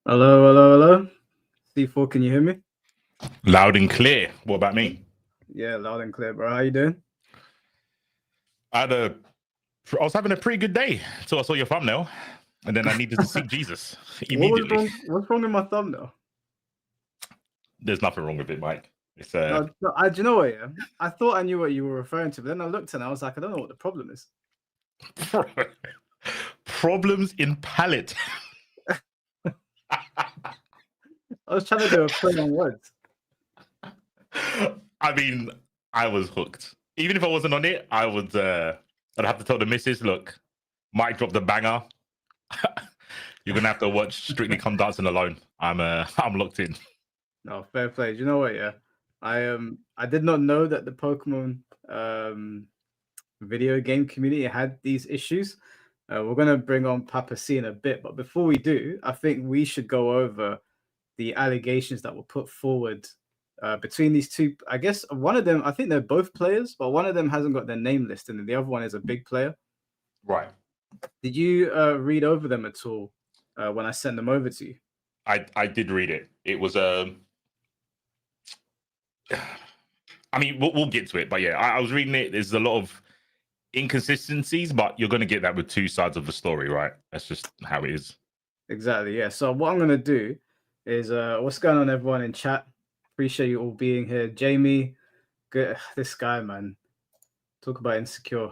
Hello, hello, hello. C4, can you hear me? Loud and clear. What about me? Yeah, loud and clear, bro. How you doing? I was having a pretty good day until I saw your thumbnail, and then I needed to seek Jesus What was immediately. wrong? What's wrong with my thumbnail? There's nothing wrong with it, Mike. It's No, do you know what? Yeah, I thought I knew what you were referring to, but then I looked and I was like, I don't know what the problem is. problems in palette. I was trying to do a play on words. I mean, I was hooked. Even if I wasn't on it, I'd have to tell the missus, look, Mike dropped the banger. You're gonna have to watch Strictly Come Dancing Alone. I'm locked in. No, fair play. Do you know what? Yeah, I did not know that the Pokemon video game community had these issues. We're gonna bring on Papa C in a bit, but before we do, I think we should go over the allegations that were put forward between these two. I guess one of them, I think they're both players, but one of them hasn't got their name listed, and the other one is a big player. Right. Did you read over them at all when I sent them over to you? I did read it. It was I mean, we'll get to it, but yeah, I was reading it. There's a lot of inconsistencies, but you're going to get that with two sides of the story, right? That's just how it is. Exactly. Yeah. So what I'm gonna do is what's going on, everyone in chat? Appreciate you all being here. Jamie, good. This guy, man, talk about insecure.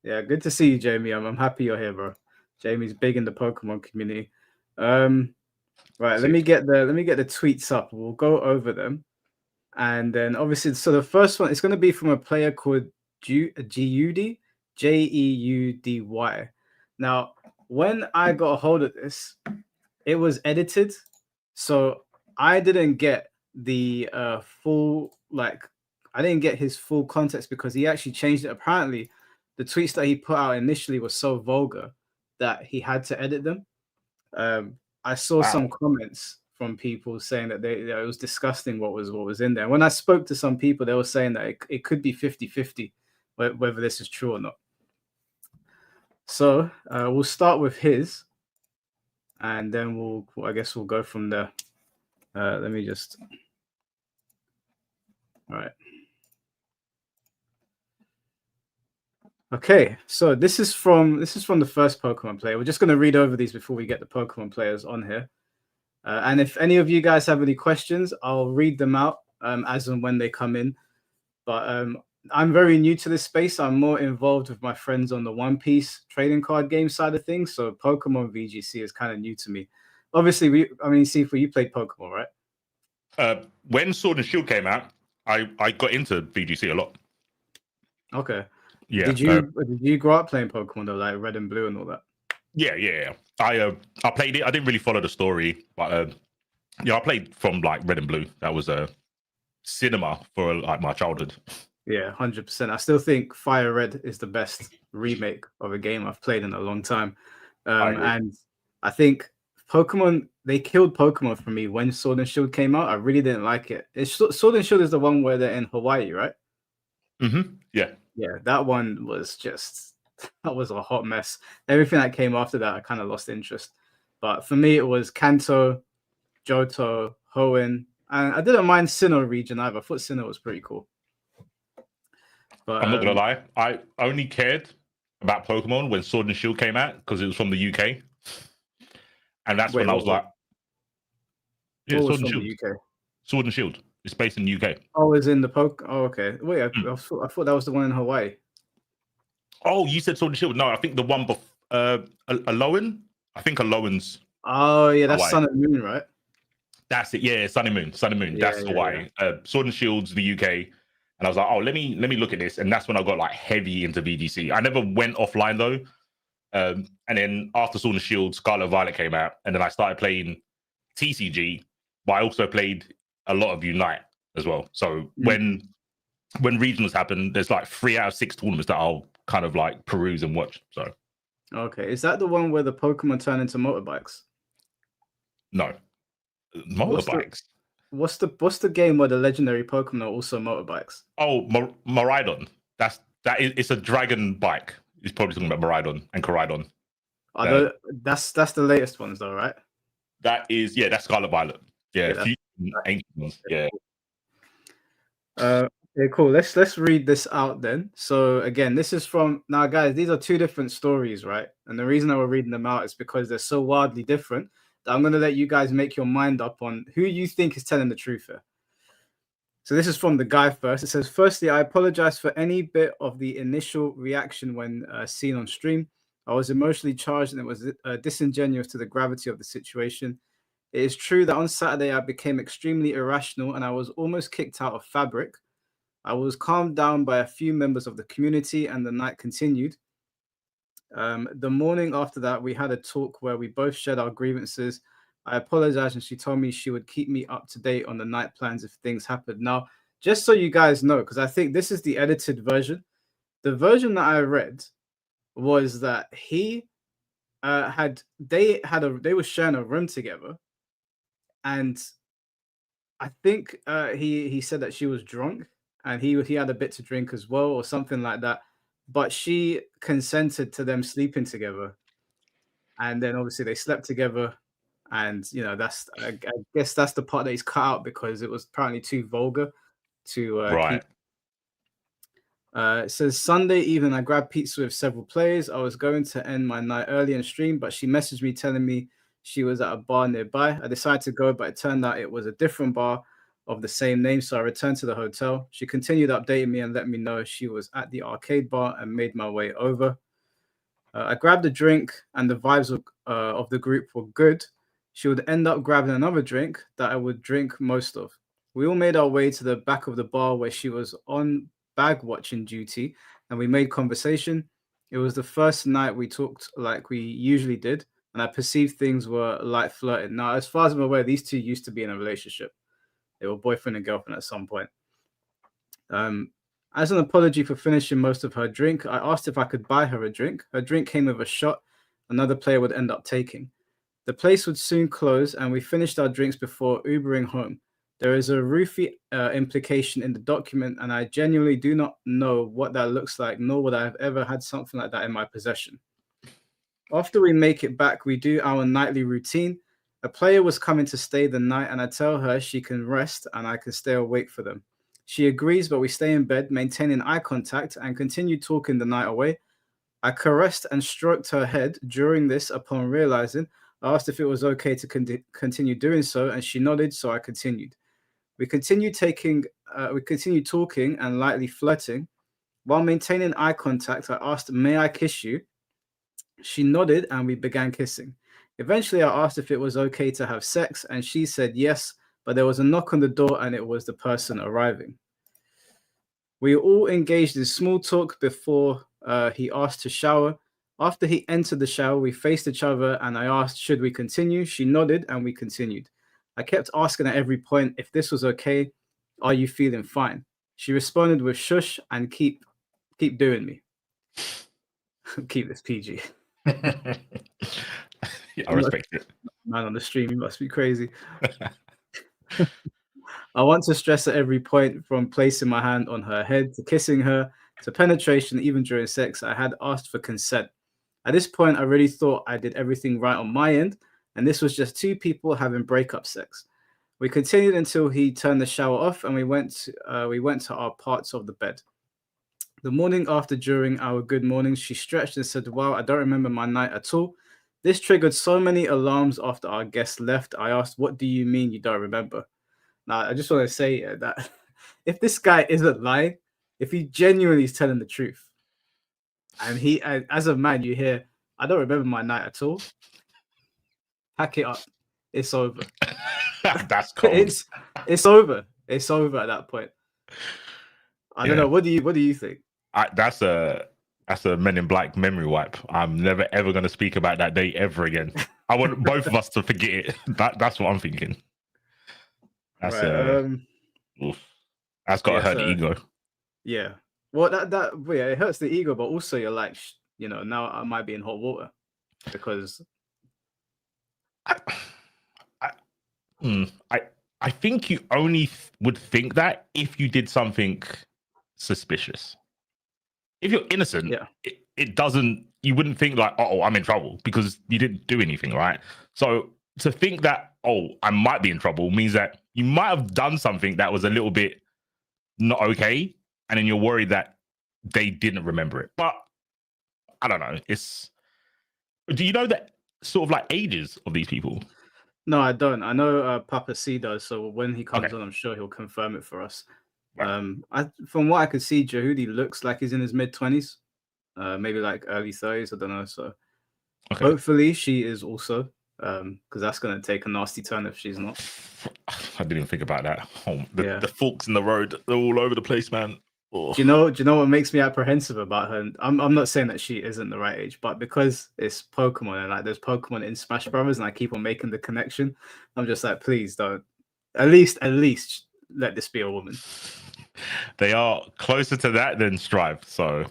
Yeah, good to see you, Jamie. I'm happy you're here, bro. Jamie's big in the Pokemon community. Right, let me get the tweets up. We'll go over them. And then obviously, so the first one is going to be from a player called Geudy, Jeudy. Now, when I got a hold of this, it was edited, so I didn't get the full, like, I didn't get his full context because he actually changed it. Apparently, the tweets that he put out initially were so vulgar that he had to edit them. I saw some comments from people saying that it was disgusting what was in there. When I spoke to some people, they were saying that it could be 50-50 whether this is true or not. So we'll start with his, and then I guess we'll go from there. Let me just. All right. Okay, so this is from the first Pokemon player. We're just going to read over these before we get the Pokemon players on here. And if any of you guys have any questions, I'll read them out as and when they come in. But I'm very new to this space. I'm more involved with my friends on the One Piece trading card game side of things. So Pokemon VGC is kind of new to me. Obviously, Sifu, you played Pokemon, right? When Sword and Shield came out, I got into VGC a lot. Okay. Yeah. Did you grow up playing Pokemon though, like Red and Blue and all that? Yeah. I played it. I didn't really follow the story, but yeah, I played from like Red and Blue. That was a cinema for like my childhood. Yeah, 100%. I still think Fire Red is the best remake of a game I've played in a long time. And I think Pokemon, they killed Pokemon for me when Sword and Shield came out. I really didn't like it. Sword and Shield is the one where they're in Hawaii, right? Yeah. Yeah, that one was that was a hot mess. Everything that came after that, I kind of lost interest. But for me, it was Kanto, Johto, Hoenn, and I didn't mind Sinnoh region either. I thought Sinnoh was pretty cool. But I'm not gonna lie, I only cared about Pokemon when Sword and Shield came out because it was from the UK, and that's when I was like, yeah, Sword and Shield. The UK? Sword and Shield. It's based in the UK. Oh, it's in the Oh, okay. Wait, I thought that was the one in Hawaii. Oh, you said Sword and Shield. No, I think the one before Alolan. I think Alolan's. Oh yeah, that's Hawaii. Sun and Moon, right? That's it. Yeah, Sun and Moon. Sun and Moon. Yeah, that's Hawaii. Yeah. Sword and Shield's the UK. And I was like, oh, let me look at this. And that's when I got like heavy into VGC. I never went offline though. And then after Sword and Shield, Scarlet Violet came out, and then I started playing TCG, but I also played a lot of Unite as well. So when regionals happen, there's like 3 out of 6 tournaments that I'll kind of like peruse and watch. So okay, is that the one where the Pokemon turn into motorbikes? No, motorbikes. What's the game where the legendary Pokemon are also motorbikes? Oh, Miraidon. It's a dragon bike. He's probably talking about Miraidon and Koraidon. That's the latest ones though, right? That's Scarlet Violet. Yeah, Yeah, few ancient ones. Yeah. Okay, cool. Let's read this out then. So again, this is from now, guys. These are two different stories, right? And the reason I we're reading them out is because they're so wildly different that I'm going to let you guys make your mind up on who you think is telling the truth here. So this is from the guy first. It says, "Firstly, I apologize for any bit of the initial reaction when seen on stream. I was emotionally charged and it was disingenuous to the gravity of the situation. It is true that on Saturday I became extremely irrational and I was almost kicked out of Fabric. I was calmed down by a few members of the community and the night continued. The morning after that, we had a talk where we both shared our grievances. I apologized and she told me she would keep me up to date on the night plans if things happened." Now, just so you guys know, because I think this is the edited version. The version that I read was that they were sharing a room together, and I think he said that she was drunk and he had a bit to drink as well or something like that. But she consented to them sleeping together, and then obviously they slept together. And that's I guess that's the part that he's cut out because it was apparently too vulgar to keep. Right. It says Sunday evening, I grabbed pizza with several players. I was going to end my night early and stream, but she messaged me telling me she was at a bar nearby. I decided to go, but it turned out it was a different bar of the same name. So I returned to the hotel. She continued updating me and let me know she was at the arcade bar and made my way over. I grabbed a drink and the vibes of the group were good. She would end up grabbing another drink that I would drink most of. We all made our way to the back of the bar where she was on bag watching duty and we made conversation. It was the first night we talked like we usually did, and I perceived things were light flirting. Now, as far as I'm aware, these two used to be in a relationship. They were boyfriend and girlfriend at some point. As an apology for finishing most of her drink, I asked if I could buy her a drink. Her drink came with a shot another player would end up taking. The place would soon close, and we finished our drinks before Ubering home. There is a roofie implication in the document, and I genuinely do not know what that looks like, nor would I have ever had something like that in my possession. After we make it back, we do our nightly routine. A player was coming to stay the night, and I tell her she can rest and I can stay awake for them. She agrees, but we stay in bed, maintaining eye contact, and continue talking the night away. I caressed and stroked her head during this. Upon realizing, I asked if it was okay to continue doing so, and she nodded, so I continued. We continued talking and lightly flirting. While maintaining eye contact, I asked, "May I kiss you?" She nodded, and we began kissing. Eventually, I asked if it was okay to have sex, and she said yes, but there was a knock on the door, and it was the person arriving. We all engaged in small talk before he asked to shower. After he entered the shower, we faced each other and I asked, should we continue? She nodded and we continued. I kept asking at every point if this was okay. Are you feeling fine? She responded with shush and keep doing me. Keep this PG. Yeah, I respect it. Man on the stream, you must be crazy. I want to stress at every point, from placing my hand on her head to kissing her to penetration. Even during sex, I had asked for consent. At this point, I really thought I did everything right on my end, and this was just two people having breakup sex. We continued until he turned the shower off, and we went to our parts of the bed. The morning after, during our good mornings, she stretched and said, "Wow, I don't remember my night at all." This triggered so many alarms after our guest left. I asked, "What do you mean you don't remember?" Now, I just want to say that if this guy isn't lying, if he genuinely is telling the truth, and as a man, you hear, "I don't remember my night at all," pack it up. It's over. That's cold. It's over. It's over at that point. I don't know. What do you think? That's a Men in Black memory wipe. I'm never ever going to speak about that day ever again. I want both of us to forget it. That's what I'm thinking. That's right, that's got to hurt the ego. Yeah. Well, it hurts the ego, but also you're like, now I might be in hot water because I think you only would think that if you did something suspicious. If you're innocent, it doesn't. You wouldn't think like, "Oh, I'm in trouble," because you didn't do anything, right? So to think that, oh, I might be in trouble means that you might have done something that was a little bit not okay, and then you're worried that they didn't remember it. But I don't know. Do you know that sort of like ages of these people? No, I don't. I know Papa C does. So when he comes Okay. on, I'm sure he'll confirm it for us. Right. From what I could see, Jehudi looks like he's in his mid-20s, maybe like early 30s. I don't know. So Okay. hopefully she is also, because that's gonna take a nasty turn if she's not. I didn't even think about that. Oh, Yeah. the forks in the road, they're all over the place, man. Oh. Do you know what makes me apprehensive about her? I'm not saying that she isn't the right age, but because it's Pokemon and like there's Pokemon in Smash Brothers, and I keep on making the connection, I'm just like, please don't. At least let this be a woman. They are closer to that than Strive. So,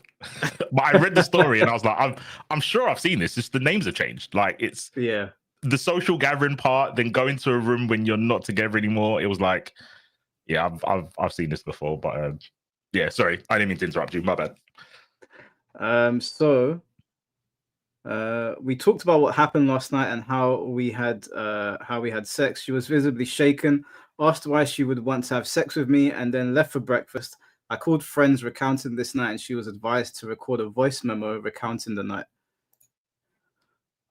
but I read the story and I was like, I'm sure I've seen this. Just the names have changed. Like it's Yeah. the social gathering part, then go into a room when you're not together anymore. It was like, yeah, I've seen this before, but yeah, sorry, I didn't mean to interrupt you. My bad. So we talked about what happened last night and how we had sex. She was visibly shaken, asked why she would want to have sex with me, and then left for breakfast. I called friends recounting this night, and she was advised to record a voice memo recounting the night.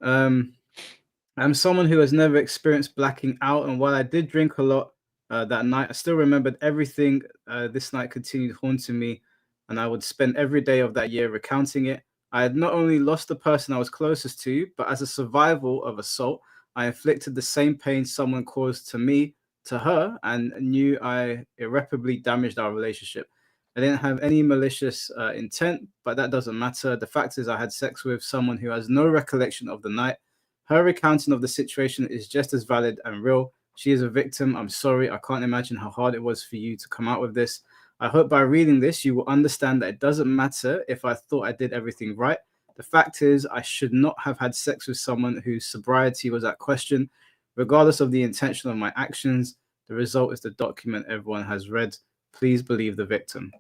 I'm someone who has never experienced blacking out, and while I did drink a lot that night, I still remembered everything. This night continued haunting me, and I would spend every day of that year recounting it. I had not only lost the person I was closest to, but as a survival of assault, I inflicted the same pain someone caused to me, to her, and knew I irreparably damaged our relationship. I didn't have any malicious intent, but that doesn't matter. The fact is, I had sex with someone who has no recollection of the night. Her recounting of the situation is just as valid and real. She is a victim. I'm sorry. I can't imagine how hard it was for you to come out with this. I hope by reading this, you will understand that it doesn't matter if I thought I did everything right. The fact is, I should not have had sex with someone whose sobriety was at question. Regardless of the intention of my actions, the result is the document everyone has read. Please believe the victim.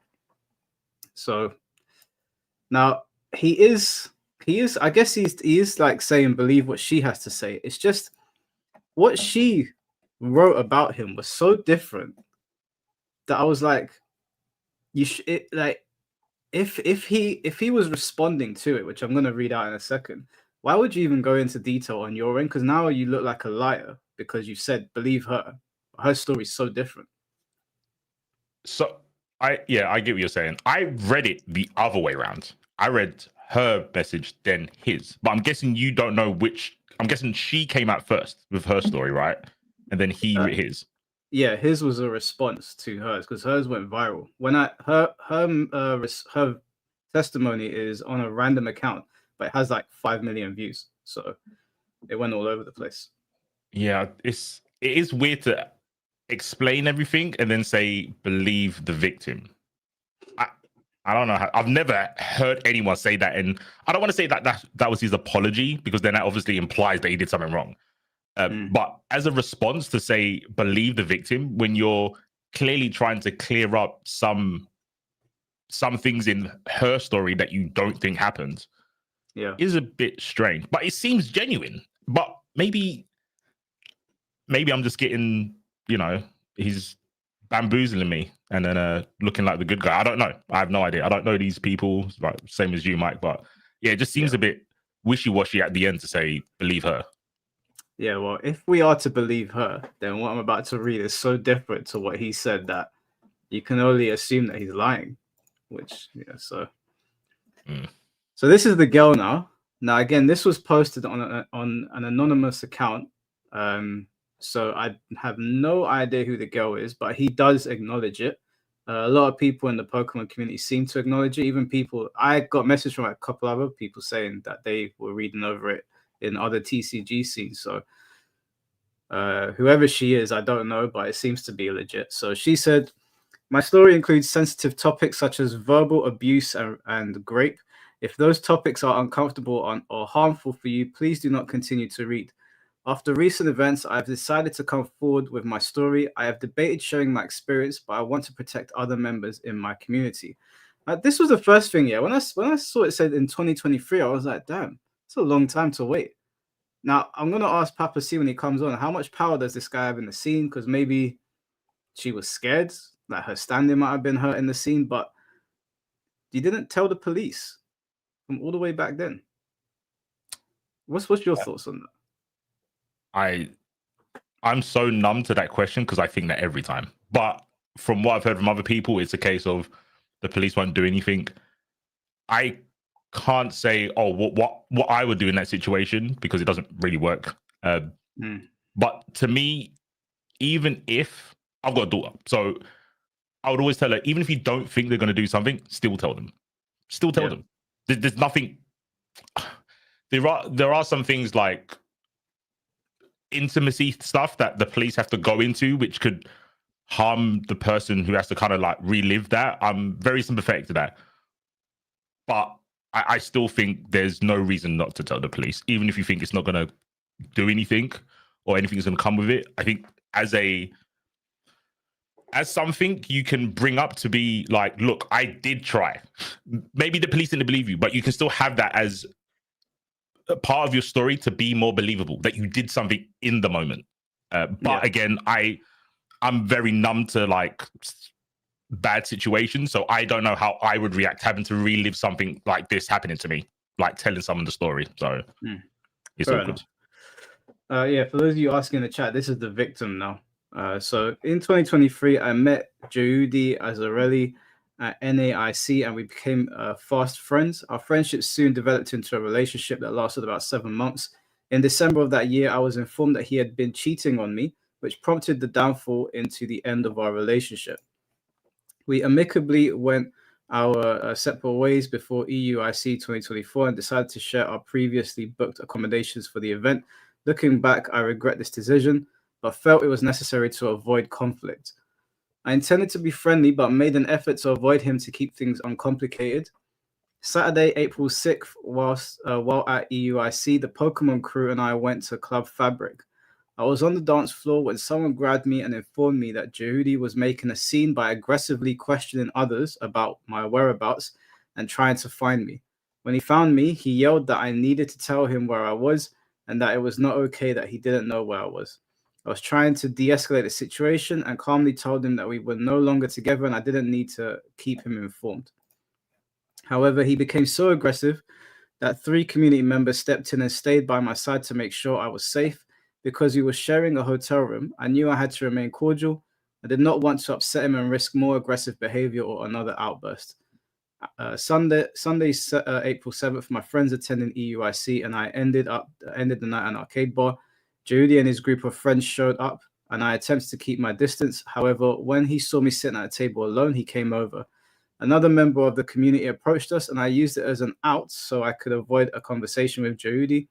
So now he is, I guess he is like saying, believe what she has to say. It's just what she wrote about him was so different that I was like, if he was responding to it, which I'm going to read out in a second, why would you even go into detail on your end? Because now you look like a liar because you said believe her. Her story's so different. So I get what you're saying. I read it the other way around. I read her message, then his. But I'm guessing you don't know which. I'm guessing she came out first with her story, right? And then he wrote his. Yeah, his was a response to hers because hers went viral. When her testimony is on a random account, but it has like 5 million views, so it went all over the place. Yeah, it is weird to explain everything and then say believe the victim. I don't know. I've never heard anyone say that, and I don't want to say that was his apology because then that obviously implies that he did something wrong. But as a response to say believe the victim when you're clearly trying to clear up some things in her story that you don't think happened, is a bit strange. But it seems genuine. But maybe I'm just getting, he's bamboozling me and then looking like the good guy. I don't know. I have no idea. I don't know these people, like same as you, Mike. But yeah, it just seems a bit wishy-washy at the end to say believe her. Yeah, well, if we are to believe her, then what I'm about to read is so different to what he said that you can only assume that he's lying. Which, so this is the girl now. Now, again, this was posted on an anonymous account. So I have no idea who the girl is, but he does acknowledge it. A lot of people in the Pokemon community seem to acknowledge it. Even people, I got a message from a couple other people saying that they were reading over it in other TCG scenes. So whoever she is, I don't know, but it seems to be legit. So she said, my story includes sensitive topics such as verbal abuse and rape. If those topics are uncomfortable or harmful for you, please do not continue to read. After recent events, I have decided to come forward with my story. I have debated sharing my experience, but I want to protect other members in my community. This was the first thing, When I saw it said in 2023, I was like, damn, it's a long time to wait. Now, I'm going to ask Papa C when he comes on, how much power does this guy have in the scene? Because maybe she was scared, like her standing might have been hurt in the scene, but you didn't tell the police from all the way back then. What's your thoughts on that? I'm so numb to that question because I think that every time. But from what I've heard from other people, it's a case of the police won't do anything. I can't say, oh, what I would do in that situation because it doesn't really work. But to me, even if I've got a daughter, so I would always tell her, even if you don't think they're going to do something, still tell them. Still tell them. There's nothing. There are some things like intimacy stuff that the police have to go into, which could harm the person who has to kind of like relive that. I'm very sympathetic to that. But I still think there's no reason not to tell the police, even if you think it's not going to do anything or anything's going to come with it. I think as something you can bring up to be like, look, I did try. Maybe the police didn't believe you, but you can still have that as a part of your story to be more believable, that you did something in the moment. Again, I'm very numb to like bad situations, so I don't know how I would react having to relive something like this happening to me, like telling someone the story. So it's awkward. For those of you asking in the chat, this is the victim now. So in 2023, I met Judy Azarelli at NAIC and we became fast friends. Our friendship soon developed into a relationship that lasted about 7 months. In December of that year, I was informed that he had been cheating on me, which prompted the downfall into the end of our relationship. We amicably went our separate ways before EUIC 2024 and decided to share our previously booked accommodations for the event. Looking back, I regret this decision, but felt it was necessary to avoid conflict. I intended to be friendly, but made an effort to avoid him to keep things uncomplicated. Saturday, April 6th, while at EUIC, the Pokemon crew and I went to Club Fabric. I was on the dance floor when someone grabbed me and informed me that Jehudi was making a scene by aggressively questioning others about my whereabouts and trying to find me. When he found me, he yelled that I needed to tell him where I was and that it was not okay that he didn't know where I was. I was trying to de-escalate the situation and calmly told him that we were no longer together and I didn't need to keep him informed. However, he became so aggressive that 3 community members stepped in and stayed by my side to make sure I was safe. Because we were sharing a hotel room, I knew I had to remain cordial. I did not want to upset him and risk more aggressive behavior or another outburst. Sunday, April 7th, my friends attending EUIC and I ended the night at an arcade bar. Judy and his group of friends showed up and I attempted to keep my distance. However, when he saw me sitting at a table alone, he came over. Another member of the community approached us and I used it as an out so I could avoid a conversation with Judy.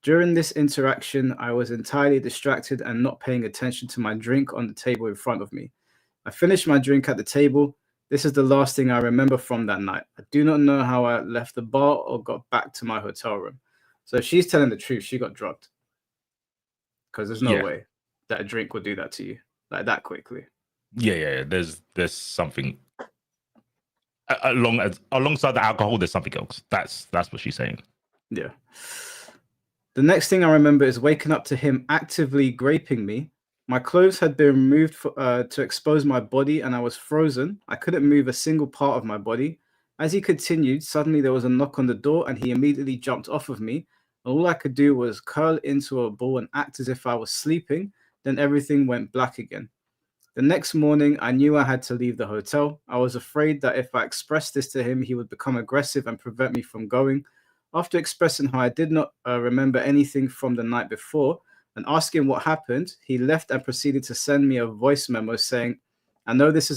During this interaction, I was entirely distracted and not paying attention to my drink on the table in front of me. I finished my drink at the table. This is the last thing I remember from that night. I do not know how I left the bar or got back to my hotel room. So if she's telling the truth, she got drugged. Because there's no way that a drink would do that to you like that quickly. Yeah. There's something alongside the alcohol. There's something else. That's what she's saying. Yeah. The next thing I remember is waking up to him actively graping me. My clothes had been removed to expose my body and I was frozen. I couldn't move a single part of my body. As he continued, suddenly there was a knock on the door and he immediately jumped off of me. All I could do was curl into a ball and act as if I was sleeping. Then everything went black again. The next morning, I knew I had to leave the hotel. I was afraid that if I expressed this to him, he would become aggressive and prevent me from going. After expressing how I did not remember anything from the night before and asking what happened, he left and proceeded to send me a voice memo saying, I know this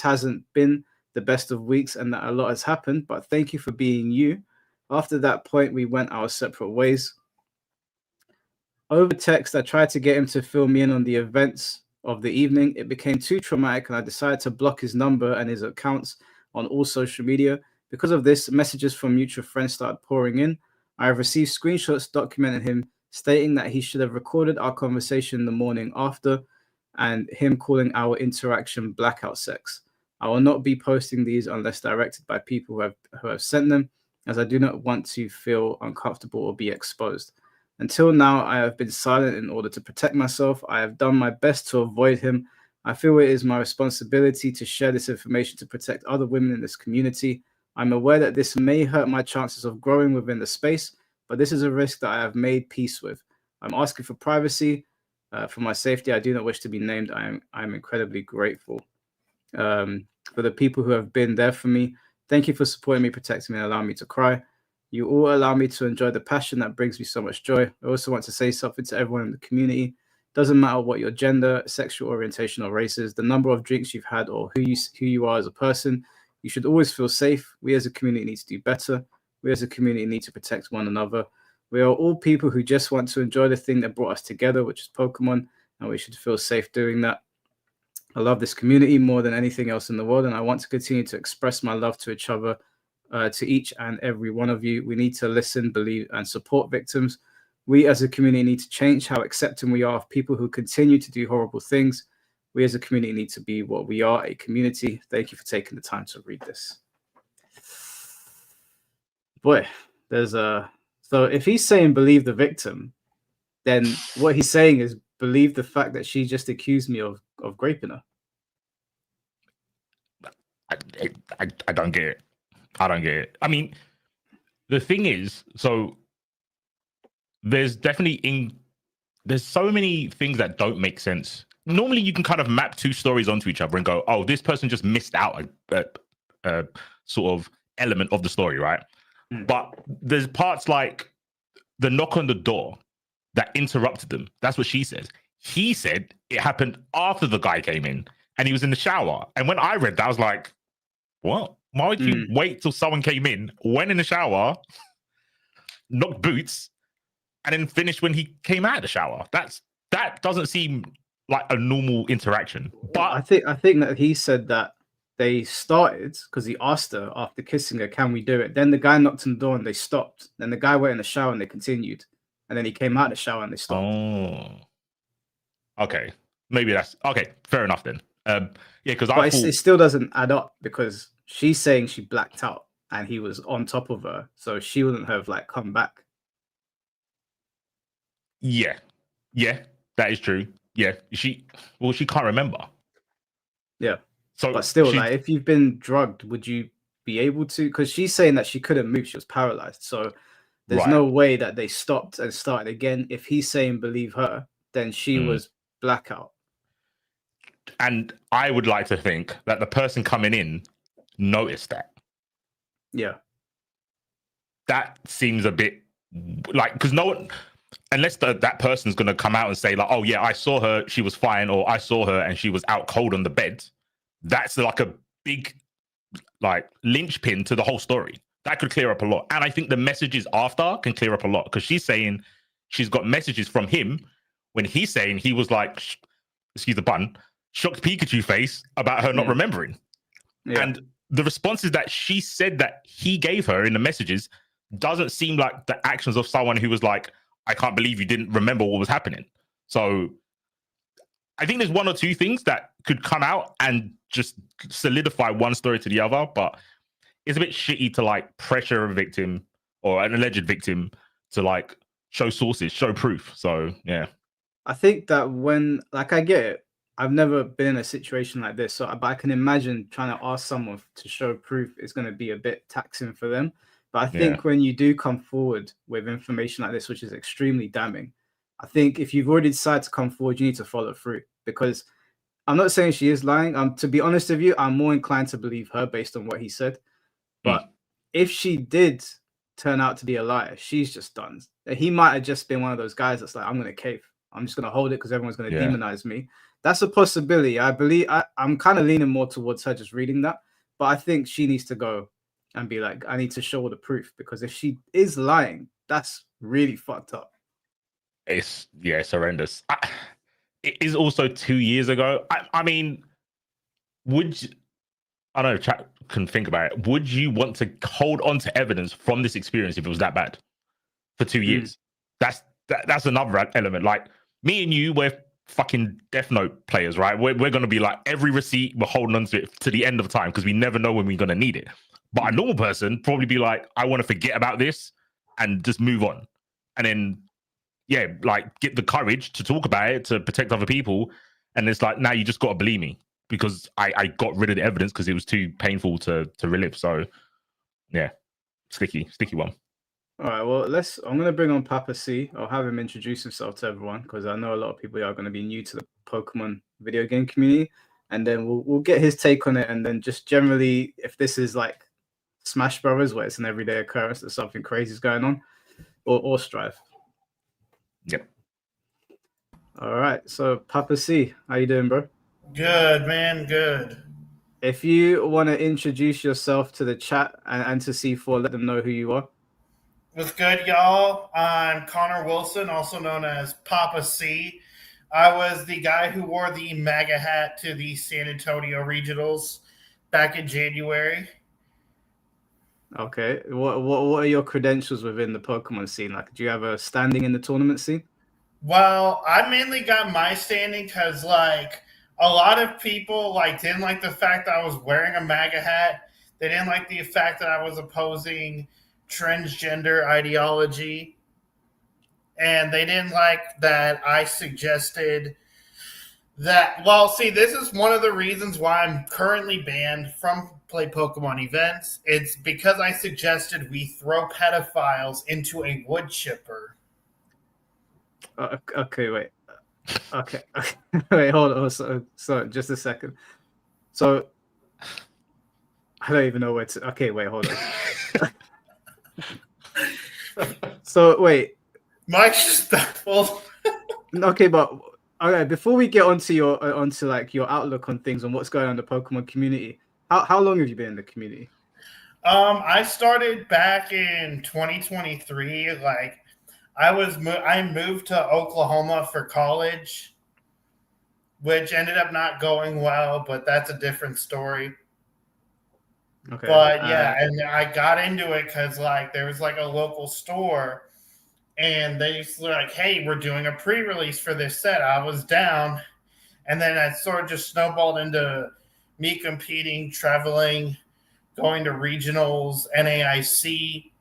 hasn't been the best of weeks and that a lot has happened, but thank you for being you. After that point, we went our separate ways. Over text, I tried to get him to fill me in on the events of the evening. It became too traumatic and I decided to block his number and his accounts on all social media. Because of this, messages from mutual friends started pouring in. I have received screenshots documenting him stating that he should have recorded our conversation the morning after and him calling our interaction blackout sex. I will not be posting these unless directed by people who have sent them, as I do not want to feel uncomfortable or be exposed. Until now, I have been silent in order to protect myself. I have done my best to avoid him. I feel it is my responsibility to share this information to protect other women in this community. I'm aware that this may hurt my chances of growing within the space, but this is a risk that I have made peace with. I'm asking for privacy. For my safety, I do not wish to be named. I am incredibly grateful for the people who have been there for me. Thank you for supporting me, protecting me, and allowing me to cry. You all allow me to enjoy the passion that brings me so much joy. I also want to say something to everyone in the community. Doesn't matter what your gender, sexual orientation, or race is, the number of drinks you've had, or who you are as a person, you should always feel safe. We as a community need to do better. We as a community need to protect one another. We are all people who just want to enjoy the thing that brought us together, which is Pokemon, and we should feel safe doing that. I love this community more than anything else in the world, and I want to continue to express my love to each other, to each and every one of you. We need to listen, believe, and support victims. We as a community need to change how accepting we are of people who continue to do horrible things. We as a community need to be what we are, a community. Thank you for taking the time to read this. Boy, there's a... So if he's saying believe the victim, then what he's saying is believe the fact that she just accused me of raping her. I don't get it. I don't get it. I mean, the thing is, so there's definitely there's so many things that don't make sense. Normally, you can kind of map two stories onto each other and go, "Oh, this person just missed out a sort of element of the story, right?" But there's parts like the knock on the door that interrupted them. That's what she says. He said it happened after the guy came in and he was in the shower. And when I read that, I was like, what? Why would you wait till someone came in, went in the shower, knocked boots, and then finished when he came out of the shower? That doesn't seem like a normal interaction. But I think that he said that they started because he asked her after kissing her, can we do it? Then the guy knocked on the door and they stopped. Then the guy went in the shower and they continued. And then he came out of the shower and they stopped. Oh, okay. Maybe that's okay. Fair enough then. Yeah, because it still doesn't add up because she's saying she blacked out and he was on top of her, so she wouldn't have like come back. Yeah, that is true. Yeah, she can't remember. Yeah. So, but still, like, if you've been drugged, would you be able to? Because she's saying that she couldn't move; she was paralyzed. So there's no way that they stopped and started again. If he's saying believe her, then she was blackout. And I would like to think that the person coming in noticed that. Yeah. That seems a bit like, because no one, unless that person's going to come out and say like, oh yeah, I saw her, she was fine, or I saw her and she was out cold on the bed. That's like a big like linchpin to the whole story. That could clear up a lot. And I think the messages after can clear up a lot because she's saying she's got messages from him when he's saying he was like, excuse the pun, shocked Pikachu face about her not remembering. Yeah. And the responses that she said that he gave her in the messages doesn't seem like the actions of someone who was like, I can't believe you didn't remember what was happening. So I think there's one or two things that could come out and just solidify one story to the other, but it's a bit shitty to like pressure a victim or an alleged victim to like show sources, show proof. So yeah. I think that when, like, I get it. I've never been in a situation like this, so but I can imagine trying to ask someone to show proof is going to be a bit taxing for them. But I think when you do come forward with information like this, which is extremely damning, I think if you've already decided to come forward, you need to follow through. Because I'm not saying she is lying. To be honest with you, I'm more inclined to believe her based on what he said. But if she did turn out to be a liar, she's just done. He might have just been one of those guys that's like, I'm going to cave. I'm just going to hold it because everyone's going to demonize me. That's a possibility. I believe I'm kind of leaning more towards her just reading that. But I think she needs to go and be like, I need to show the proof, because if she is lying, that's really fucked up. It's horrendous. It is also 2 years ago. I mean, I don't know if chat can think about it. Would you want to hold on to evidence from this experience if it was that bad for 2 years? That's another element. Like me and you, we're fucking Death Note players, right? We're going to be like every receipt, we're holding on to it to the end of time because we never know when we're going to need it. But a normal person probably be like, I want to forget about this and just move on. And then yeah, like get the courage to talk about it, to protect other people. And it's like, now you just got to believe me because I got rid of the evidence because it was too painful to relive. So yeah, sticky one. All right, well, I'm going to bring on Papa C. I'll have him introduce himself to everyone because I know a lot of people are going to be new to the Pokemon video game community, and then we'll get his take on it, and then just generally, if this is like Smash Brothers, where it's an everyday occurrence that something crazy is going on, or Strive. Yep. All right, so Papa C, how you doing, bro? Good, man, good. If you want to introduce yourself to the chat and to C4, let them know who you are. What's good, y'all? I'm Connor Wilson, also known as Papa C. I was the guy who wore the MAGA hat to the San Antonio Regionals back in January. Okay, what are your credentials within the Pokemon scene? Like, do you have a standing in the tournament scene? Well, I mainly got my standing because, like, a lot of people didn't like the fact that I was wearing a MAGA hat. They didn't like the fact that I was opposing transgender ideology, and they didn't like that I suggested that. Well, see, this is one of the reasons why I'm currently banned from play Pokemon events. It's because I suggested we throw pedophiles into a wood chipper. Okay, wait. Okay, wait, hold on. So just a second. So I don't even know where to. Okay, wait, hold on. So wait, Mike's just baffled. Okay, but okay, before we get onto your your outlook on things and what's going on in the Pokemon community, how long have you been in the community? I started back in 2023. I moved to Oklahoma for college, which ended up not going well, but that's a different story. Okay. But yeah, and I got into it because there was a local store, and they were like, "Hey, we're doing a pre-release for this set." I was down, and then that sort of just snowballed into me competing, traveling, going to regionals, NAIC.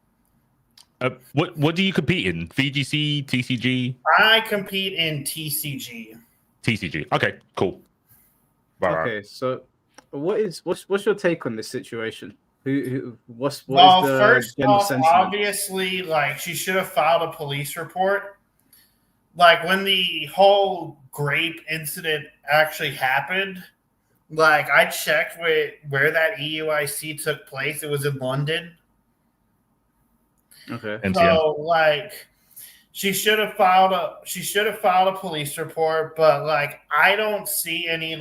What do you compete in? VGC, TCG? I compete in TCG. TCG. Okay, cool. Okay, so what's your take on this situation? What is the first general off, sentiment? obviously, she should have filed a police report. When the whole grape incident actually happened, I checked where that EUIC took place. It was in London. Okay. So she should have filed a police report, but I don't see any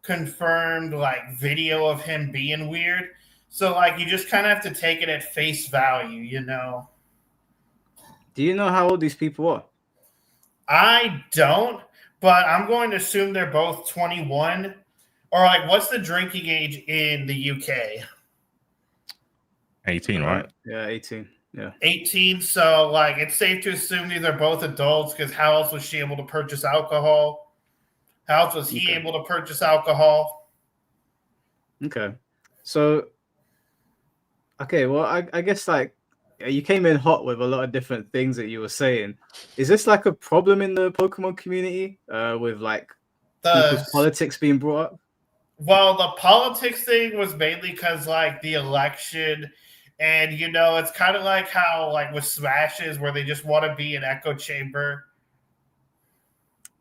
confirmed video of him being weird. So you just kind of have to take it at face value, you know. Do you know how old these people are? I don't, but I'm going to assume they're both 21. Or what's the drinking age in the UK? 18, right? Yeah, 18. Yeah. 18. So it's safe to assume these are both adults, because how else was she able to purchase alcohol? How else was he able to purchase alcohol? Okay. So well, I guess you came in hot with a lot of different things that you were saying. Is this a problem in the Pokemon community with people's politics being brought up? Well, the politics thing was mainly because the election, and it's kind of how with Smashes, where they just want to be an echo chamber.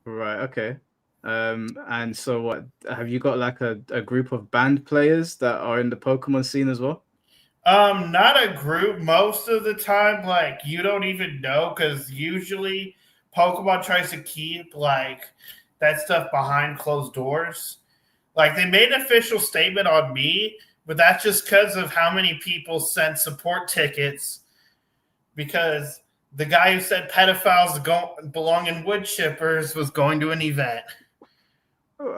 Right. Okay. And so what have you got a group of band players that are in the Pokemon scene as well? Not a group. Most of the time, you don't even know, because usually Pokemon tries to keep that stuff behind closed doors. They made an official statement on me, but that's just because of how many people sent support tickets, because the guy who said pedophiles belong in wood chippers was going to an event.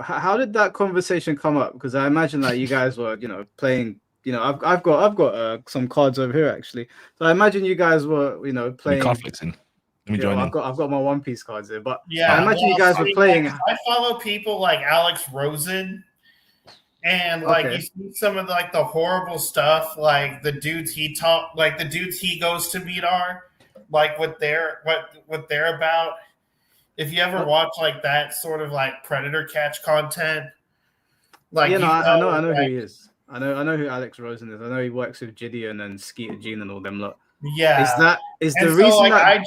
How did that conversation come up? Because I imagine that you guys were, playing. I've got some cards over here actually. So I imagine you guys were, playing. Conflicting. Let me join in. I've got my One Piece cards here, but yeah, I imagine you guys were playing. I follow people like Alex Rosen, and you see some of the horrible stuff, the dudes he goes to meet are. like what they're about. If you ever watch like that sort of like predator catch content, like yeah, no, I know who like, he is. I know who Alex Rosen is. I know he works with Gideon and Skeeter Jean and all them lot. yeah. Is And the so reason like that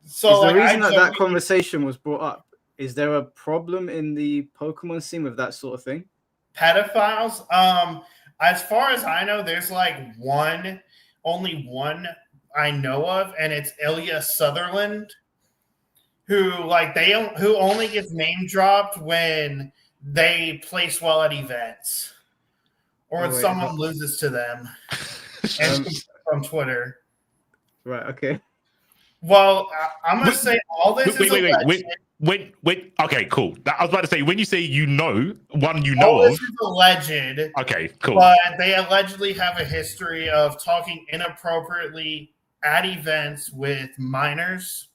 so like I that conversation was brought up? Is there a problem in the Pokemon scene with that sort of thing? pedophiles. As far as I know, there's like only one I know of, and it's Ilya Sutherland, who who only gets name dropped when they place well at events or when someone loses to them and from Twitter. Right. Okay. Well, I'm gonna say all this is wait. Okay, cool. I was about to say, when you say all this is alleged. Okay, cool. But they allegedly have a history of talking inappropriately at events with minors.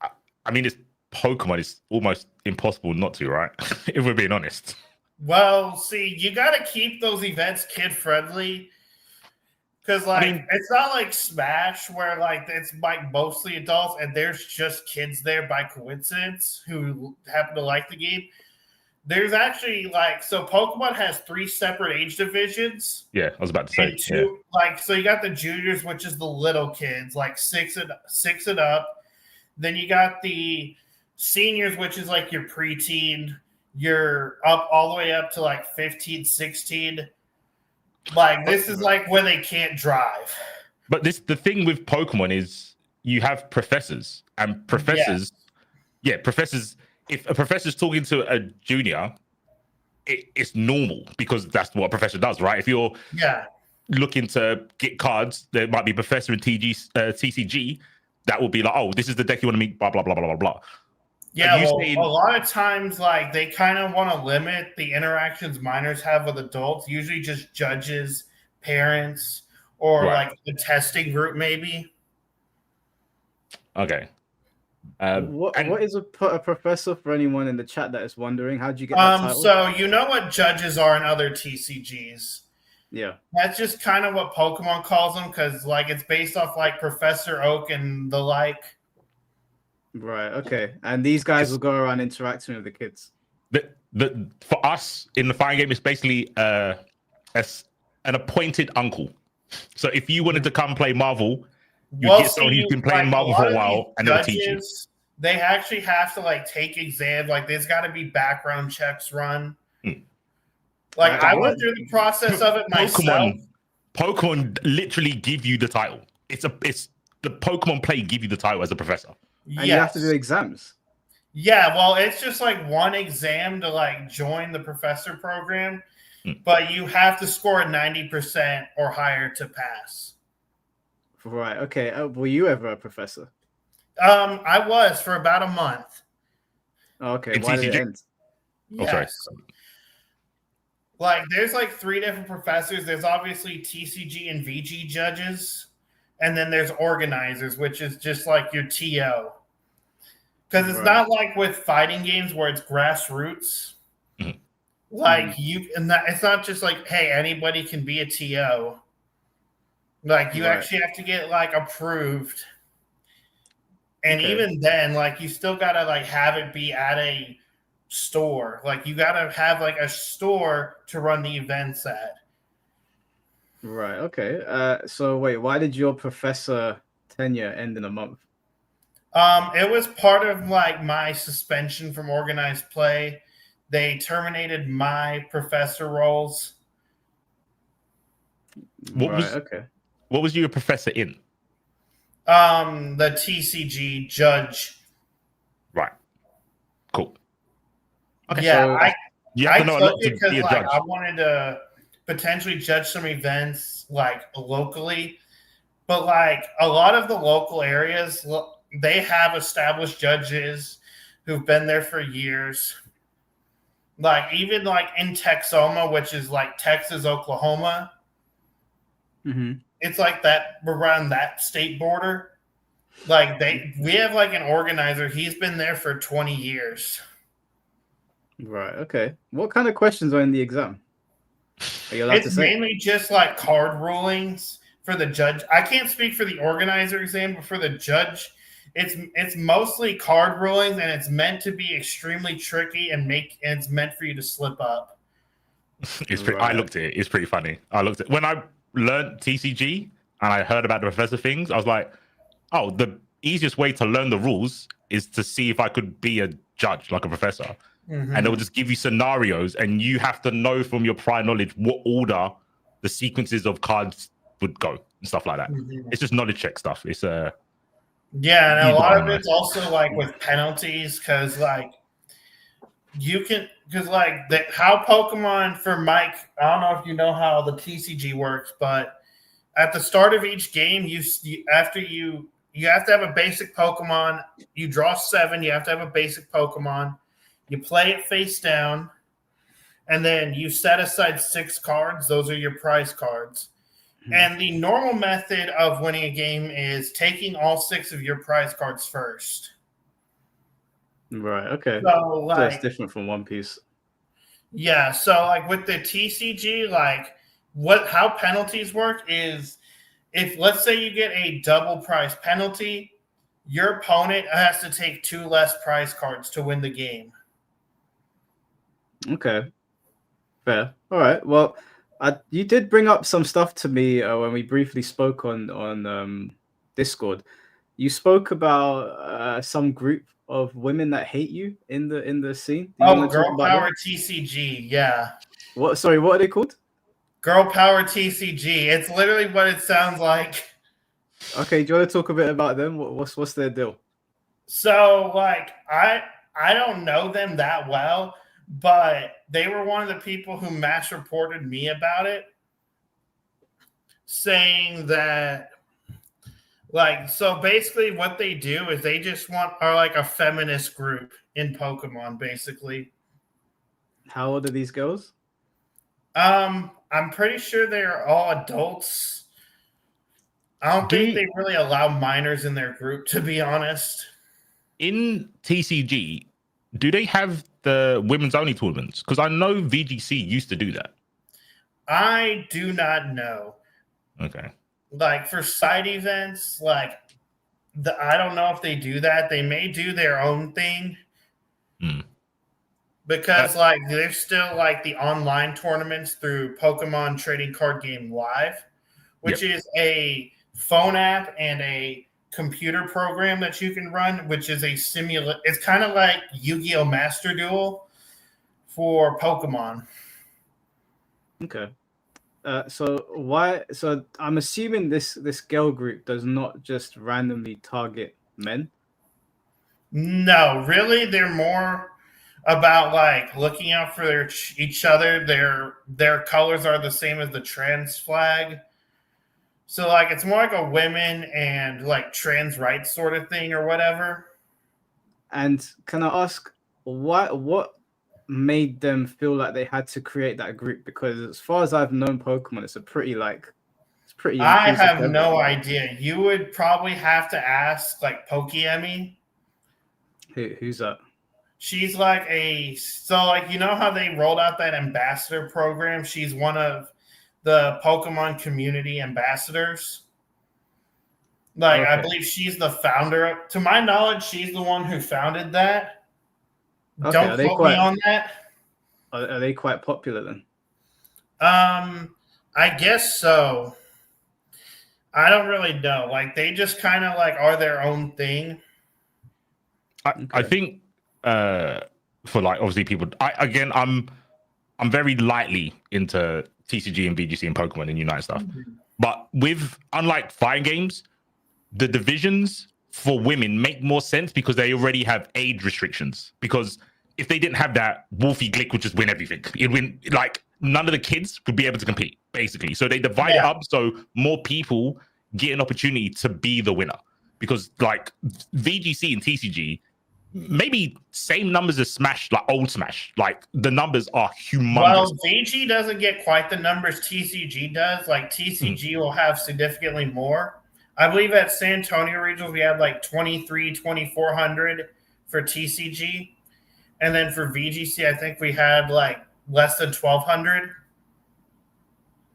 I mean, it's Pokemon. It's almost impossible not to, right? If we're being honest. Well, see, you got to keep those events kid friendly. Because, it's not like Smash where, it's, mostly adults and there's just kids there by coincidence who happen to like the game. There's actually, so Pokemon has 3 separate age divisions. Yeah, I was about to say. So you got the juniors, which is the little kids, 6 and up. Then you got the seniors, which is, your preteen. You're up all the way up to, 15, 16. This is where they can't drive. But the thing with Pokemon is you have professors, and professors, professors. If a professor's talking to a junior, it's normal because that's what a professor does, right? If you're looking to get cards, there might be a professor in TCG that will be like, oh, this is the deck you want to meet, blah blah blah blah blah. Yeah, a lot of times, they kind of want to limit the interactions minors have with adults, usually just judges, parents, or the testing group, maybe. Okay. What is a professor for anyone in the chat that is wondering? How'd you get that title? So you know what judges are in other TCGs. Yeah. That's just kind of what Pokemon calls them because, it's based off, Professor Oak and the like. Right. Okay. And these guys will go around interacting with the kids. For us in the fighting game, it's basically an appointed uncle. So if you wanted to come play Marvel, you get someone who's been playing Marvel for a while, and they'll teach you. They actually have to take exams. There's got to be background checks run. I went through the process of it myself. Pokemon literally give you the title. It's the Pokemon play give you the title as a professor. And you have to do exams. Yeah, well, it's just one exam to join the professor program, but you have to score 90% or higher to pass. Right. Okay. Were you ever a professor? I was for about a month. Oh, okay. Why did it end? Yes. There's 3 different professors. There's obviously TCG and VG judges. And then there's organizers, which is just your TO. Because it's not like with fighting games where it's grassroots. It's not just hey, anybody can be a TO. You actually have to get approved. And even then, you still gotta have it be at a store. You gotta have a store to run the events at. Right. Okay. So wait, why did your professor tenure end in a month? It was part of my suspension from organized play. They terminated my professor roles. What was your professor in? The TCG judge. Right. Cool. Okay. Yeah, you have to know a lot to be a judge. I wanted to potentially judge some events locally, but a lot of the local areas, they have established judges who've been there for years. Even in Texoma, which is Texas, Oklahoma. Mm-hmm. It's that around that state border. We have an organizer. He's been there for 20 years. Right. Okay. What kind of questions are in the exam? Are you allowed to say? It's mainly just card rulings for the judge. I can't speak for the organizer exam, but for the judge, it's mostly card rulings, and it's meant to be extremely tricky and it's meant for you to slip up. I looked at it. It's pretty funny. I looked at when I learned TCG and I heard about the professor things. I was like, oh, the easiest way to learn the rules is to see if I could be a judge, like a professor. And they will just give you scenarios, and you have to know from your prior knowledge what order the sequences of cards would go and stuff like that. It's just knowledge check stuff. It's and a lot of it's also like with penalties, because like how Pokemon for Mike. I don't know if you know how the TCG works, but at the start of each game, you have to have a basic Pokemon. You draw 7. You have to have a basic Pokemon. You play it face down, and then you set aside 6 cards. Those are your prize cards. And the normal method of winning a game is taking all 6 of your prize cards first. Right, okay. So that's different from One Piece. Yeah, so like with the TCG, like how penalties work is if, let's say, you get a double prize penalty, your opponent has to take 2 less prize cards to win the game. Okay, fair. All right. Well, you did bring up some stuff to me when we briefly spoke on Discord. You spoke about some group of women that hate you in the scene. Girl Power TCG. Yeah. What? Sorry, what are they called? Girl Power TCG. It's literally what it sounds like. Okay, do you want to talk a bit about them? What's their deal? So, like, I don't know them that well, but they were one of the people who mass reported me about it, saying that, like, so basically what they do is they just are like a feminist group in Pokemon, basically. How old are these girls? I'm pretty sure they're all adults. I don't think they really allow minors in their group, to be honest. In TCG, do they have the women's only tournaments? Because I know VGC used to do that. I do not know. Okay. Like for side events, like I don't know if they do that. They may do their own thing. Because like there's still like the online tournaments through Pokemon Trading Card Game Live, which is a phone app and a computer program that you can run, which is a simulate. It's kind of like Yu-Gi-Oh! Master Duel for Pokemon. Okay. So I'm assuming this girl group does not just randomly target men. No, really, they're more about like looking out for each other. Their colors are the same as the trans flag. So like it's more like a women and like trans rights sort of thing or whatever. And can I ask what made them feel like they had to create that group? Because as far as I've known Pokemon, it's pretty. I have no idea. You would probably have to ask like Pokemon. Who's that? She's like like you know how they rolled out that ambassador program? She's one of the Pokemon community ambassadors. Like I believe she's the founder. To my knowledge, she's the one who founded that. Okay, don't quote me on that. Are they quite popular then? I guess so. I don't really know. Like they just kind of like are their own thing. I think for like obviously people. I'm very lightly into TCG and VGC and Pokemon and Unite stuff, but unlike fighting games, the divisions for women make more sense because they already have age restrictions. Because if they didn't have that, Wolfie Glick would just win everything. It'd win, like none of the kids would be able to compete, basically. So they divide it up so more people get an opportunity to be the winner. Because like VGC and TCG, maybe same numbers as Smash, like old Smash. Like the numbers are humongous. Well, VG doesn't get quite the numbers TCG does. Like TCG will have significantly more. I believe at San Antonio Regionals, we had like 2,400 for TCG. And then for VGC, I think we had like less than 1,200.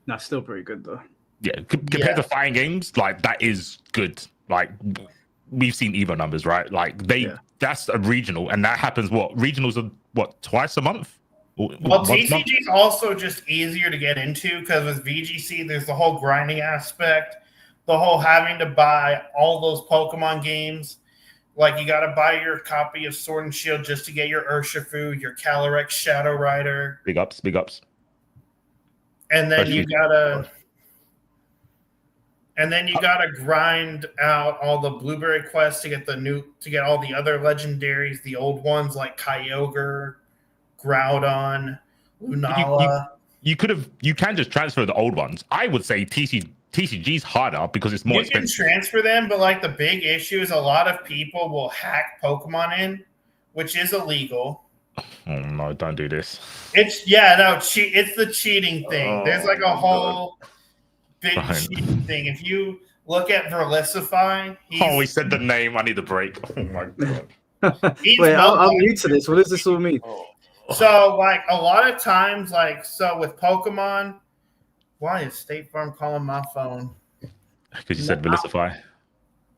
That's still pretty good though. Yeah, compared to fighting games, like that is good. Like we've seen Evo numbers, right? Like that's a regional, and that happens. What regionals are twice a month? Well, TCG is also just easier to get into because with VGC, there's the whole grinding aspect, the whole having to buy all those Pokemon games. Like you got to buy your copy of Sword and Shield just to get your Urshifu, your Calyrex Shadow Rider. Big ups. And then you gotta grind out all the Blueberry quests to get all the other legendaries, the old ones like Kyogre, Groudon, Lunala. You can just transfer the old ones. I would say TCG's harder because it's more expensive. You can transfer them, but like the big issue is a lot of people will hack Pokemon in, which is illegal. Oh no, don't do this. It's the cheating thing. There's like a whole big cheating thing. If you look at Verlisify, he said the name. I need a break. Oh my god. Wait, I'm new to this. What does this all mean? So like a lot of times, with Pokemon, why is State Farm calling my phone? Because you said Verlisify.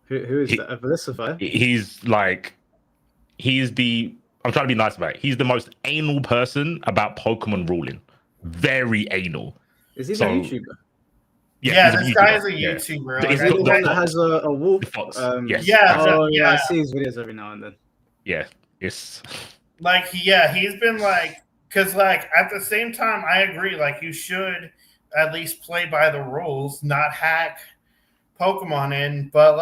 Who is that? Verlisify? I'm trying to be nice about it. He's the most anal person about Pokemon ruling. Very anal. Is he a YouTuber? Yeah, this guy is a YouTuber. Is he the one that has a wolf? Yes. Yeah, I see his videos every now and then. Yeah, it's he's been because at the same time, I agree. Like, you should at least play by the rules, not hack Pokemon in. But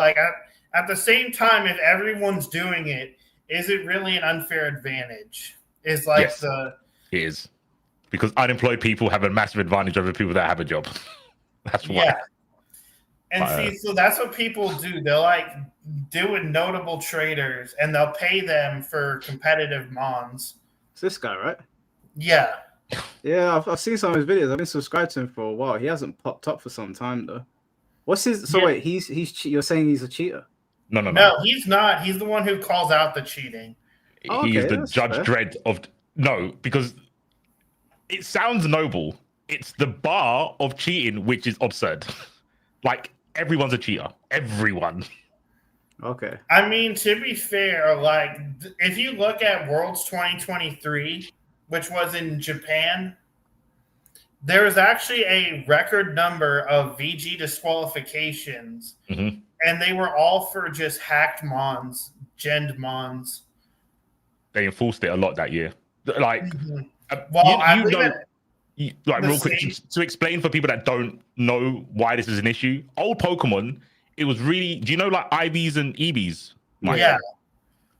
at the same time, if everyone's doing it, is it really an unfair advantage? It is, because unemployed people have a massive advantage over people that have a job. That's why. Yeah. And so that's what people do. They'll do with notable traders, and they'll pay them for competitive mons. It's this guy, right? Yeah. Yeah, I've seen some of his videos. I've been subscribed to him for a while. He hasn't popped up for some time though. What's his? So wait, you're saying he's a cheater? No, he's not. He's the one who calls out the cheating. He is the Judge Dredd of because it sounds noble. It's the bar of cheating which is absurd. Like, everyone's a cheater. Everyone. Okay. I mean, to be fair, if you look at Worlds 2023, which was in Japan, there was actually a record number of VG disqualifications. Mm-hmm. And they were all for just hacked mons, genned mons. They enforced it a lot that year. Real quick, to explain for people that don't know why this is an issue, old Pokemon, it was really, do you know IVs and EVs? Yeah.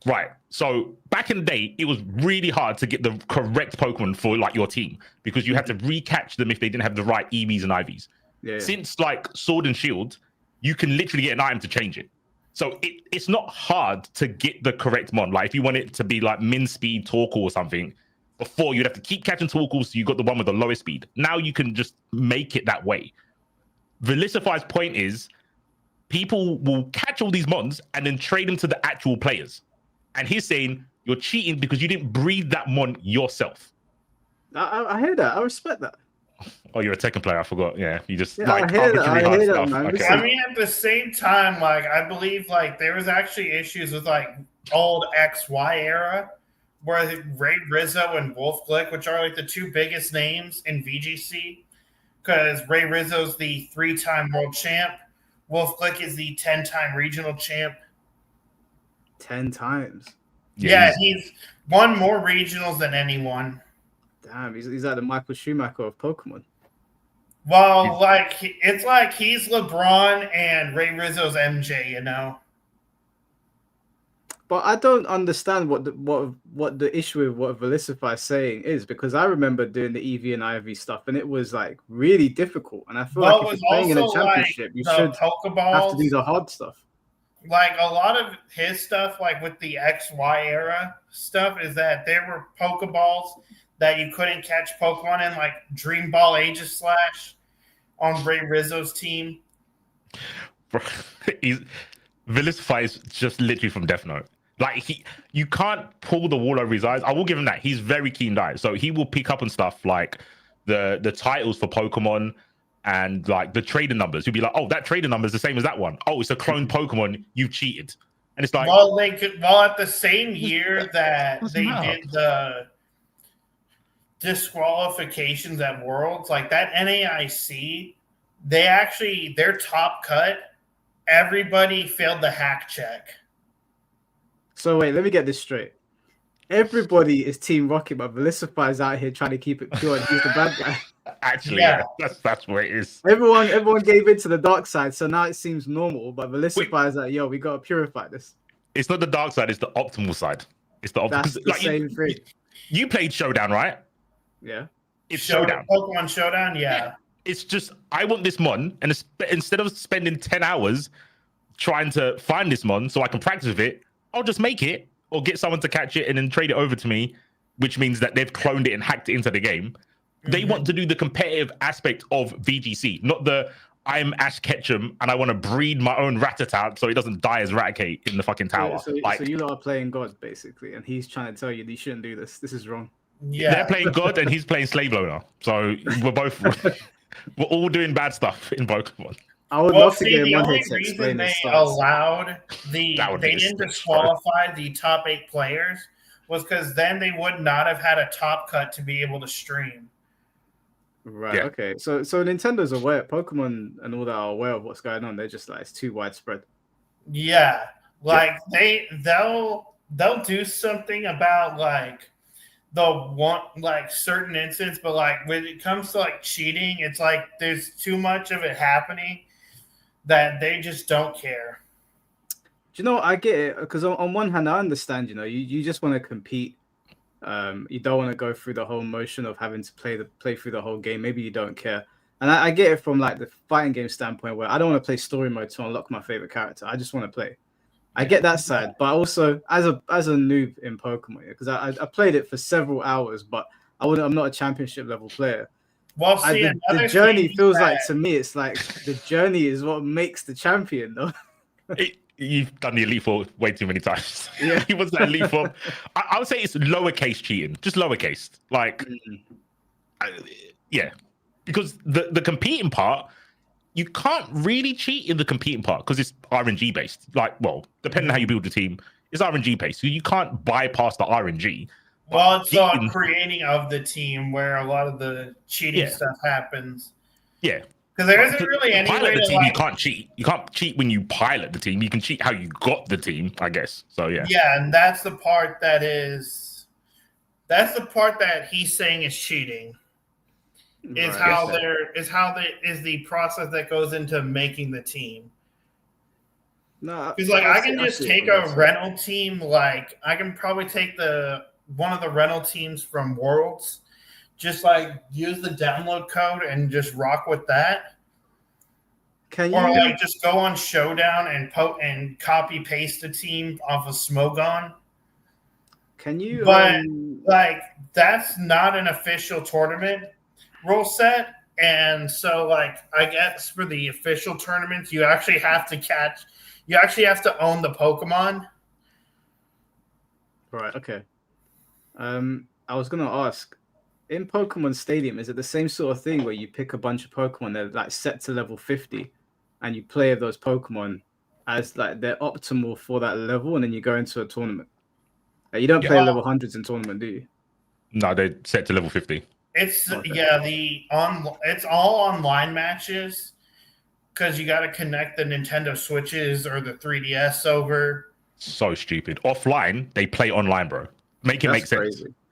Right. So back in the day, it was really hard to get the correct Pokemon for your team because you had to recatch them if they didn't have the right EVs and IVs. Yeah. Since Sword and Shield, you can literally get an item to change it. So it's not hard to get the correct mon. If you want it to be min speed Torkoal or something, before you'd have to keep catching Torkoals, so you got the one with the lowest speed. Now you can just make it that way. Velisify's point is people will catch all these mons and then trade them to the actual players. And he's saying you're cheating because you didn't breed that mon yourself. I hear that. I respect that. Oh, you're a Tekken player. I forgot. Yeah, you just I hear that, man. Okay. I mean, at the same time, I believe there was actually issues with old XY era where Ray Rizzo and Wolf Glick, which are the two biggest names in VGC, because Ray Rizzo's the 3-time world champ, Wolf Glick is the 10-time regional champ. 10 times. Yeah, he's won more regionals than anyone. Damn, he's like the Michael Schumacher of Pokemon. Well, it's he's LeBron and Ray Rizzo's MJ, But I don't understand what the issue with what Velisify is saying is, because I remember doing the EV and IV stuff, and it was really difficult. And I feel if you're playing in a championship, you should have to do the hard stuff. A lot of his stuff, with the XY era stuff, is that there were Pokeballs that you couldn't catch Pokemon in, Dream Ball Aegislash on Ray Rizzo's team. Velisify is just literally from Death Note. You can't pull the wool over his eyes. I will give him that. He's very keen eye. So he will pick up on stuff like the titles for Pokemon, and like the trader numbers. You'd be like, oh, that trader number is the same as that one. Oh, it's a cloned Pokemon. You've cheated. And it's like, well, at the same year that they did the disqualifications at Worlds, like that NAIC, their top cut, everybody failed the hack check. So wait, let me get this straight. Everybody is Team Rocket, but Velicify's out here trying to keep it pure and he's the bad guy. Actually, yeah, that's what it is. Everyone gave in to the dark side, so now it seems normal, but Velicify's like, yo, we gotta purify this. It's not the dark side, it's the optimal side. It's the optimal. That's the same thing. You played Showdown, right? Yeah. It's Showdown. Pokemon Showdown, yeah. It's just, I want this mon, and instead of spending 10 hours trying to find this mon so I can practice with it, I'll just make it or get someone to catch it and then trade it over to me, which means that they've cloned it and hacked it into the game. They want to do the competitive aspect of VGC, not the I'm Ash Ketchum and I want to breed my own Rattata so it doesn't die as Raticate in the fucking tower. So you lot are playing God, basically, and he's trying to tell you shouldn't do this. This is wrong. Yeah. They're playing God and he's playing Slave Loader. So we're all doing bad stuff in Pokemon. I would love to get the one only here to reason explain they this. allowed they didn't bro. disqualify the top 8 players was because then they would not have had a top cut to be able to stream. Right. Yeah. Okay. So Nintendo's aware, Pokemon and all that are aware of what's going on. They're just like, it's too widespread. Yeah, like they'll do something about like certain instance, but like when it comes to like cheating, it's like there's too much of it happening that they just don't care. Do you know, I get it, because on one hand I understand, you just want to compete. You don't want to go through the whole motion of having to play through the whole game. Maybe you don't care, and I get it from like the fighting game standpoint, where I don't want to play story mode to unlock my favorite character. I just want to play. I get that side, but also as a noob in Pokemon, because I played it for several hours, but I'm not a championship level player. Well, see, the journey feels like, to me, it's like the journey is what makes the champion, though. You've done the Elite Four way too many times. Yeah. He was that Elite Four. I would say it's lowercase cheating, just lowercase. Like, yeah, because the competing part, you can't really cheat in the competing part because it's RNG based. Like, well, depending on how you build the team, it's RNG based. So you can't bypass the RNG. Well, it's all creating of the team where a lot of the cheating stuff happens. Yeah. Because there isn't really any pilot way the to team. You can't cheat. You can't cheat when you pilot the team. You can cheat how you got the team, I guess. So yeah. Yeah, and that's the part that he's saying is cheating. Is the process that goes into making the team. No, because like I can just take a rental team. Like I can probably take one of the rental teams from Worlds, just like use the download code and just rock with that. Can you like just go on Showdown and copy paste the team off of Smogon? Can you? But like that's not an official tournament rule set, and so like I guess for the official tournaments, you actually have to own the Pokemon. Right. Okay. I was gonna ask, in Pokemon Stadium, is it the same sort of thing where you pick a bunch of Pokemon that are like set to level 50, and you play those Pokemon as like they're optimal for that level, and then you go into a tournament? Like, you don't play level hundreds in tournament, do you? No, they're set to level 50. It's it's all online matches because you got to connect the Nintendo Switches or the 3DS over. So stupid. Offline, they play online, bro. Make sense.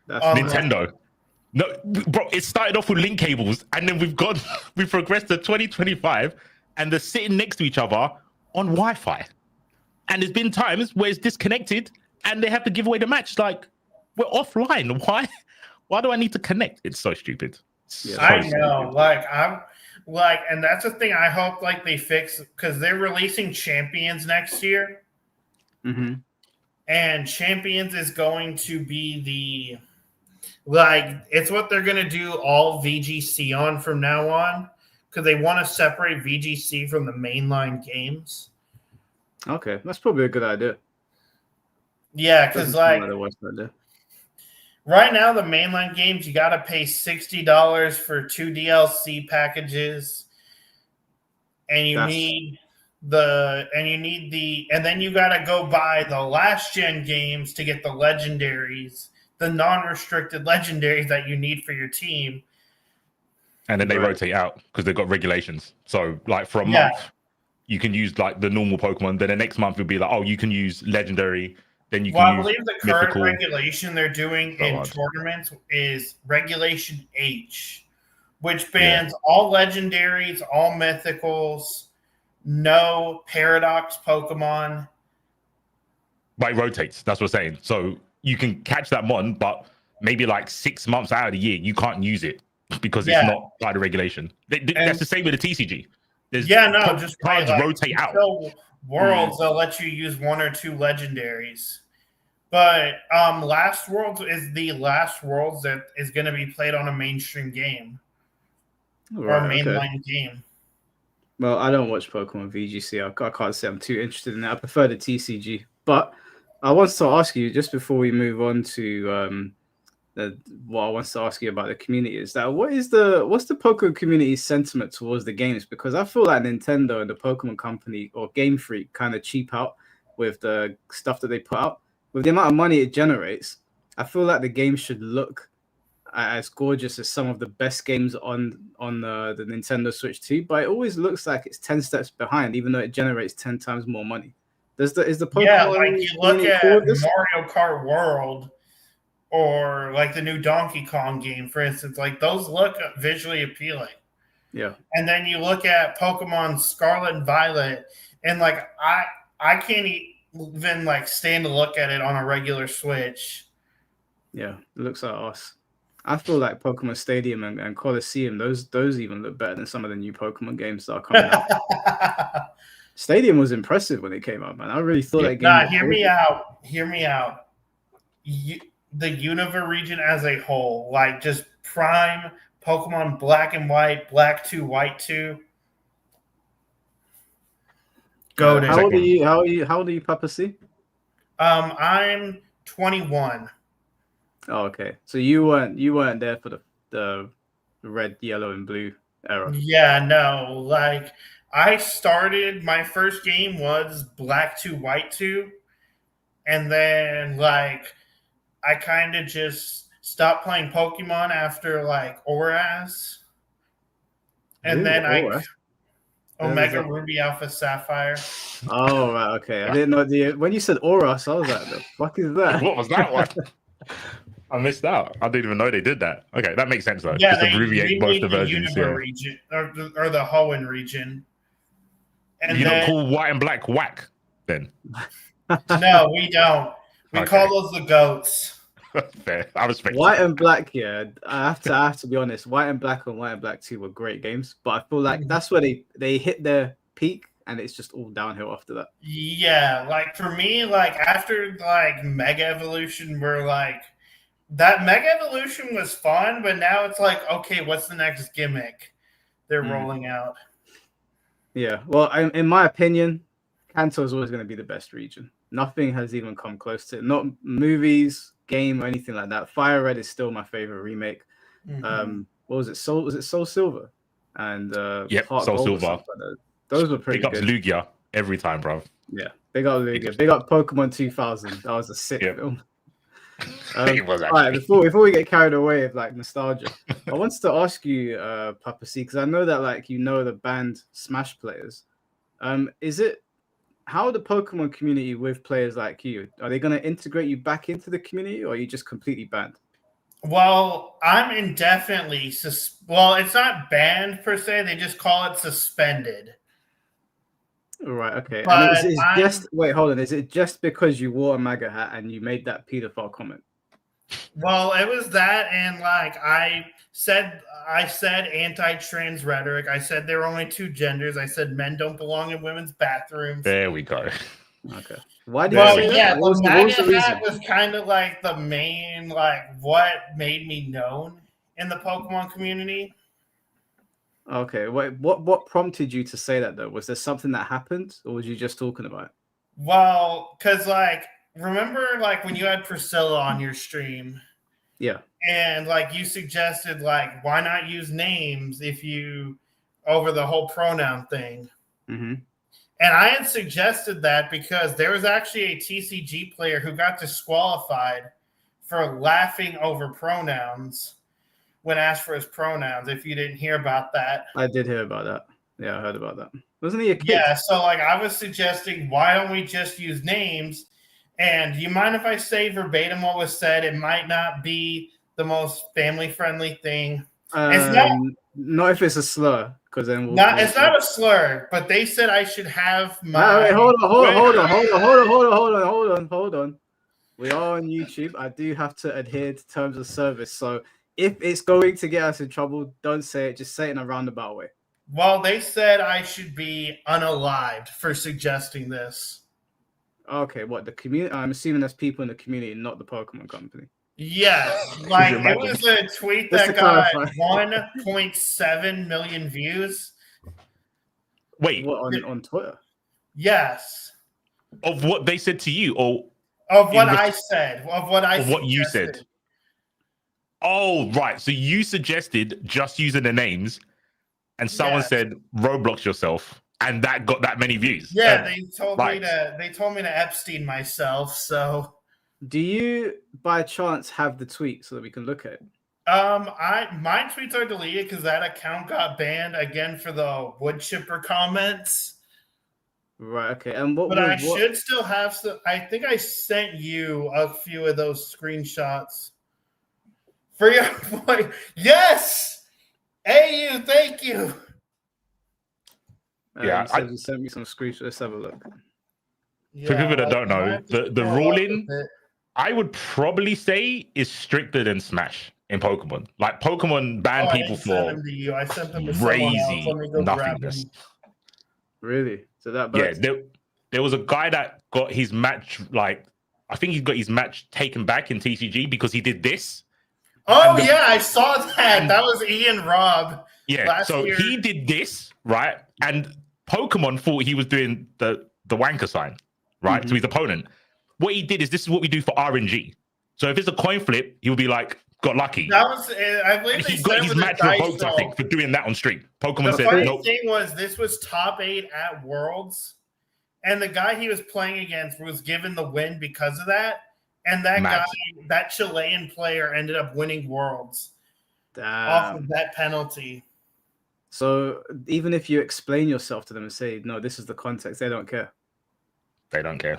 That's Nintendo. No, bro. It started off with link cables, and then we've progressed to 2025, and they're sitting next to each other on Wi-Fi. And there's been times where it's disconnected, and they have to give away the match. Like, we're offline. Why do I need to connect? It's so stupid. I know. And that's the thing I hope like they fix, because they're releasing Champions next year. Mm-hmm. And Champions is going to be it's what they're going to do all VGC on from now on, because they want to separate VGC from the mainline games. Okay, that's probably a good idea. Yeah, because right now the mainline games, you got to pay $60 for 2 DLC packages. and you need and then you gotta go buy the last gen games to get the legendaries, the non-restricted legendaries that you need for your team. And then they rotate out because they've got regulations. So like for a month, you can use like the normal Pokemon. Then the next month it'll be like, oh, you can use legendary. Then you can use I believe the current regulation they're doing in tournaments is Regulation H, which bans all legendaries, all mythicals, no paradox Pokemon. But it rotates. That's what I'm saying. So you can catch that mon, but maybe like 6 months out of the year, you can't use it because it's not by the regulation. That's the same with the TCG. Just cards rotate out. Worlds, they'll let you use 1 or 2 legendaries. But Last Worlds is the last Worlds that is going to be played on a mainstream game or a mainline game. Well, I don't watch Pokemon VGC. I can't say I'm too interested in that. I prefer the TCG. But I want to ask you, just before we move on to what I want to ask you about the community, is that what's the Pokemon community sentiment towards the games? Because I feel like Nintendo and the Pokemon Company or Game Freak kind of cheap out with the stuff that they put out. With the amount of money it generates, I feel like the game should look as gorgeous as some of the best games on the Nintendo Switch 2, but it always looks like it's 10 steps behind, even though it generates 10 times more money. Is the Pokemon like you look at Mario Kart World or like the new Donkey Kong game, for instance, like those look visually appealing. Yeah. And then you look at Pokemon Scarlet and Violet, and like I can't even like stand to look at it on a regular Switch. Yeah, it looks like us. I feel like Pokemon Stadium and Coliseum, those even look better than some of the new Pokemon games that are coming out. Stadium was impressive when it came out, man. I really thought that game. Hear me out. The Unova region as a whole, like just prime Pokemon Black and White, Black 2, White 2. Go to How old are you, Papa C? I'm 21. Oh, okay. So you weren't there for the red, yellow, and blue era. Yeah, no. Like I started, my first game was Black 2, White 2, and then like I kind of just stopped playing Pokemon after like Oras, and then Omega Ruby Alpha Sapphire. Oh, right, okay. I didn't know when you said Oras, I was like, the fuck is that? What was that one? I missed out. I didn't even know they did that. Okay, that makes sense though. Yeah, they abbreviate both the versions. Region, or the Hoenn region. And you don't call White and Black whack then? No, we don't. We call those the goats. Fair. I respect White and Black. Yeah, I have to be honest. White and Black and White and Black 2 were great games, but I feel like that's where they hit their peak, and it's just all downhill after that. Yeah, like for me, like after like Mega Evolution, we're like. That Mega Evolution was fun, but now it's like, okay, what's the next gimmick they're rolling out? Yeah, well, in my opinion, Kanto is always going to be the best region. Nothing has even come close to it. Not movies, game, or anything like that. Fire Red is still my favorite remake. What was it? Was it Soul Silver? And Soul Silver. Like those were pretty good. Big ups Lugia every time, bro. Yeah, big up Lugia. Big up Pokemon 2000. That was a sick film. All right, before we get carried away with like nostalgia, I wanted to ask you, Papa C, because I know that like the band Smash players. Is it how the Pokemon community with players like you? Are they going to integrate you back into the community, or are you just completely banned? Well, I'm indefinitely well, it's not banned per se. They just call it suspended. Right. Okay. But and wait, hold on. Is it just because you wore a MAGA hat and you made that pedophile comment? Well, it was that, and like I said anti-trans rhetoric. I said there were only 2 genders. I said men don't belong in women's bathrooms. There we go. Okay. Why did you say that? The MAGA hat was kind of like the main, like what made me known in the Pokemon community. Okay, wait, what prompted you to say that though? Was there something that happened, or was you just talking about it? Well, because like, remember like when you had Priscilla on your stream? Yeah. And like you suggested like, why not use names if you over the whole pronoun thing? Mm-hmm. And I had suggested that because there was actually a TCG player who got disqualified for laughing over pronouns when asked for his pronouns. If you didn't hear about that. I did hear about that. Yeah, I heard about that. Wasn't he a kid? Yeah, so like I was suggesting, why don't we just use names? And do you mind if I say verbatim what was said? It might not be the most family-friendly thing. Not if it's a slur, because then it's not a slur, but they said I should have my. Wait, hold on. We are on YouTube. I do have to adhere to terms of service. So if it's going to get us in trouble, don't say it. Just say it in a roundabout way. Well, they said I should be unalived for suggesting this. Okay, what the community? I'm assuming there's people in the community, not the Pokemon company. Yes, like it was a tweet that got 1.7 million views. Wait, what, on Twitter? Yes. Of what they said to you, or of what I said, of what you said. Oh, right. So you suggested just using the names, and someone said Roblox yourself, and that got that many views. Yeah, they told me to Epstein myself. So, do you by chance have the tweet so that we can look at it? My tweets are deleted because that account got banned again for the wood chipper comments. Right. Okay. And I should still have some. I think I sent you a few of those screenshots for your point. Yes. Hey, you. Thank you. Yeah, you sent me some screenshots. Let's have a look. For people that don't know, the ruling, I would probably say, is stricter than Smash in Pokemon. Like Pokemon ban people for I sent them to crazy nothingness. Really? So that there was a guy that got his match, like I think he got his match taken back in TCG because he did this. Oh yeah, I saw that. That was Ian Robb. Yeah, so he did this, right? And Pokemon thought he was doing the wanker sign, right, to his opponent. What he did is this is what we do for RNG. So if it's a coin flip, he would be like, got lucky. That was, I believe he got his match revoked, I think, for doing that on stream. Pokemon said, "The funny thing was, this was top 8 at Worlds, and the guy he was playing against was given the win because of that. And that guy, that Chilean player, ended up winning Worlds off of that penalty. So even if you explain yourself to them and say, no, this is the context, they don't care. They don't care.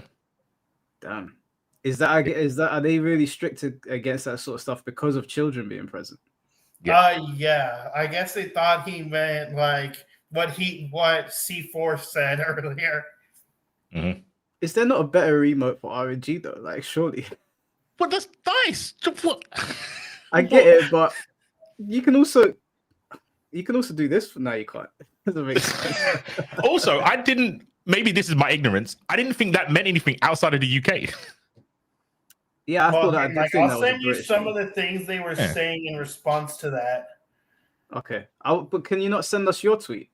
Damn. Are they really strict against that sort of stuff because of children being present? Yeah. I guess they thought he meant like what C4 said earlier. Mm-hmm. Is there not a better emote for RNG though? Like, surely. But that's nice. What? I get it, but you can also do this. No, you can't. Doesn't make sense. Also, maybe this is my ignorance. I didn't think that meant anything outside of the UK. Yeah, I thought that. I'll send you some of the things they were saying in response to that. Okay, but can you not send us your tweet?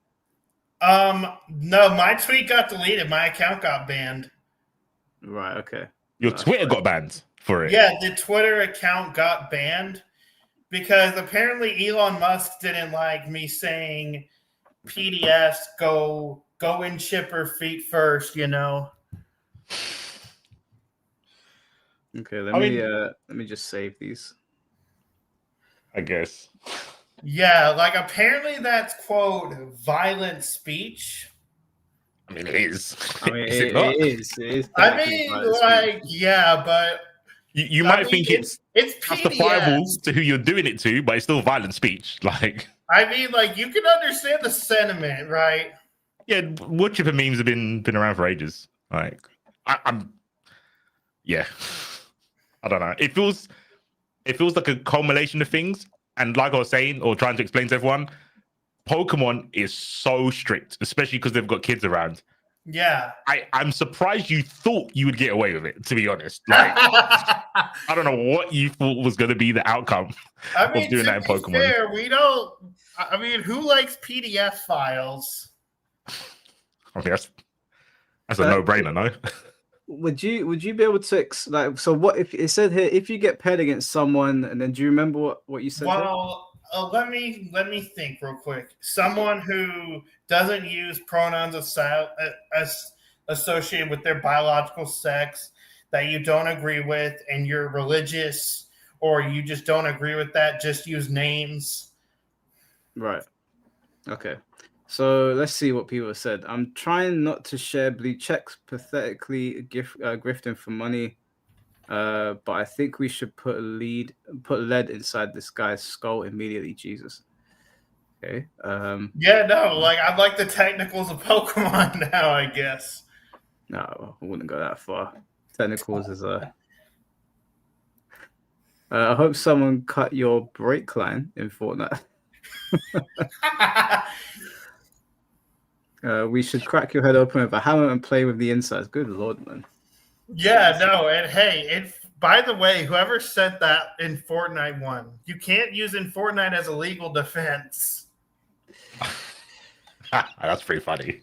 No, my tweet got deleted. My account got banned. Right. Okay. Your Twitter got banned for it. Yeah, the Twitter account got banned because apparently Elon Musk didn't like me saying PDFs go in chipper feet first. You know. Okay, let me just save these. I guess. Yeah, like apparently that's quote violent speech. I mean, it is. I mean, it is. I mean, like, yeah, but you might think it's justifiable PDFs. to who you're doing it to, but it's still violent speech. Like, I mean, like you can understand the sentiment, right? Yeah, wood chipper memes have been around for ages. Like, I'm I don't know. It feels like a culmination of things. And like I was saying, or trying to explain to everyone, Pokemon is so strict, especially because they've got kids around. Yeah. I'm surprised you thought you would get away with it, to be honest. Like, I don't know what you thought was going to be the outcome of doing that in Pokemon. Fair, who likes PDF files? I mean, that's a no-brainer, no? Would you be able to so what if it said here, if you get paired against someone, and then do you remember what you said? Well, Let me think real quick. Someone who doesn't use pronouns associated with their biological sex that you don't agree with, and you're religious, or you just don't agree with that. Just use names. Right. Okay. So let's see what people have said. I'm trying not to share blue checks, pathetically grifting for money. But I think we should put lead inside this guy's skull immediately. Jesus. Okay. Yeah, no, like I like the technicals of Pokemon now, I guess. No, I wouldn't go that far. Technicals is a. I hope someone cut your brake line in Fortnite. We should crack your head open with a hammer and play with the insides. Good lord, man. Yeah, no, and hey, by the way, whoever said that in Fortnite won. You can't use in Fortnite as a legal defense. That's pretty funny.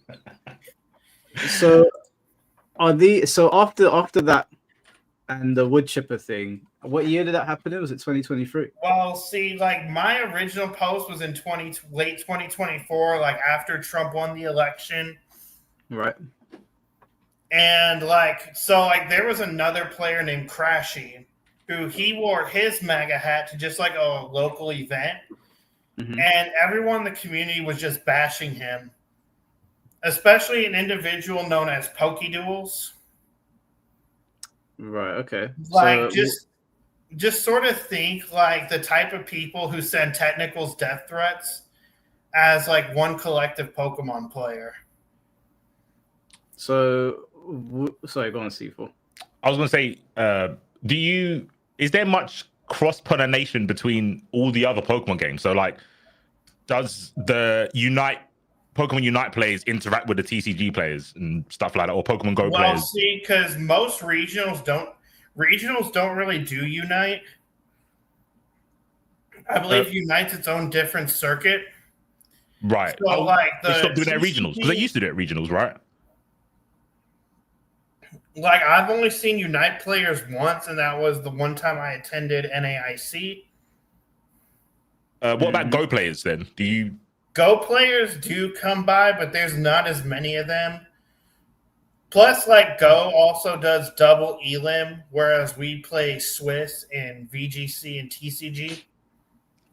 So after that and the wood chipper thing, what year did that happen? Was it 2023? Well, see, like my original post was in late 2024, like after Trump won the election. Right. And like there was another player named Crashy who he wore his MAGA hat to just like a local event. Mm-hmm. And everyone in the community was just bashing him, especially an individual known as Pokeduels. Right. Okay. Like just sort of think like the type of people who send technicals death threats as like one collective Pokemon player. So sorry, go on, C4. I was going to say, is there much cross-pollination between all the other Pokemon games? So, like, does the Pokemon Unite players interact with the TCG players and stuff like that, or Pokemon Go players? Well, see, because most regionals don't really do Unite. I believe Unite's its own different circuit. Right. So, like they stopped doing their regionals because they used to do it regionals, right? Like I've only seen Unite players once, and that was the one time I attended NAIC. What about Go players then? Go players do come by, but there's not as many of them. Plus, like Go also does double elim, whereas we play Swiss in VGC and TCG.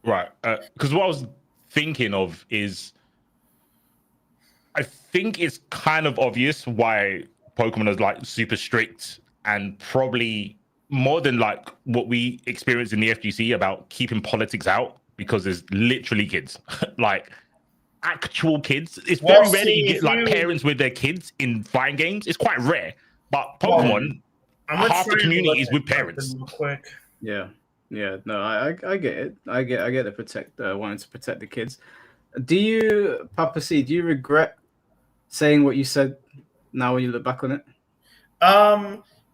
Right. Because what I was thinking of is, I think it's kind of obvious why Pokemon is like super strict and probably more than like what we experienced in the FGC about keeping politics out, because there's literally kids, like actual kids. It's very rare that you get like parents with their kids in fighting games. It's quite rare, but Pokemon, half the community is with parents. Real quick. Yeah. No, I get it. I get the wanting to protect the kids. Do you, Papa C? Do you regret saying what you said now when you look back on it?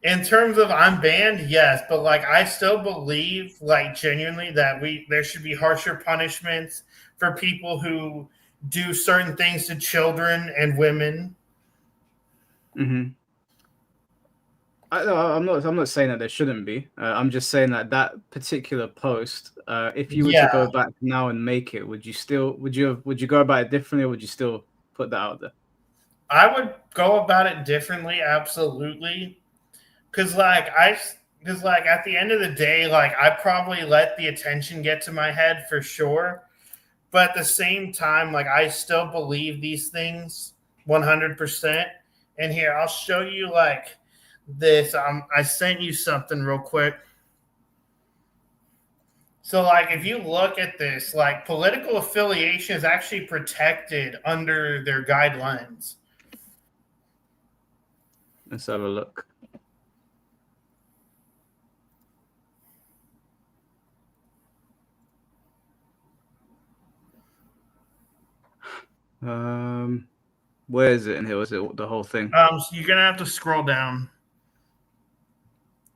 In terms of I'm banned, yes, but like I still believe, like genuinely, that there should be harsher punishments for people who do certain things to children and women. Mm-hmm. I'm not saying that there shouldn't be. I'm just saying that particular post, if you were to go back now and make it, would you go about it differently, or would you still put that out there? I would go about it differently, absolutely. Because at the end of the day, like I probably let the attention get to my head for sure. But at the same time, like I still believe these things 100%. And here, I'll show you like this. I sent you something real quick. So like if you look at this, like political affiliation is actually protected under their guidelines. Let's have a look. Where is it in here? Is it the whole thing? So you're gonna have to scroll down.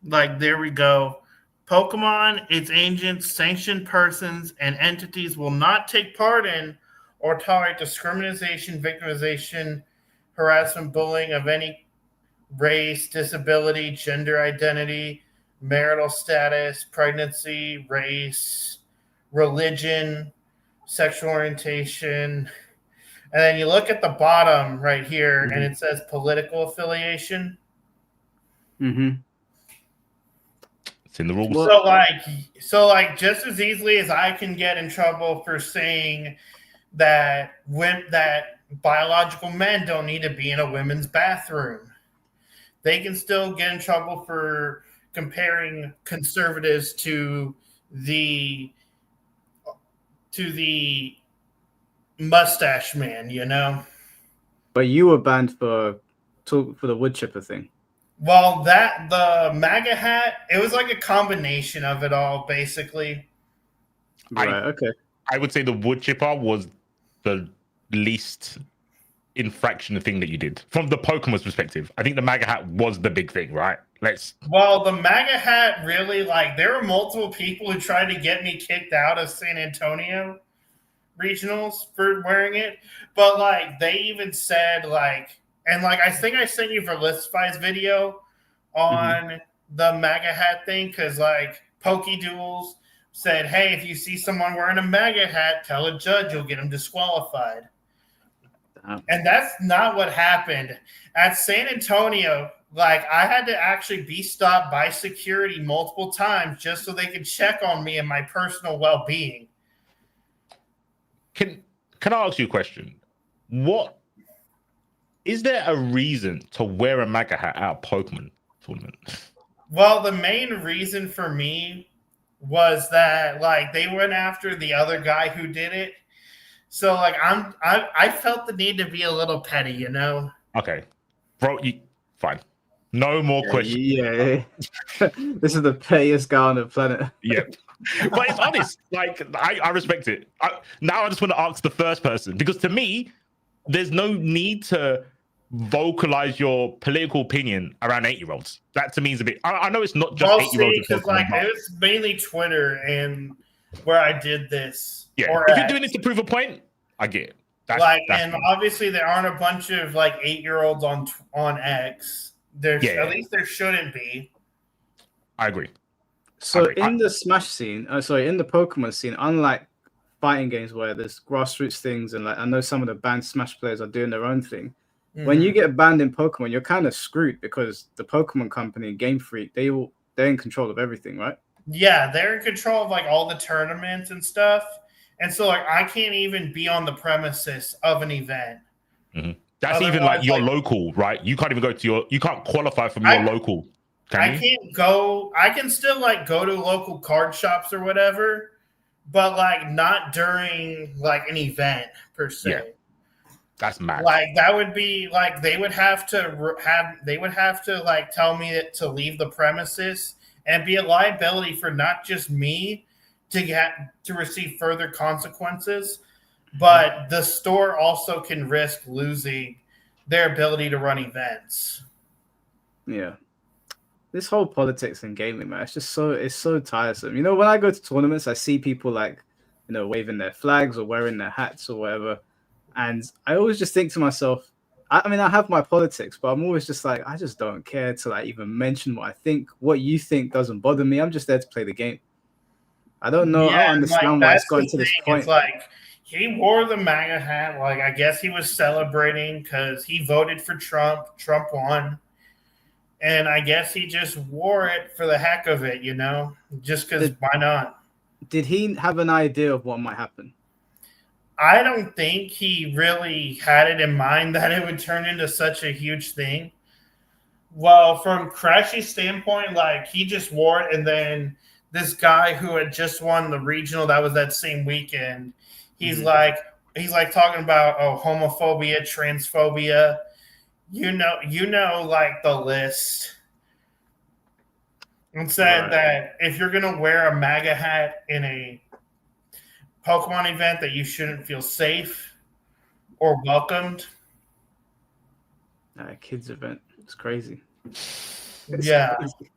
Like there we go. Pokemon, its agents, sanctioned persons, and entities will not take part in or tolerate discrimination, victimization, harassment, bullying of any race, disability, gender identity, marital status, pregnancy, race, religion, sexual orientation, and then you look at the bottom right here, and it says political affiliation. Mm-hmm. It's in the rules. So like, just as easily as I can get in trouble for saying that biological men don't need to be in a women's bathroom, they can still get in trouble for comparing conservatives to the mustache man, you know. But you were banned for the wood chipper thing. Well, the MAGA hat, it was like a combination of it all, basically. Right. Okay. I would say the wood chipper was the least infraction thing that you did from the Pokemon's perspective. I think the MAGA hat was the big thing, right? Well, the MAGA hat really, like, there were multiple people who tried to get me kicked out of San Antonio regionals for wearing it, but like they even said and I think I sent you Verlistify's video on the MAGA hat thing, because like Pokeduels said, hey, if you see someone wearing a MAGA hat, tell a judge, you'll get them disqualified. And that's not what happened at San Antonio. Like, I had to actually be stopped by security multiple times just so they could check on me and my personal well-being. Can I ask you a question? What is there a reason to wear a MAGA hat at a Pokemon tournament? Well, the main reason for me was that like they went after the other guy who did it. So like I felt the need to be a little petty, you know? Okay. Bro, fine. No more questions. Yeah. This is the pettiest guy on the planet. Yeah. But it's honest. Like, I respect it. Now I just want to ask the first person, because to me, there's no need to vocalize your political opinion around 8-year-olds. That to me is a bit. I know it's not just 8-year-olds. Because like it was mainly Twitter and where I did this. Yeah, if you're doing it to prove a point, I get it. That's obviously there aren't a bunch of like 8-year-olds on X. At least there shouldn't be. I agree. So in the Smash scene, in the Pokemon scene, unlike fighting games where there's grassroots things, and like I know some of the banned Smash players are doing their own thing. When you get banned in Pokemon, you're kind of screwed because the Pokemon company, Game Freak, they're in control of everything, right? Yeah, they're in control of like all the tournaments and stuff, and so like I can't even be on the premises of an event. That's otherwise, even like your local, right? You can't even go to you can't qualify from your local. I can't go. I can still like go to local card shops or whatever, but like not during like an event per se. Yeah. That's mad. Like that would be like they would have to like tell me to leave the premises and be a liability for not just me to receive further consequences, but the store also can risk losing their ability to run events. Yeah. This whole politics and gaming, man, it's so tiresome. You know, when I go to tournaments, I see people like, you know, waving their flags or wearing their hats or whatever. And I always just think to myself, I mean, I have my politics, but I'm always just like, I just don't care to like even mention what I think. What you think doesn't bother me. I'm just there to play the game. I don't know. I don't understand why it's gotten to this point. It's like he wore the MAGA hat. Like, I guess he was celebrating because he voted for Trump. Trump won. And I guess he just wore it for the heck of it, you know, just because why not? Did he have an idea of what might happen? I don't think he really had it in mind that it would turn into such a huge thing. Well, from Crashy's standpoint, like he just wore it, and then this guy who had just won the regional that was that same weekend, he's like talking about homophobia, transphobia. You know, like the list, and said that if you're gonna wear a MAGA hat in a Pokemon event, that you shouldn't feel safe or welcomed. Kids event, it's crazy. Yeah, crazy.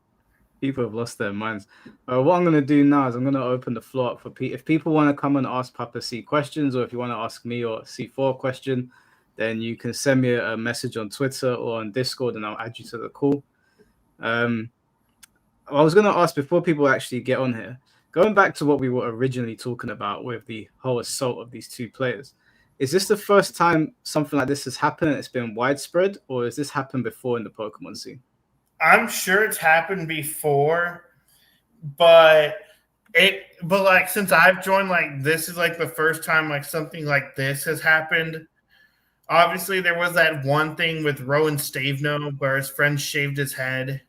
People have lost their minds. What I'm gonna do now is I'm gonna open the floor up for if people want to come and ask Papa C questions, or if you want to ask me or C4 a question, then you can send me a message on Twitter or on Discord, and I'll add you to the call. I was going to ask before people actually get on here, going back to what we were originally talking about with the whole assault of these two players, is this the first time something like this has happened and it's been widespread, or has this happened before in the Pokemon scene? I'm sure it's happened before, but like since I've joined, like this is like the first time like something like this has happened. Obviously, there was that one thing with Rowan Stavno where his friend shaved his head.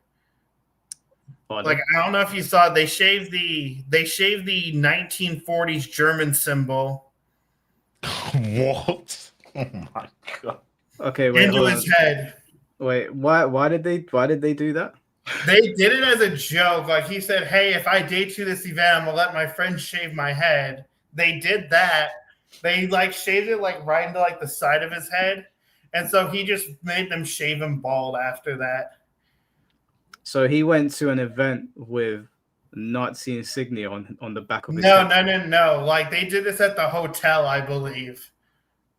Like I don't know if you saw it, they shaved the 1940s German symbol. What? Oh my god. Okay, wait, into his head. Wait, why did they do that? They did it as a joke. Like he said, "Hey, if I date you this event, I'm gonna let my friend shave my head." They did that. They like shaved it like right into like the side of his head, and so he just made them shave him bald after that. So he went to an event with Nazi insignia on the back of his head. No. Like they did this at the hotel, I believe.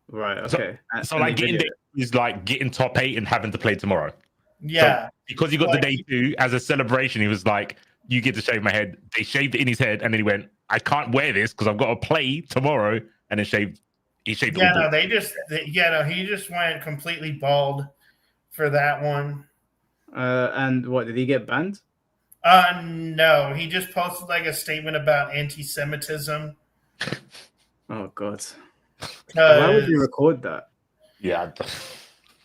Right. Okay. So like getting there is like getting top 8 and having to play tomorrow. Yeah. So because he got the day 2 as a celebration, he was like, "You get to shave my head." They shaved it in his head, and then he went, "I can't wear this because I've got to play tomorrow." And then he shaved. Yeah. No. He just went completely bald for that one. And what, did he get banned? No, he just posted like a statement about anti-Semitism. Oh god. Why would you record that? Yeah.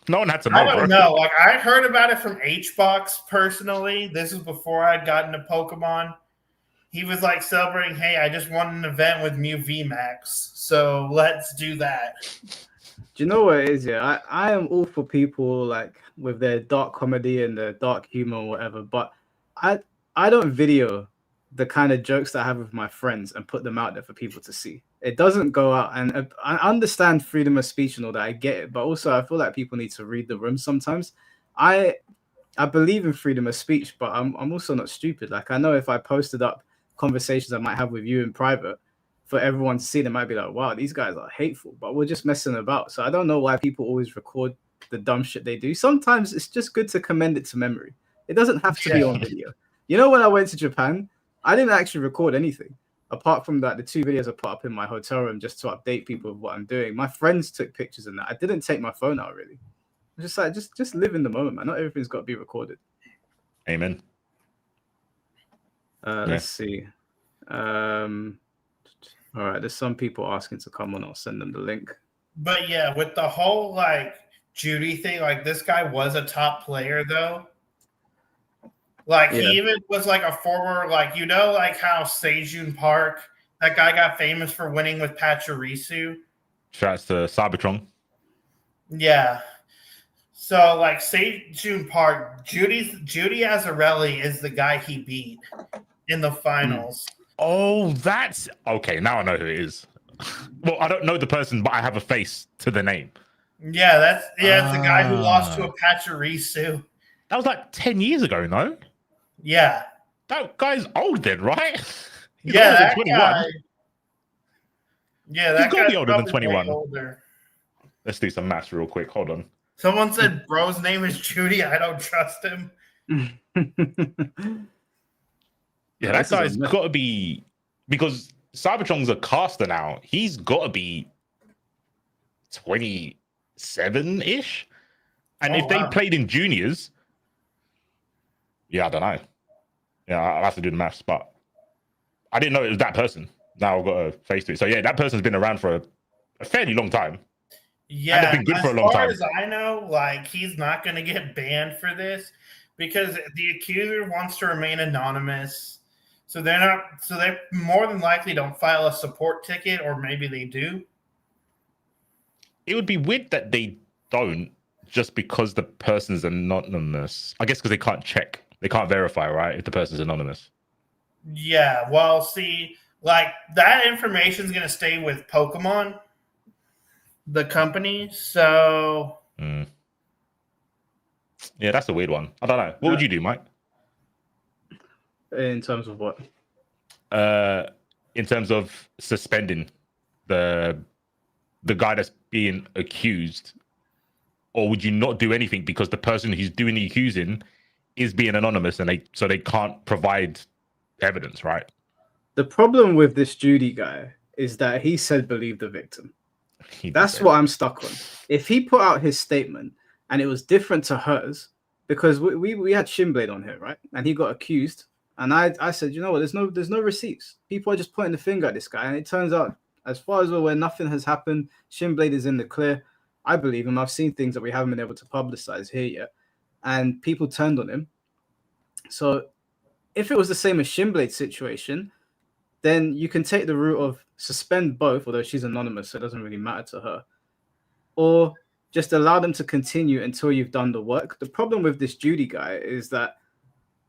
No one had to know. I don't know. Like I heard about it from HBox personally. This is before I'd gotten to Pokemon. He was like celebrating, "Hey, I just won an event with Mew VMAX, so let's do that." Do you know what it is? Yeah, I am all for people like with their dark comedy and their dark humor or whatever, but I don't video the kind of jokes that I have with my friends and put them out there for people to see. It doesn't go out, and I understand freedom of speech and all that. I get it, but also I feel like people need to read the room sometimes. I believe in freedom of speech, but I'm also not stupid. Like I know if I posted up conversations I might have with you in private for everyone to see, they might be like, "Wow, these guys are hateful," but we're just messing about. So I don't know why people always record the dumb shit they do. Sometimes it's just good to commend it to memory. It doesn't have to be on video. You know, when I went to Japan, I didn't actually record anything apart from that the 2 videos I put up in my hotel room just to update people of what I'm doing. My friends took pictures in that. I didn't take my phone out really. Just like just live in the moment, man. Not everything's got to be recorded. Amen. Let's see. All right, there's some people asking to come on. I'll send them the link. But yeah, with the whole like Judy thing, like this guy was a top player though. Like he even was like a former, like like how Sejun Park, that guy got famous for winning with Pachirisu. Shouts to Cybertron. Yeah. So like Sejun Park, Judy Azzarelli is the guy he beat in the finals. Oh, that's okay. Now I know who it is. Well, I don't know the person, but I have a face to the name. Yeah, it's the guy who lost to a Pachirisu. That was like 10 years ago, no? Yeah. That guy's old then, right? He's that 21. Guy. Yeah, that he's got to be older than 21. Older. Let's do some maths real quick. Hold on. Someone said bro's name is Judy. I don't trust him. Yeah, that guy's got to be, because Cybertron's a caster now. He's got to be 27-ish. And if they played in juniors, yeah, I don't know. Yeah, I'll have to do the maths, but I didn't know it was that person. Now I've got a face to it. So yeah, that person's been around for a fairly long time. Yeah, and they've been good for a long time. As far as I know, like he's not going to get banned for this because the accuser wants to remain anonymous. So they're not. So they more than likely don't file a support ticket, or maybe they do. It would be weird that they don't, just because the person's anonymous. I guess because they can't check, they can't verify, right? If the person's anonymous. Yeah. Well, see, like that information is going to stay with Pokemon, the company. So. Yeah, that's a weird one. I don't know. What would you do, Mike? In terms of what? In terms of suspending the guy that's being accused, or would you not do anything because the person who's doing the accusing is being anonymous and they can't provide evidence, right? The problem with this Judy guy is that he said believe the victim. That's what I'm stuck on. If he put out his statement and it was different to hers, because we had Shinblade on here, right? And he got accused. And I said, you know what, there's no receipts. People are just pointing the finger at this guy. And it turns out, as far as we're aware, nothing has happened. Shinblade is in the clear. I believe him. I've seen things that we haven't been able to publicize here yet. And people turned on him. So if it was the same as Shinblade's situation, then you can take the route of suspend both, although she's anonymous, so it doesn't really matter to her, or just allow them to continue until you've done the work. The problem with this Judy guy is that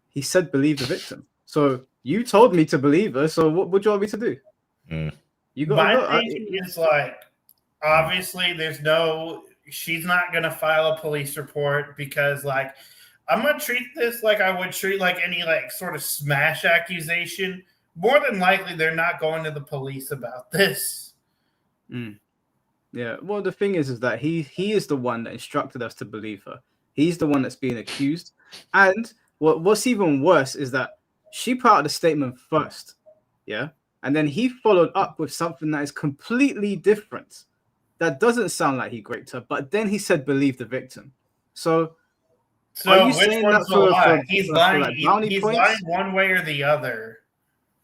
he said believe the victim. So you told me to believe her, so what would you want me to do? You got my thinking is like, obviously she's not going to file a police report because like, I'm going to treat this like I would treat like any like sort of smash accusation. More than likely, they're not going to the police about this. Yeah. Well, the thing is that he is the one that instructed us to believe her. He's the one that's being accused. And what's even worse is that she put out the statement first. Yeah. And then he followed up with something that is completely different. That doesn't sound like he raped her. But then he said believe the victim. So are you saying that for he's lying? like brownie points? Lying one way or the other.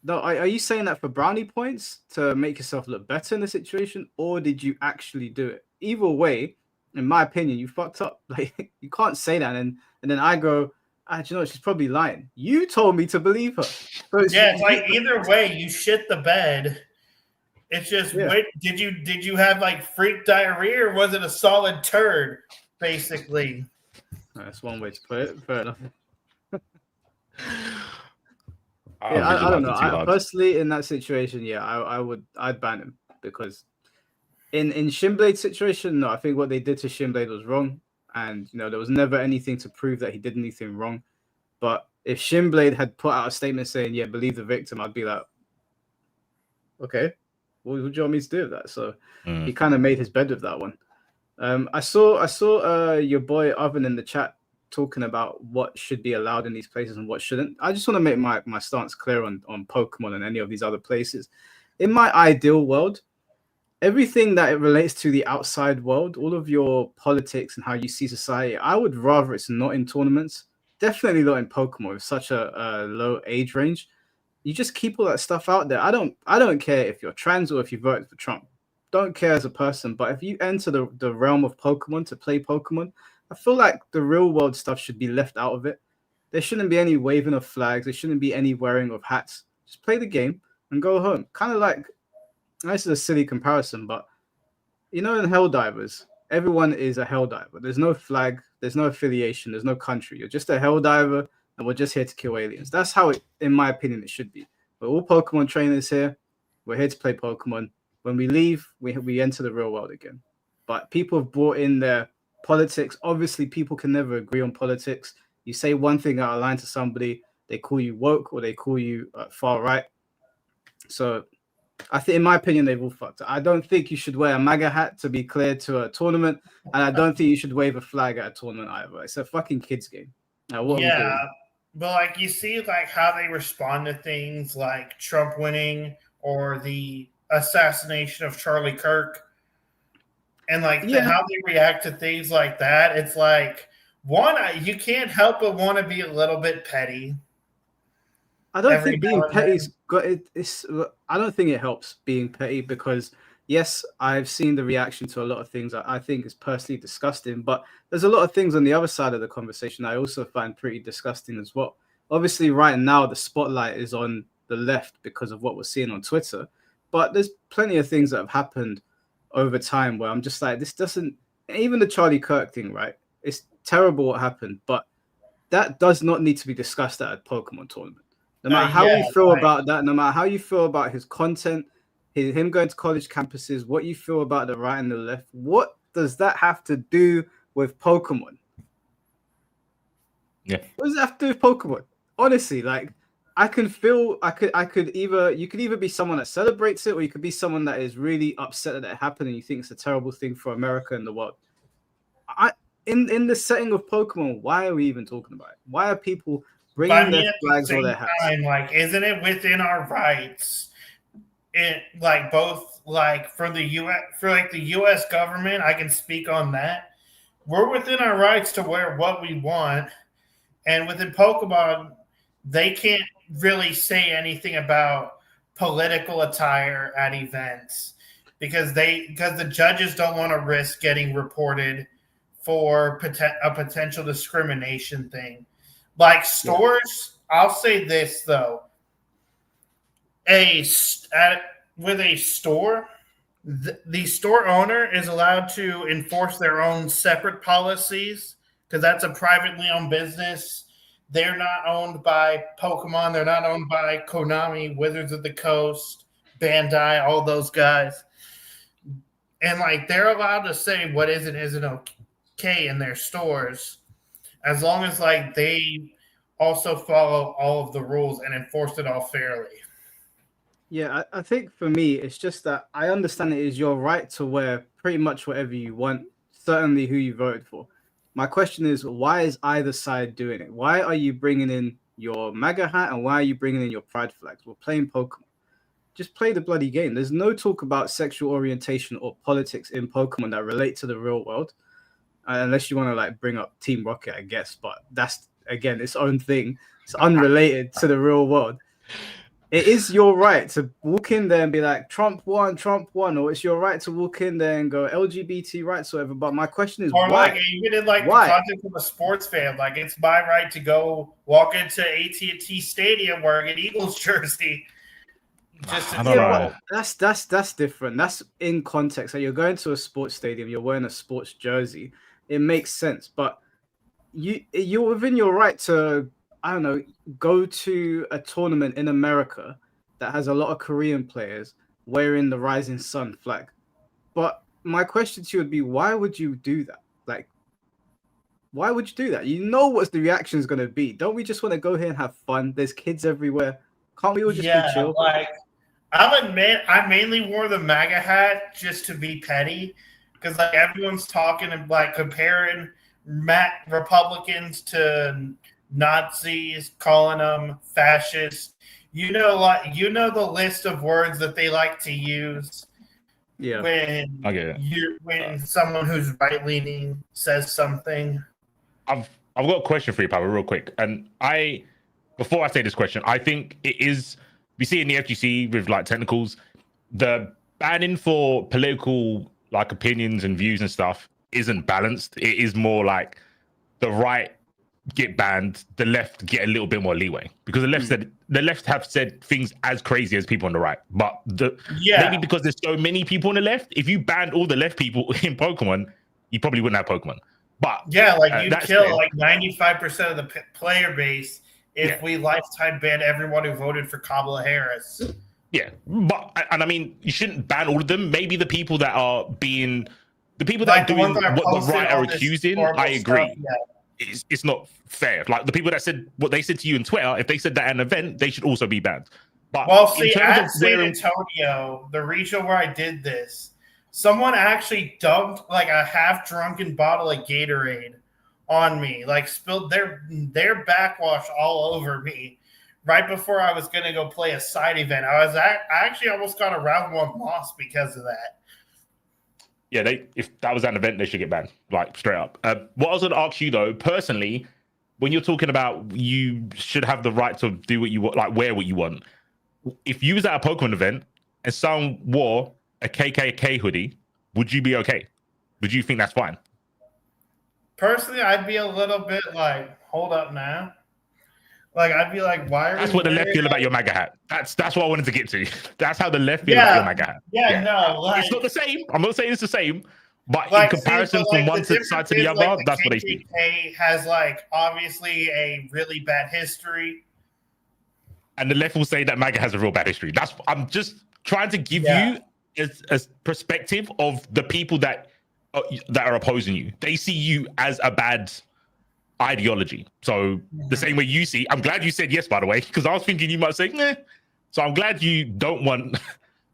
No, are you saying that for brownie points to make yourself look better in the situation, or did you actually do it? Either way, in my opinion, you fucked up. Like you can't say that, and then I go, you know, she's probably lying. You told me to believe her. So it's like either way, you shit the bed. It's just did you have like freak diarrhea, or was it a solid turd? Basically, that's one way to put it. Fair enough. I don't know. Personally, in that situation, I'd ban him because in Shinblade's situation, no, I think what they did to Shinblade was wrong, and you know there was never anything to prove that he did anything wrong. But if Shinblade had put out a statement saying, "Yeah, believe the victim," I'd be like, okay, what do you want me to do with that? So he kind of made his bed with that one. I saw your boy Oven in the chat talking about what should be allowed in these places and what shouldn't. I just want to make my stance clear on Pokemon and any of these other places. In my ideal world, everything that it relates to the outside world, all of your politics and how you see society, I would rather it's not in tournaments. Definitely not in Pokemon with such a low age range. You just keep all that stuff out there. I don't care if you're trans or if you voted for Trump. Don't care as a person. But if you enter the realm of Pokemon to play Pokemon, I feel like the real world stuff should be left out of it. There shouldn't be any waving of flags. There shouldn't be any wearing of hats. Just play the game and go home. Kind of like, this is a silly comparison, but you know, in Helldivers, everyone is a Helldiver. There's no flag. There's no affiliation. There's no country. You're just a Helldiver, and we're just here to kill aliens. That's how it, in my opinion, it should be. We're all Pokemon trainers here. We're here to play Pokemon. When we leave, we enter the real world again. But people have brought in their politics. Obviously, people can never agree on politics. You say one thing out of line to somebody, they call you woke or they call you far right. So I think, in my opinion, they've all fucked. I don't think you should wear a MAGA hat to be cleared to a tournament, and I don't think you should wave a flag at a tournament either. It's a fucking kids game. Now, what but like you see, like how they respond to things like Trump winning or the assassination of Charlie Kirk. And like how they react to things like that, it's like you can't help but want to be a little bit petty. I don't think being petty I don't think it helps being petty because yes, I've seen the reaction to a lot of things I think is personally disgusting, but there's a lot of things on the other side of the conversation I also find pretty disgusting as well. Obviously, right now the spotlight is on the left because of what we're seeing on Twitter, but there's plenty of things that have happened over time where I'm just like, this doesn't, even the Charlie Kirk thing, right? It's terrible what happened, but that does not need to be discussed at a Pokemon tournament. No matter how you feel about that, no matter how you feel about his content, him going to college campuses, what you feel about the right and the left, what does that have to do with Pokemon? Yeah. What does that have to do with Pokemon? Honestly, like, you could either be someone that celebrates it or you could be someone that is really upset that it happened and you think it's a terrible thing for America and the world. In the setting of Pokemon, why are we even talking about it? Why are people bringing their flags or their hats. Like, isn't it within our rights? It like both like for the U.S. government, I can speak on that. We're within our rights to wear what we want, and within Pokemon, they can't really say anything about political attire at events because the judges don't want to risk getting reported for a potential discrimination thing. Like stores, I'll say this though: with a store, the store owner is allowed to enforce their own separate policies because that's a privately owned business. They're not owned by Pokemon. They're not owned by Konami, Wizards of the Coast, Bandai, all those guys. And like they're allowed to say what is and isn't okay in their stores, as long as like they also follow all of the rules and enforce it all fairly. Yeah, I think for me, it's just that I understand it is your right to wear pretty much whatever you want, certainly who you voted for. My question is, why is either side doing it? Why are you bringing in your MAGA hat and why are you bringing in your pride flags? We're playing Pokemon. Just play the bloody game. There's no talk about sexual orientation or politics in Pokemon that relate to the real world, unless you want to like bring up Team Rocket, I guess. But that's, again, its own thing. It's unrelated to the real world. It is your right to walk in there and be like, Trump won, or it's your right to walk in there and go LGBT rights or whatever. But my question is, or why? Like even in like why? The context of a sports fan, like it's my right to go walk into AT&T Stadium wearing an Eagles jersey. Just to that's different. That's in context. Like you're going to a sports stadium, you're wearing a sports jersey. It makes sense, but you're within your right to, I don't know, go to a tournament in America that has a lot of Korean players wearing the Rising Sun flag. But my question to you would be, why would you do that? Like, why would you do that? You know what the reaction is going to be. Don't we just want to go here and have fun? There's kids everywhere. Can't we all just be chill? Like, I'll admit, I mainly wore the MAGA hat just to be petty because like everyone's talking and like comparing Republicans to Nazis, calling them fascists. You know the list of words that they like to use. Yeah. When someone who's right leaning says something. I've got a question for you, Pablo, real quick. And before I say this question, I think it is, we see in the FGC with like technicals, the banning for political like opinions and views and stuff isn't balanced. It is more like the right get banned, the left get a little bit more leeway because the left have said things as crazy as people on the right. But maybe because there's so many people on the left, if you banned all the left people in Pokemon, you probably wouldn't have Pokemon. But like you'd kill like 95% of the player base if we lifetime ban everyone who voted for Kamala Harris. Yeah, but and I mean, you shouldn't ban all of them. Maybe the people that are doing what the right are accusing. I agree. It's not fair. Like the people that said what they said to you in Twitter, if they said that at an event, they should also be banned. But see, at San Antonio, the region where I did this, someone actually dumped like a half-drunken bottle of Gatorade on me, like spilled their backwash all over me right before I was going to go play a side event. I actually almost got a round one loss because of that. Yeah, if that was an event, they should get banned, like straight up. What I was going to ask you though, personally, when you're talking about you should have the right to do what you want, like wear what you want. If you was at a Pokemon event and someone wore a KKK hoodie, would you be okay? Would you think that's fine? Personally, I'd be a little bit like, hold up now. Like, I'd be like, why are That's what the left feel about your MAGA hat. That's what I wanted to get to. That's how the left feel about your MAGA hat. No. Like, it's not the same. I'm not saying it's the same. But in comparison from one side to the other, like, that's what they see. KKK has, like, obviously a really bad history. And the left will say that MAGA has a real bad history. I'm just trying to give you a perspective of the people that are opposing you. They see you as a bad ideology. So the same way you see, I'm glad you said yes, by the way, because I was thinking you might say, nah. So I'm glad you don't want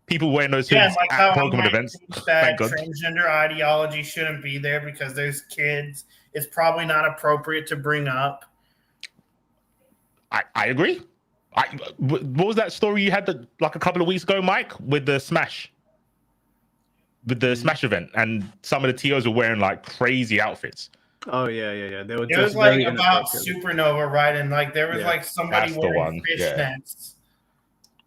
people wearing those things at Pokemon events. That transgender ideology shouldn't be there because there's kids. It's probably not appropriate to bring up. I agree. What was that story you had like a couple of weeks ago, Mike, with the Smash? With the Smash event, and some of the TOs were wearing like crazy outfits. Oh yeah. They were. It was like about Supernova, right? And like there was like somebody wearing fishnets.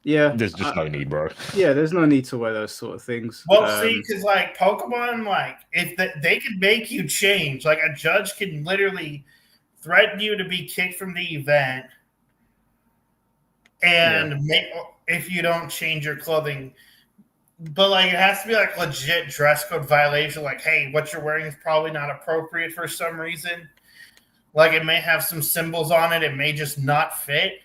Yeah, there's just no need, bro. Yeah, there's no need to wear those sort of things. Well, see, because like Pokemon, like if they could make you change, like a judge can literally threaten you to be kicked from the event, and if you don't change your clothing. But like it has to be like legit dress code violation. Like, hey, what you're wearing is probably not appropriate for some reason. Like it may have some symbols on it. It may just not fit.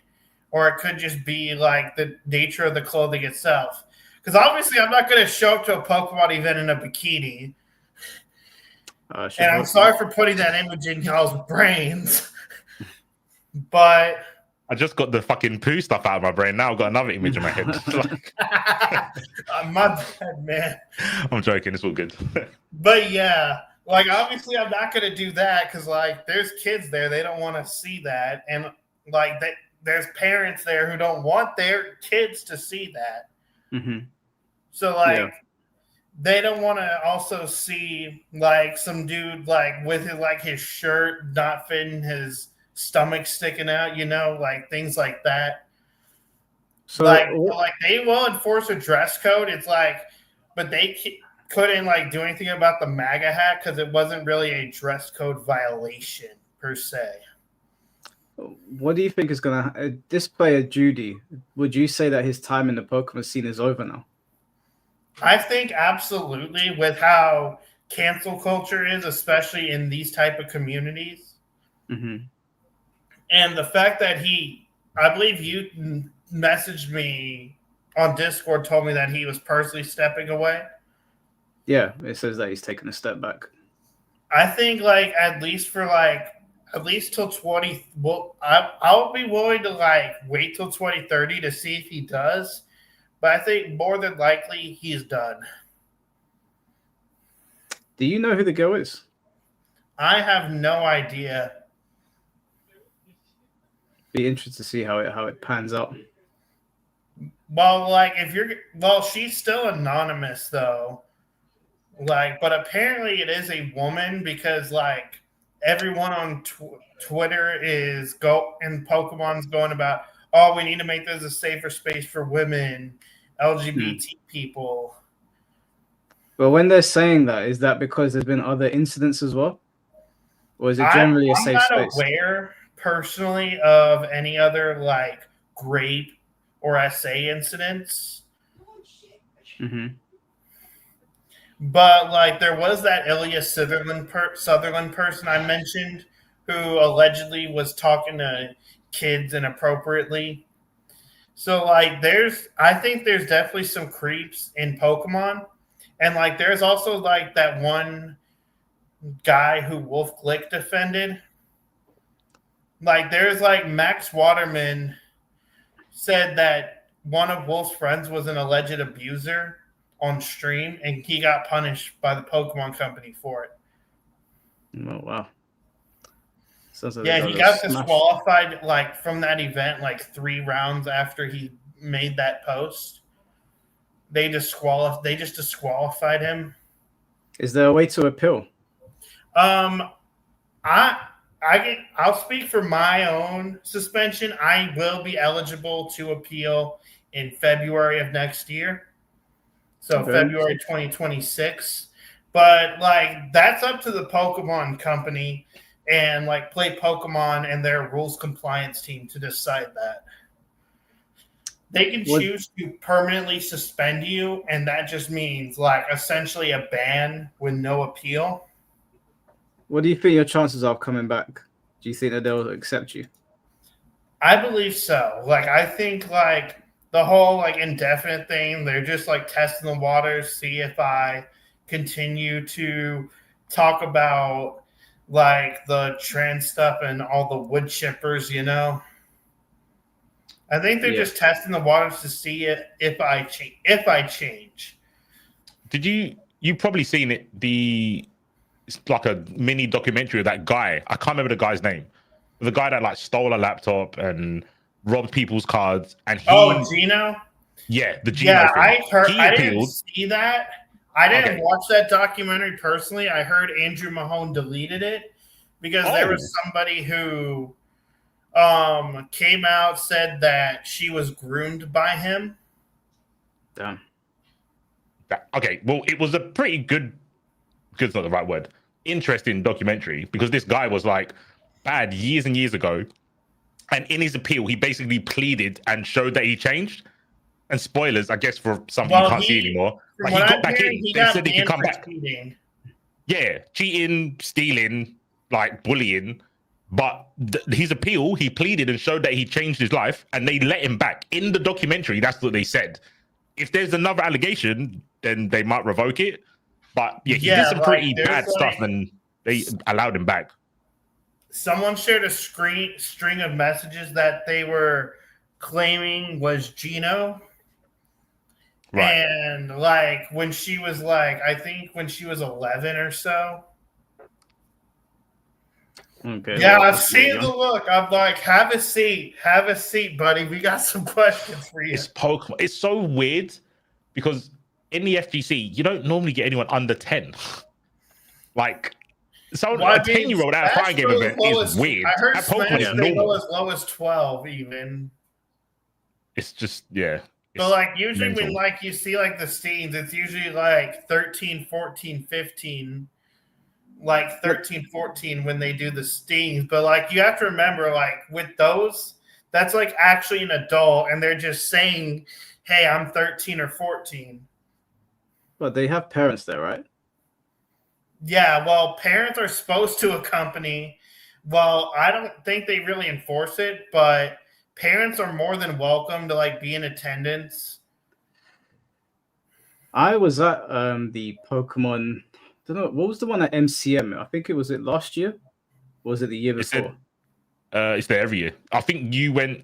Or it could just be like the nature of the clothing itself. Because obviously I'm not going to show up to a Pokemon event in a bikini. And I'm sorry for putting that image in y'all's brains. But I just got the fucking poo stuff out of my brain. Now I've got another image in my head. My bad, man. I'm joking. It's all good. But yeah, like obviously I'm not going to do that because like there's kids there. They don't want to see that. And like there's parents there who don't want their kids to see that. Mm-hmm. So like they don't want to also see like some dude like with his shirt not fitting, his stomach sticking out, like things like that. So like they will enforce a dress code. It's like, but they couldn't like do anything about the MAGA hat because it wasn't really a dress code violation per se. What do you think is gonna this player Judy? Would you say that his time in the Pokemon scene is over now? I think absolutely, with how cancel culture is, especially in these type of communities. Mm-hmm. And the fact that I believe you messaged me on Discord, told me that he was personally stepping away. Yeah, it says that he's taken a step back. I think at least till 20. Well, I'll be willing to wait till 2030 to see if he does. But I think more than likely he's done. Do you know who the girl is? I have no idea. Be interested to see how it pans out. Well, she's still anonymous though. But apparently it is a woman because everyone on Twitter is and Pokemon's going about, oh, we need to make this a safer space for women, LGBT people. But when they're saying that, is that because there's been other incidents as well? Or is it generally a safe space? I'm not aware personally of any other grape or SA incidents. Mm-hmm. But there was that Ilya Sutherland person I mentioned who allegedly was talking to kids inappropriately. So I think there's definitely some creeps in Pokemon. And there's also that one guy who Wolf Glick defended. There's Max Waterman said that one of Wolf's friends was an alleged abuser on stream, and he got punished by the Pokemon company for it. Oh wow! Yeah, he got disqualified from that event 3 rounds after he made that post. They just disqualified him. Is there a way to appeal? I'll speak for my own suspension. I will be eligible to appeal in February of next year. So February 2026. But that's up to the Pokemon company and Play Pokemon and their rules compliance team to decide that. They can choose to permanently suspend you, and that just means essentially a ban with no appeal. What do you think your chances are of coming back? Do you think that they'll accept you? I believe so. I think the whole indefinite thing, they're just testing the waters, see if I continue to talk about the trans stuff and all the wood chippers, I think they're just testing the waters to see if I change. Did you probably seen it? It's like a mini documentary of that guy. I can't remember the guy's name. The guy that stole a laptop and robbed people's cards, and Gino. Yeah, the Gino thing. I heard. He I appealed. didn't see that. I didn't watch that documentary personally. I heard Andrew Mahone deleted it because there was somebody who came out, said that she was groomed by him. Damn. Okay, well, it was a pretty good's not the right word, interesting documentary, because this guy was like bad years and years ago, and in his appeal, he basically pleaded and showed that he changed. And spoilers, I guess, for something you can't see anymore. Like, he got back in. They said he could come back. Cheating. Yeah, cheating, stealing, like bullying. But his appeal, he pleaded and showed that he changed his life, and they let him back. In the documentary, that's what they said. If there's another allegation, then they might revoke it. But yeah, he did some pretty bad stuff, and they allowed him back. Someone shared a string of messages that they were claiming was Gino. Right. And like when she was like, I think when she was 11 or so. Okay. Yeah, I've seen the look. I'm like, have a seat, buddy. We got some questions for you. It's Pokemon. It's so weird because in the FGC, you don't normally get anyone under 10. Like, so a 10-year-old at a fighting game event is weird. I heard Pokemon they go as low as 12 even. It's just, yeah. But like usually mental. When like you see like the scenes, it's usually like 13, 14, 15, like 13, 14 when they do the stings. But like you have to remember, like with those, that's like actually an adult, and they're just saying, "Hey, I'm 13 or 14." But they have parents there, right? Yeah, well, parents are supposed to accompany. Well, I don't think they really enforce it, but parents are more than welcome to like be in attendance. I was at the Pokemon. I don't know what was the one at MCM. I think it was last year. Or was it the year before? It's there every year. I think you went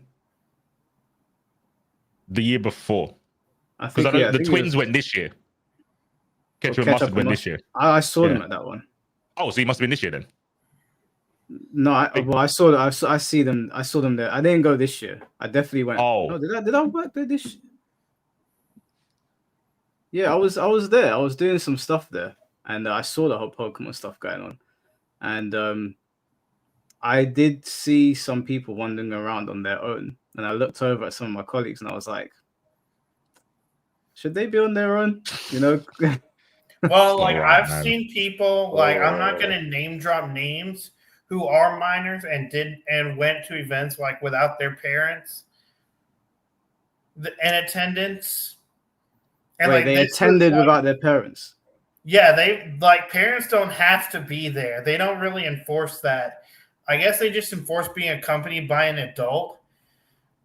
the year before. I think the twins went this year. Ketchup and Mustard went this year. I saw them at that one. Oh, so you must have been this year then. No, I saw that. I see them. I saw them there. I didn't go this year. I definitely went. Oh, no, did I work there this year? Yeah, I was there. I was doing some stuff there, and I saw the whole Pokemon stuff going on, and I did see some people wandering around on their own, and I looked over at some of my colleagues, and I was like, should they be on their own? You know. Well, like I've seen people, like I'm not gonna name drop names, who are minors and went to events like without their parents in attendance. And wait, like they attended without their parents. Yeah, they like parents don't have to be there. They don't really enforce that. I guess they just enforce being accompanied by an adult.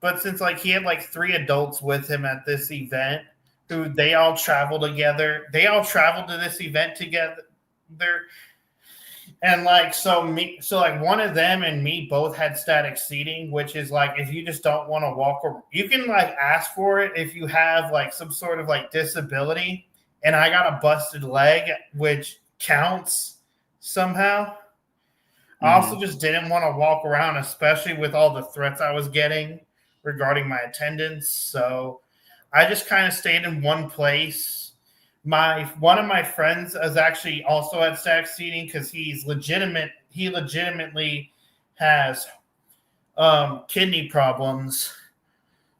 But since like he had like 3 adults with him at this event, who they all travel together. They all traveled to this event together. And like so like one of them and me both had static seating, which is like if you just don't want to walk over, you can like ask for it if you have like some sort of like disability. And I got a busted leg, which counts somehow. I also just didn't want to walk around, especially with all the threats I was getting regarding my attendance. So I just kind of stayed in one place. One of my friends is actually also at static seating because he legitimately has kidney problems.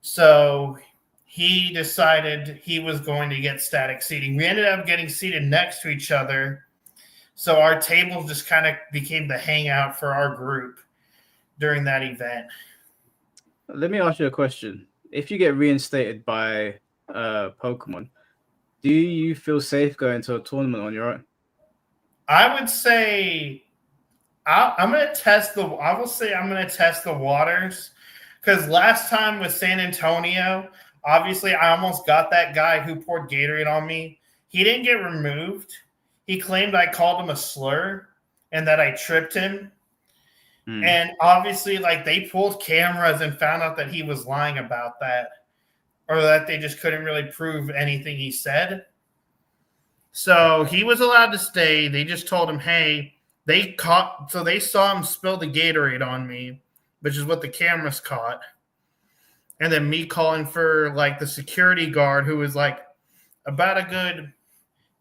So he decided he was going to get static seating. We ended up getting seated next to each other. So our tables just kind of became the hangout for our group during that event. Let me ask you a question. If you get reinstated by Pokemon, do you feel safe going to a tournament on your own? I would say I'm going to test the waters, because last time with San Antonio, obviously I almost got that guy who poured Gatorade on me. He didn't get removed. He claimed I called him a slur and that I tripped him. And obviously, like, they pulled cameras and found out that he was lying about that, or that they just couldn't really prove anything he said. So he was allowed to stay. They just told him, hey, they saw him spill the Gatorade on me, which is what the cameras caught. and then me calling for like the security guard who was like about a good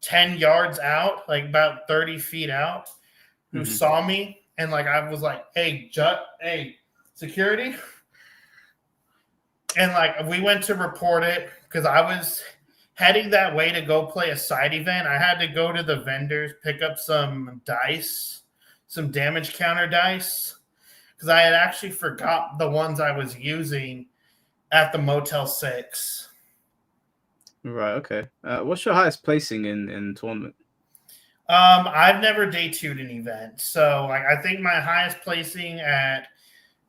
10 yards out, like about 30 feet out, who saw me. And like I was like, hey, hey, security. And like we went to report it because I was heading that way to go play a side event. I had to go to the vendors, pick up some dice, some damage counter dice, because I had actually forgot the ones I was using at the Motel 6. Right, okay. What's your highest placing in tournament? I've never day 2'd an event. So like I think my highest placing at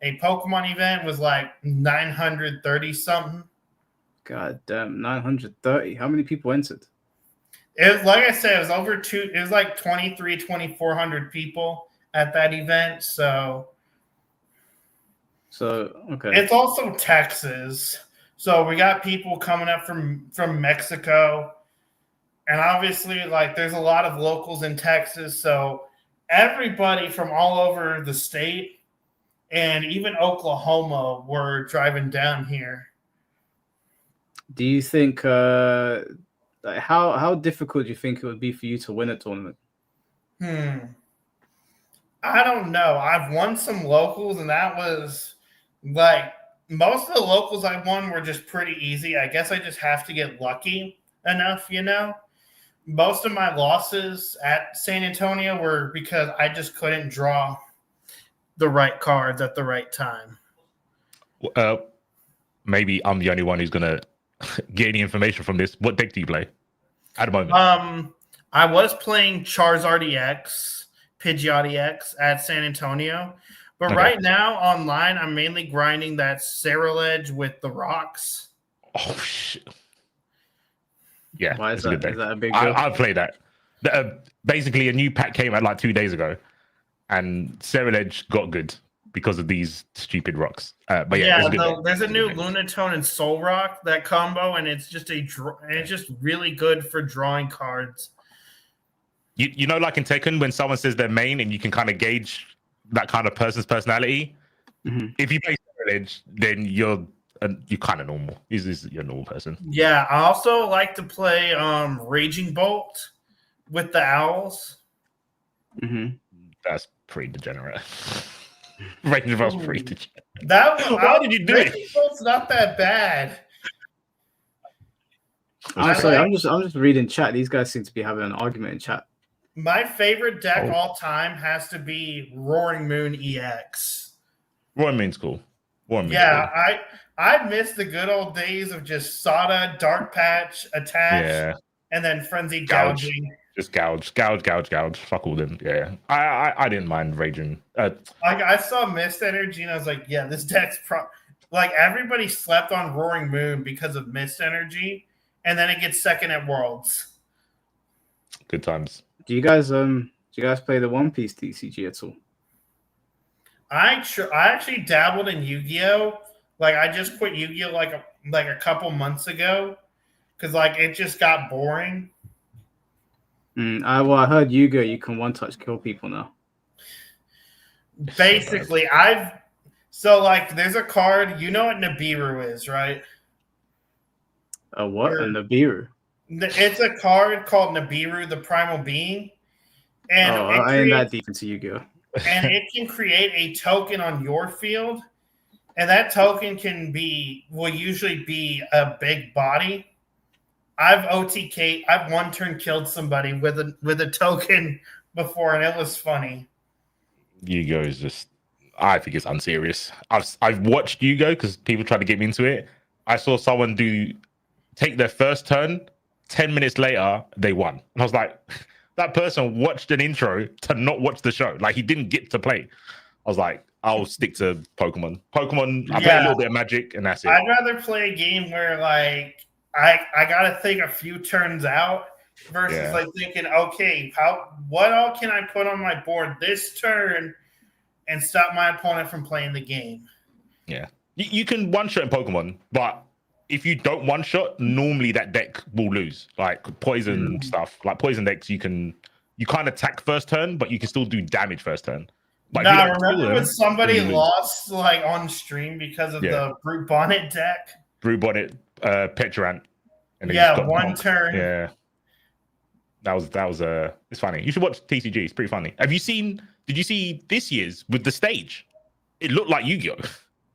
a Pokemon event was like 930 something. God damn, 930. How many people entered? It was, like I said, it was like 2,400 people at that event. So okay. It's also Texas. So we got people coming up from Mexico. And obviously, like, there's a lot of locals in Texas. So everybody from all over the state and even Oklahoma were driving down here. Do you think like how difficult do you think it would be for you to win a tournament? I don't know. I've won some locals, and that was like most of the locals I won were just pretty easy. I guess I just have to get lucky enough, you know. Most of my losses at San Antonio were because I just couldn't draw the right cards at the right time. Maybe I'm the only one who's gonna get any information from this. What deck do you play at the moment? I was playing Charizard EX, Pidgeot EX at San Antonio, but right now online I'm mainly grinding that Ceruledge with the rocks. Oh shit! Yeah, why is that? Is that a big deal? I played that. Basically, a new pack came out like 2 days ago, and Ceruledge got good because of these stupid rocks. But yeah, there's a new Lunatone and Soul Rock, that combo, and it's just really good for drawing cards. You know, like in Tekken, when someone says their main, and you can kind of gauge that kind of person's personality. If you play Ceruledge, then you're kind of normal. You're a normal person. Yeah, I also like to play Raging Bolt with the owls. That's pretty degenerate. Raging Bolt's pretty degenerate. Why did you do it? Raging Bolt's not that bad. I'm sorry, I'm just reading chat. These guys seem to be having an argument in chat. My favorite deck all time has to be Roaring Moon EX. Roaring Moon's cool. I miss the good old days of just Sada, Dark Patch, Attach, and then Frenzied Gouging. Just gouge. Fuck all them. Yeah. I didn't mind Raging. I saw Mist Energy and I was like, yeah, this deck's like everybody slept on Roaring Moon because of Mist Energy, and then it gets second at Worlds. Good times. Do you guys play the One Piece TCG at all? I actually dabbled in Yu-Gi-Oh! Like I just quit Yu-Gi-Oh! like a couple months ago because like it just got boring. I heard Yu-Gi-Oh! You can one-touch kill people now. Basically, there's a card. You know what Nibiru is, right? A what? A Nibiru? It's a card called Nibiru, the Primal Being. And I ain't that deep into Yu-Gi-Oh! And it can create a token on your field, and that token will usually be a big body. I've one turn killed somebody with a token before, and it was funny. Yu-Gi-Oh! Is just, I think it's unserious. I've watched Yu-Gi-Oh! Because people try to get me into it. I saw someone take their first turn, 10 minutes later, they won. And I was like, that person watched an intro to not watch the show. Like, he didn't get to play. I was like, I'll stick to Pokemon. I play a little bit of Magic, and that's it. I'd rather play a game where, like, I got to think a few turns out versus, like, thinking, okay, what all can I put on my board this turn and stop my opponent from playing the game? Yeah. You can one-shot in Pokemon, but if you don't one-shot, normally that deck will lose. Like poison stuff, like poison decks, you can't attack first turn, but you can still do damage first turn. But No, if you I don't kill remember when them, somebody then you lose. lost like on stream because of the brute bonnet deck. Brute Bonnet, Petrant, and they just Yeah, got one bonked. turn. Yeah, that was it's funny. You should watch TCG. It's pretty funny. Did you see this year's with the stage? It looked like Yu-Gi-Oh.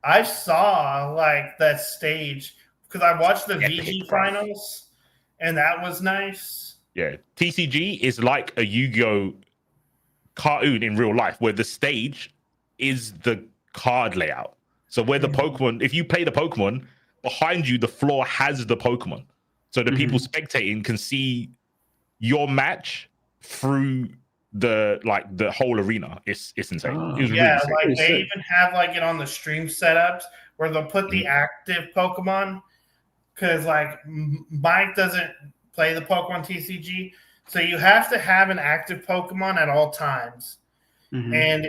I saw like that stage because I watched the Epic, VG bro. finals, and that was nice. Yeah, TCG is like a Yu-Gi-Oh cartoon in real life, where the stage is the card layout. So where the Pokemon, if you play the Pokemon, behind you the floor has the Pokemon, so the people spectating can see your match through the whole arena. It's insane. It was Yeah, really sick. like they even have like it on the stream setups where they'll put the active Pokemon because like Mike doesn't play the Pokemon TCG, so you have to have an active Pokemon at all times, and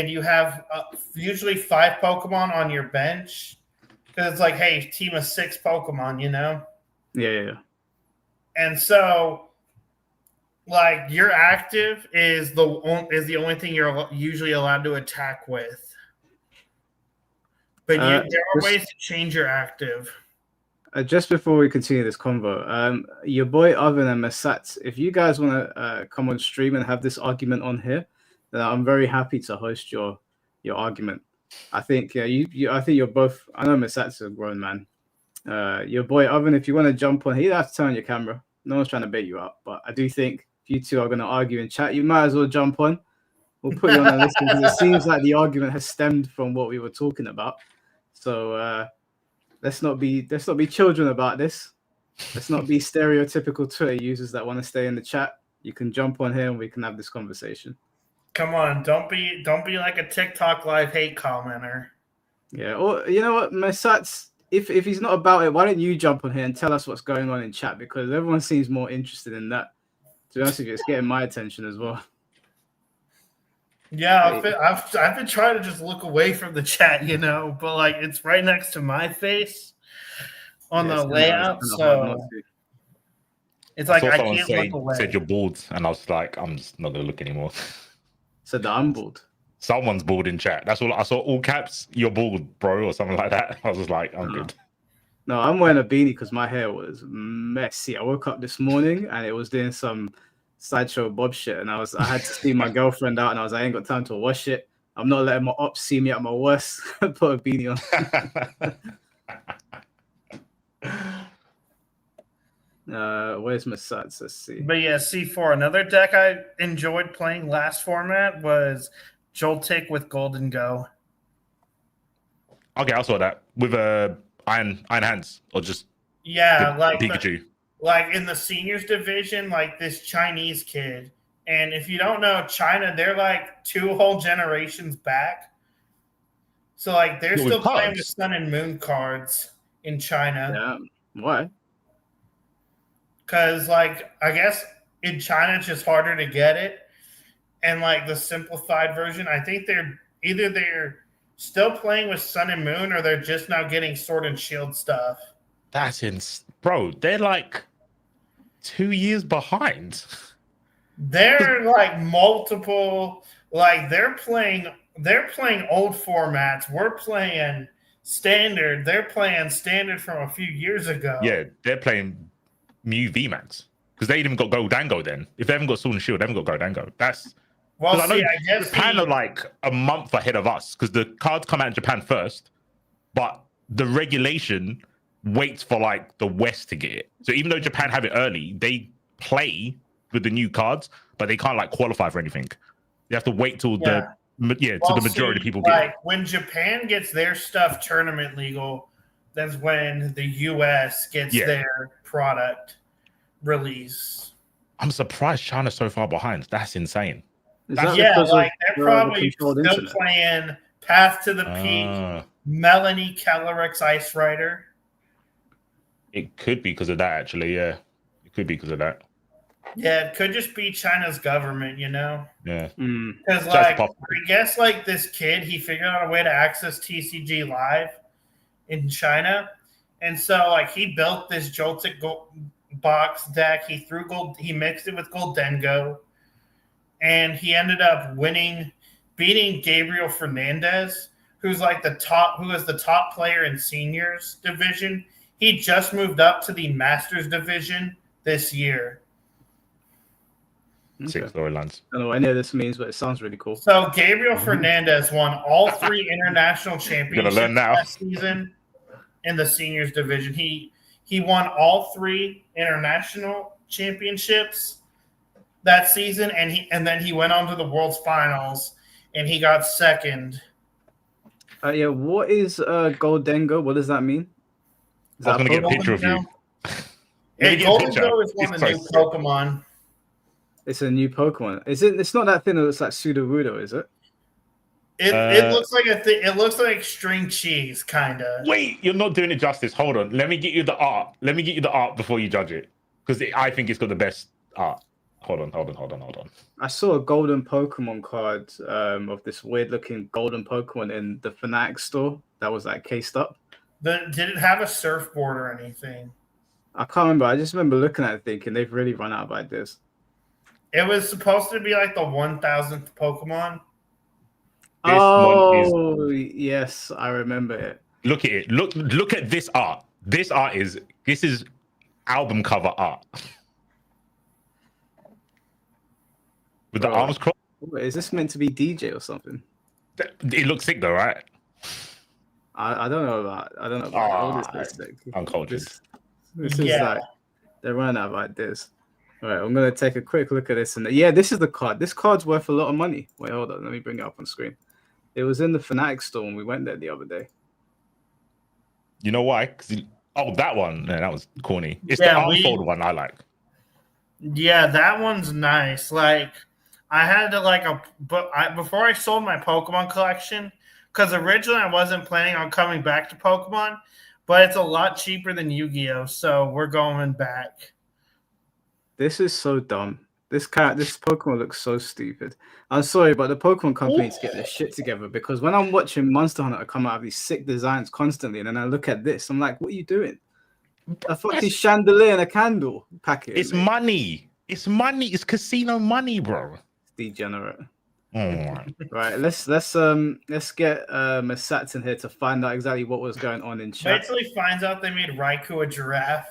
you have usually 5 Pokemon on your bench because it's like, hey, team of 6 Pokemon, you know? Yeah. And so, like, your active is the only thing you're usually allowed to attack with. But there are ways to change your active. Just before we continue this convo, your boy Oven and Masat, if you guys want to come on stream and have this argument on here, then I'm very happy to host your argument. I think I think you're both. I know Masat's a grown man. Your boy Oven, if you want to jump on, you don't have to turn on your camera. No one's trying to bait you up, but I do think if you two are going to argue in chat, you might as well jump on. We'll put you on a list because it seems like the argument has stemmed from what we were talking about. So let's not be children about this. Let's not be stereotypical Twitter users that want to stay in the chat. You can jump on here and we can have this conversation. Come on, don't be like a TikTok live hate commenter. Yeah, or you know what, Masats, if he's not about it, why don't you jump on here and tell us what's going on in chat? Because everyone seems more interested in that. To be honest with you, it's getting my attention as well. Yeah, I've been trying to just look away from the chat, you know, but like it's right next to my face on the layout, so it's like I can't look away. Said you're bald, and I was like, I'm just not gonna look anymore. Said that I'm bald. Someone's bald in chat. That's all I saw. All caps, you're bald, bro, or something like that. I was just like, I'm good. No, I'm wearing a beanie because my hair was messy. I woke up this morning and it was doing some Sideshow Bob shit, and I had to see my girlfriend out, and I was like, I ain't got time to wash it. I'm not letting my ops see me at my worst. Put a beanie on. Where's my sets? Let's see. But yeah, C4. Another deck I enjoyed playing last format was Joltik with Golden Go. Okay, I saw that with iron hands, or just like Pikachu. Like in the seniors division, like this Chinese kid. And if you don't know, China, they're like 2 whole generations back. So like they're still playing with Sun and Moon cards in China. Yeah. Why? Because like I guess in China it's just harder to get it. And like the simplified version, I think they're still playing with Sun and Moon, or they're just now getting Sword and Shield stuff. That's bro, they're like 2 years behind. They're like multiple, like they're playing old formats. We're playing standard. They're playing standard from a few years ago. Yeah, they're playing Mew VMAX because they even got Goldango then. If they haven't got Sword and Shield, they haven't got Goldango. That's well, I guess Japan are like a month ahead of us because the cards come out in Japan first, but the regulation waits for like the West to get it. So even though Japan have it early, they play with the new cards, but they can't like qualify for anything. They have to wait till till the majority of people get it. When Japan gets their stuff tournament legal, that's when the US gets their product release. I'm surprised China's so far behind. That's insane. Like they're probably still playing Path to the Peak, Melanie Kelleric's Ice Rider. It could be because of that, actually. Yeah, it could be because of that. Yeah, it could just be China's government, you know? Yeah. Because, like, I guess, like, this kid, he figured out a way to access TCG Live in China. And so, like, he built this Joltik box deck. He mixed it with Goldengo. And he ended up winning beating Gabriel Fernandez, who is the top player in seniors division. He just moved up to the Masters division this year. Six storylines. I don't know what any of this means, but it sounds really cool. So Gabriel Fernandez won all 3 international championships last season in the seniors division. He won all 3 international championships that season, and then he went on to the World's Finals, and he got second. Yeah, what is Goldengo? What does that mean? I was going to get a picture of you. Goldengo is one of the new Pokemon. It's a new Pokemon. It's not that thing that looks like Sudowoodo, is it? It looks like it looks like string cheese, kind of. Wait, you're not doing it justice. Hold on. Let me get you the art. Let me get you the art before you judge it, because I think it's got the best art. Hold on. I saw a golden Pokemon card of this weird-looking golden Pokemon in the Fnatic store that was like cased up. Did it have a surfboard or anything? I can't remember. I just remember looking at it thinking they've really run out of ideas. It was supposed to be like the 1000th Pokemon. Yes, I remember it. Look at it. Look at this art. This is album cover art. With the arms crossed. Is this meant to be DJ or something? It looks sick though, right? I don't know about this sick. Uncultured. This is like they're running out of ideas. All right, I'm gonna take a quick look at this, and this is the card. This card's worth a lot of money. Wait, hold on, let me bring it up on screen. It was in the Fnatic store when we went there the other day. You know why? That one. Man, that was corny. It's the unfold one I like. Yeah, that one's nice. Like, I had to before I sold my Pokemon collection, because originally I wasn't planning on coming back to Pokemon, but it's a lot cheaper than Yu-Gi-Oh, so we're going back. This is so dumb. This Pokemon looks so stupid. I'm sorry, but the Pokemon company needs to get their shit together, because when I'm watching Monster Hunter come out of these sick designs constantly, and then I look at this, I'm like, what are you doing? A fucking chandelier and a candle packet. It's money. It's money. It's casino money, bro. It's degenerate. Oh. Right, let's get Masats in here to find out exactly what was going on in chat. Basically finds out they made Raikou a giraffe.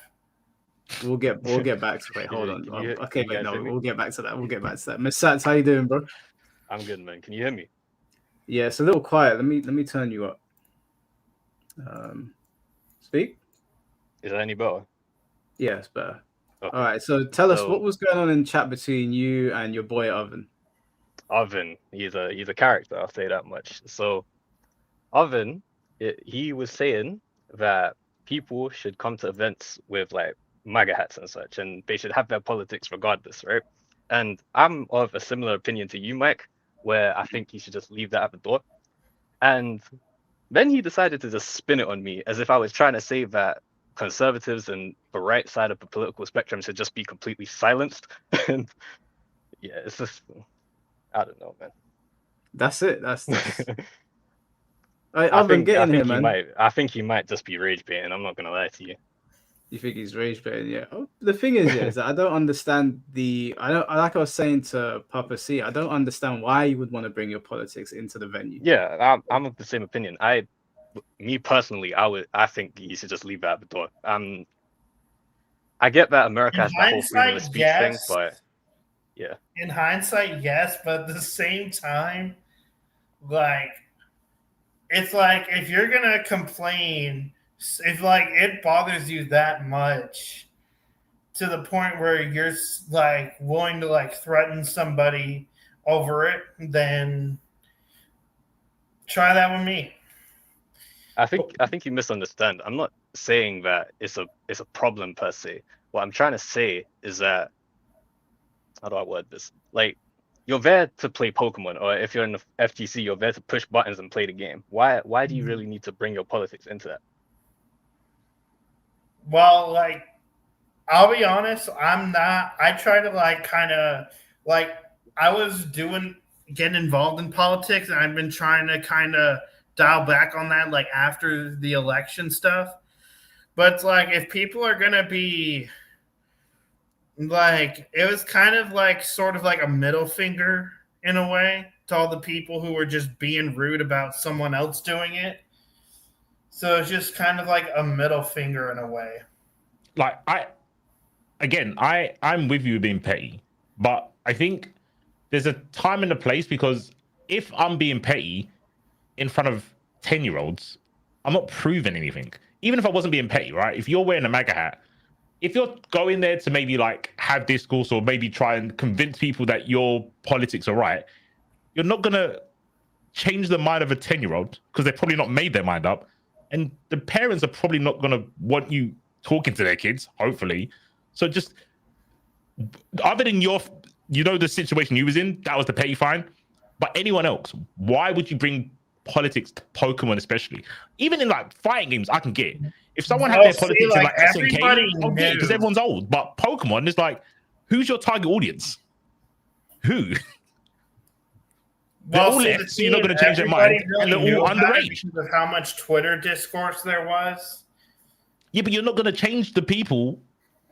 We'll get back to it. Hold on. Okay, wait, no, we'll get back to that. Masats, how you doing, bro? I'm good, man. Can you hear me? Yeah, it's a little quiet. Let me turn you up. Speak. Is that any better? Yeah, it's better. Okay. All right, so tell us what was going on in chat between you and your boy Oven. Oven, he's a character, I'll say that much. So Oven, he was saying that people should come to events with like MAGA hats and such, and they should have their politics regardless, right? And I'm of a similar opinion to you, Mike, where I think you should just leave that at the door. And then he decided to just spin it on me as if I was trying to say that conservatives and the right side of the political spectrum should just be completely silenced. And yeah, it's just, I don't know, man. That's it. That's I've been getting him, man. I think he might just be rage baiting. I'm not gonna lie to you. You think he's rage baiting? Yeah. The thing is that I don't understand like I was saying to Papa C, I don't understand why you would want to bring your politics into the venue. Yeah, I'm of the same opinion. Me personally, I think you should just leave that at the door. I get that America has that whole freedom of speech thing, but yeah. In hindsight, yes, but at the same time, like, it's like if you're gonna complain, if like it bothers you that much to the point where you're like willing to like threaten somebody over it, then try that with me. I think you misunderstand. I'm not saying that it's a problem per se. What I'm trying to say is that, how do I word this? Like, you're there to play Pokemon, or if you're in the FGC, you're there to push buttons and play the game. Why do you really need to bring your politics into that? Well, like, I'll be honest, I try to like kind of like I was getting involved in politics, and I've been trying to kind of dial back on that like after the election stuff. But it's like, if people are gonna be like, it was kind of like sort of like a middle finger in a way to all the people who were just being rude about someone else doing it. So it's just kind of like a middle finger in a way. Like I'm with you being petty, but I think there's a time and a place, because if I'm being petty in front of 10-year-olds, I'm not proving anything. Even if I wasn't being petty, right? If you're wearing a MAGA hat, if you're going there to maybe like have discourse or maybe try and convince people that your politics are right, you're not gonna change the mind of a 10-year-old, because they've probably not made their mind up, and the parents are probably not gonna want you talking to their kids, hopefully. So just other than the situation you was in, that was the petty fine. But anyone else, why would you bring politics to Pokemon, especially? Even in like fighting games, I can get it. If someone had their politics in like SNK, I'll get it because everyone's old. But Pokemon is like, who's your target audience? Who? They're all left, so you're not going to change their mind, and they're all underage. Because of how much Twitter discourse there was. Yeah, but you're not going to change the people.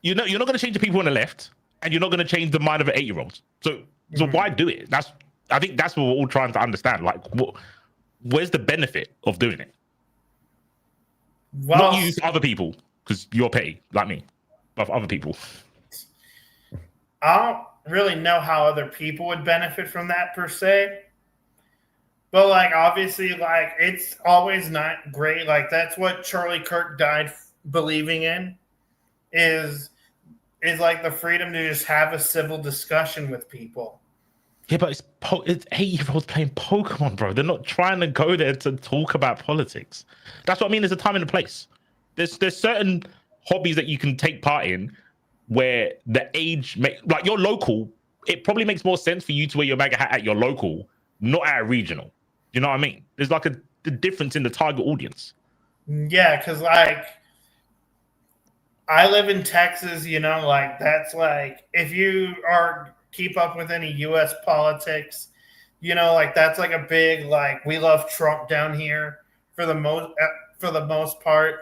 You're not going to change the people on the left, and you're not going to change the mind of an 8-year-old. So why do it? I think that's what we're all trying to understand. Like, where's the benefit of doing it? Well, not use other people, because you're petty like me, but other people. I don't really know how other people would benefit from that per se. But like, obviously, like, it's always not great. Like, that's what Charlie Kirk died believing in, is like the freedom to just have a civil discussion with people. Yeah, but it's 8-year-olds playing Pokemon, bro. They're not trying to go there to talk about politics. That's what I mean. There's a time and a place. There's certain hobbies that you can take part in where the age, like your local, it probably makes more sense for you to wear your MAGA hat at your local, not at a regional. You know what I mean? There's like the difference in the target audience. Yeah, because like I live in Texas, like that's like, if you keep up with any U.S. politics, like that's like a big, like, we love Trump down here for the most part.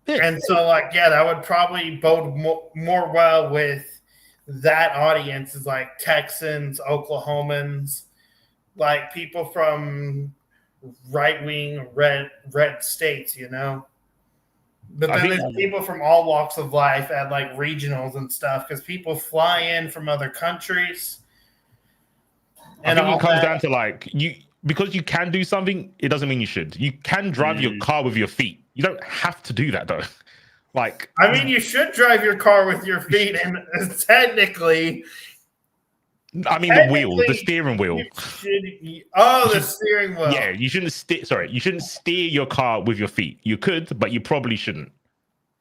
Yeah. And so like, yeah, that would probably bode more well with that audience, is like Texans, Oklahomans, like people from right-wing red states, But then there's people from all walks of life at like regionals and stuff, because people fly in from other countries. And I think it comes down to like, because you can do something, it doesn't mean you should. You can drive your car with your feet. You don't have to do that though. Like, I mean, you should drive your car with your feet, and technically, I mean, the steering wheel. The steering wheel. Yeah, you shouldn't steer your car with your feet. You could, but you probably shouldn't.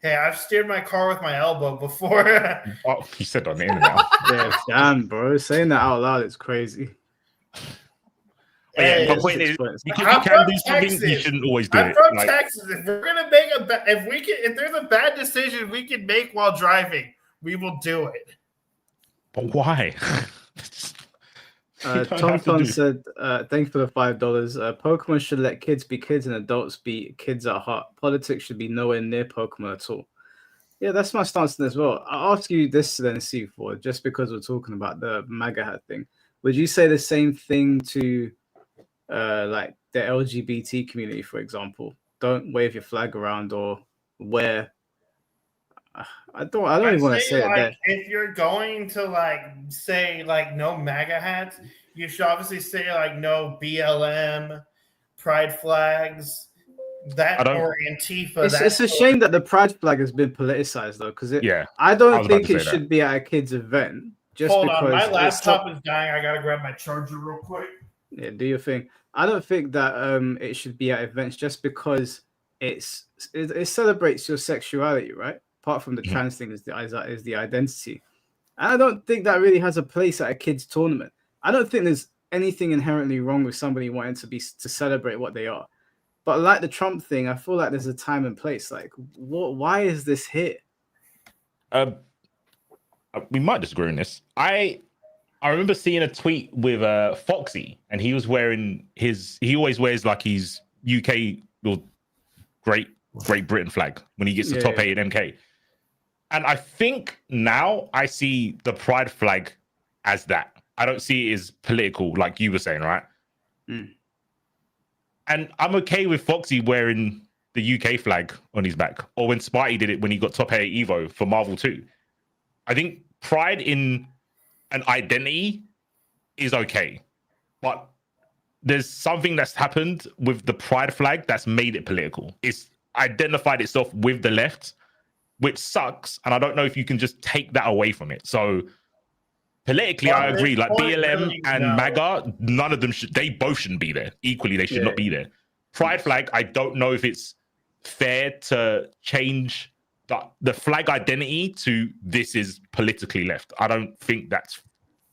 Hey, I've steered my car with my elbow before. Oh, you said on the internet. Yeah, damn, bro. Saying that out loud is crazy. Hey, my point is, because you can do something, you shouldn't always do it. I'm from Texas. If we're gonna make if there's a bad decision we can make while driving, we will do it. But why? Tom said, thank you for the $5. Pokemon should let kids be kids and adults be kids at heart. Politics should be nowhere near Pokemon at all. Yeah, that's my stance as well. I'll ask you this then, C4, just because we're talking about the MAGA hat thing. Would you say the same thing to like the LGBT community, for example? Don't wave your flag around or wear. I don't even want to say like, it. If you're going to like say like no MAGA hats, you should obviously say like no BLM, pride flags, or Antifa. It's a shame that the pride flag has been politicized though, because I don't think it should be at a kid's event. Hold on, my laptop is dying. I gotta grab my charger real quick. Yeah, do your thing. I don't think that it should be at events just because it celebrates your sexuality, right? Apart from the trans thing is the identity. And I don't think that really has a place at a kids' tournament. I don't think there's anything inherently wrong with somebody wanting to celebrate what they are. But like the Trump thing, I feel like there's a time and place. Like, why is this here? We might disagree on this. I remember seeing a tweet with Foxy, and he was wearing he always wears like his UK or Great Britain flag when he gets the top 8 in MK. And I think now I see the pride flag as that. I don't see it as political, like you were saying, right? Mm. And I'm okay with Foxy wearing the UK flag on his back, or when Spidey did it when he got top 8 Evo for Marvel 2. I think pride in an identity is okay, but there's something that's happened with the pride flag that's made it political. It's identified itself with the left, which sucks. And I don't know if you can just take that away from it. So politically, I agree. Like BLM and MAGA, none of them they both shouldn't be there. Equally, they should not be there. Pride flag, I don't know if it's fair to change the flag identity to this is politically left. I don't think that's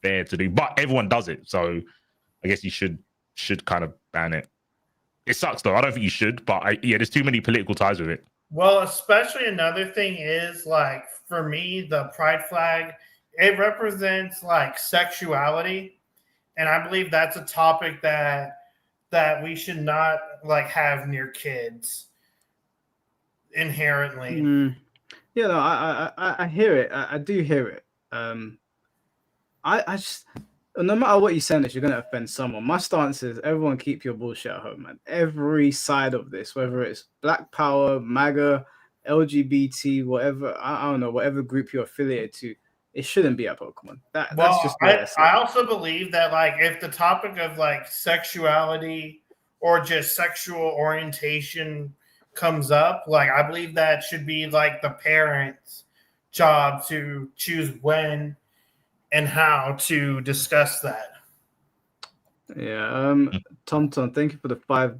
fair to do, but everyone does it. So I guess you should kind of ban it. It sucks though. I don't think you should, but there's too many political ties with it. Well, especially another thing is like for me, the pride flag, it represents like sexuality, and I believe that's a topic that we should not like have near kids inherently. Yeah, no, I hear it. I do hear it. I just, no matter what you send us, you're going to offend someone. My stance is everyone keep your bullshit at home, man. Every side of this, whether it's Black Power, MAGA, LGBT, whatever, I don't know, whatever group you're affiliated to, it shouldn't be at Pokemon. That's just I also believe that like if the topic of like sexuality or just sexual orientation comes up, like I believe that should be like the parents' job to choose when and how to discuss that. Yeah, Tom, thank you for the $5.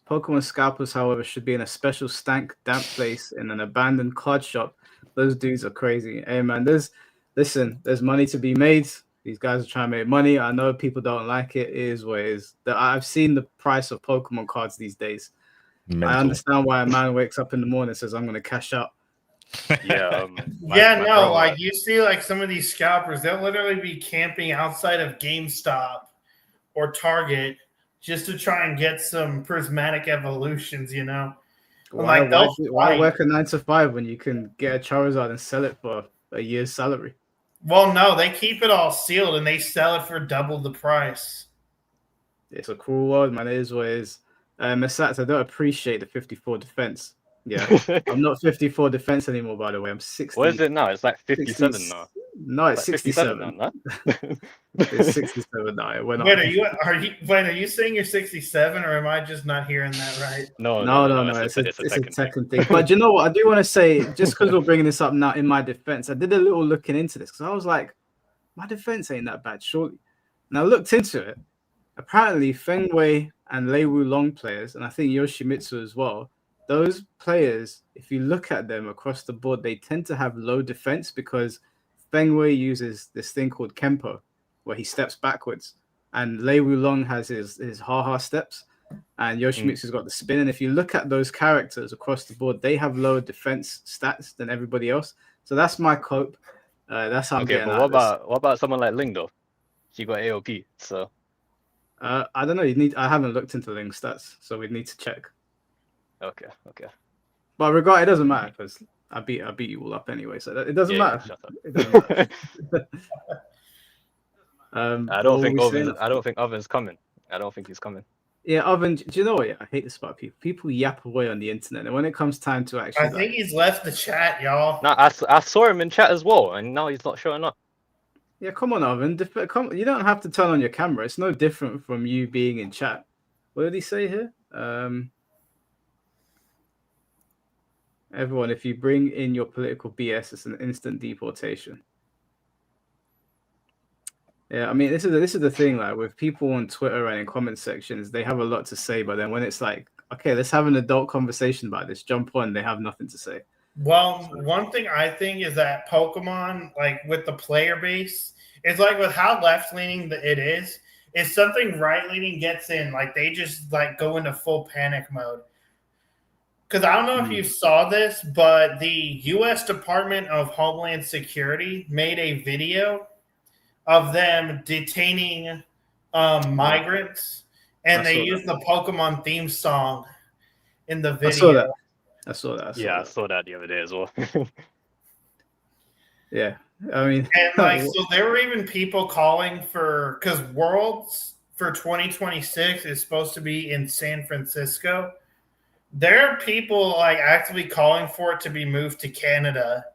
Pokemon scalpers, however, should be in a special damp place in an abandoned card shop. Those dudes are crazy. Hey man, there's money to be made. These guys are trying to make money. I know people don't like it. It is what it is. I've seen the price of Pokemon cards these days. Mental. I understand why a man wakes up in the morning and says, I'm going to cash out. Yeah. Like you see like some of these scalpers, they'll literally be camping outside of GameStop or Target just to try and get some prismatic evolutions, you know? Why work a 9 to 5 when you can get a Charizard and sell it for a year's salary? Well, no, they keep it all sealed and they sell it for double the price. It's a cruel world, man. It is what it is. Masats, I don't appreciate the 54 defense. Yeah, I'm not 54 defense anymore, by the way. I'm 60. What is it now? It's like 57 now. No, it's 67 now. It's 67 now. It went Wait, are you saying you're 67, or am I just not hearing that right? No. It's a Tekken thing. But you know what? I do want to say, just because we're bringing this up now, in my defense, I did a little looking into this because I was like, my defense ain't that bad, surely. And I looked into it. Apparently, Feng Wei and Lei Wulong players, and I think Yoshimitsu as well, those players, if you look at them across the board, they tend to have low defense because Feng Wei uses this thing called Kempo, where he steps backwards. And Lei Wulong has his ha-ha steps, and Yoshimitsu's got the spin. And if you look at those characters across the board, they have lower defense stats than everybody else. So that's my cope. That's how I'm getting at what about someone like Ling, though? He got AOP, so... I don't know. I haven't looked into Ling stats, so we'd need to check. Okay. But it doesn't matter because I beat you all up anyway, so it doesn't matter. Shut up. It doesn't matter. I don't think Oven's coming. I don't think he's coming. Yeah, Oven. Do you know what? Yeah, I hate this about people. People yap away on the internet, and when it comes time to actually, I think he's left the chat, y'all. No, I saw him in chat as well, and now he's not showing up. Yeah, come on, Oven. You don't have to turn on your camera. It's no different from you being in chat. What did he say here? Everyone, if you bring in your political BS, it's an instant deportation. Yeah, I mean, this is the thing. Like with people on Twitter and in comment sections, they have a lot to say, but then when it's like, okay, let's have an adult conversation about this, jump on, they have nothing to say. Well, one thing I think is that Pokemon, like with the player base, it's like with how left-leaning it is, if something right-leaning gets in, like they just like go into full panic mode. Because I don't know if you saw this, but the U.S. Department of Homeland Security made a video of them detaining migrants, and they used the Pokemon theme song in the video. I saw that. I saw that the other day as well. Yeah, I mean, And like, so there were even people calling for, because Worlds for 2026 is supposed to be in San Francisco. There are people like actively calling for it to be moved to Canada,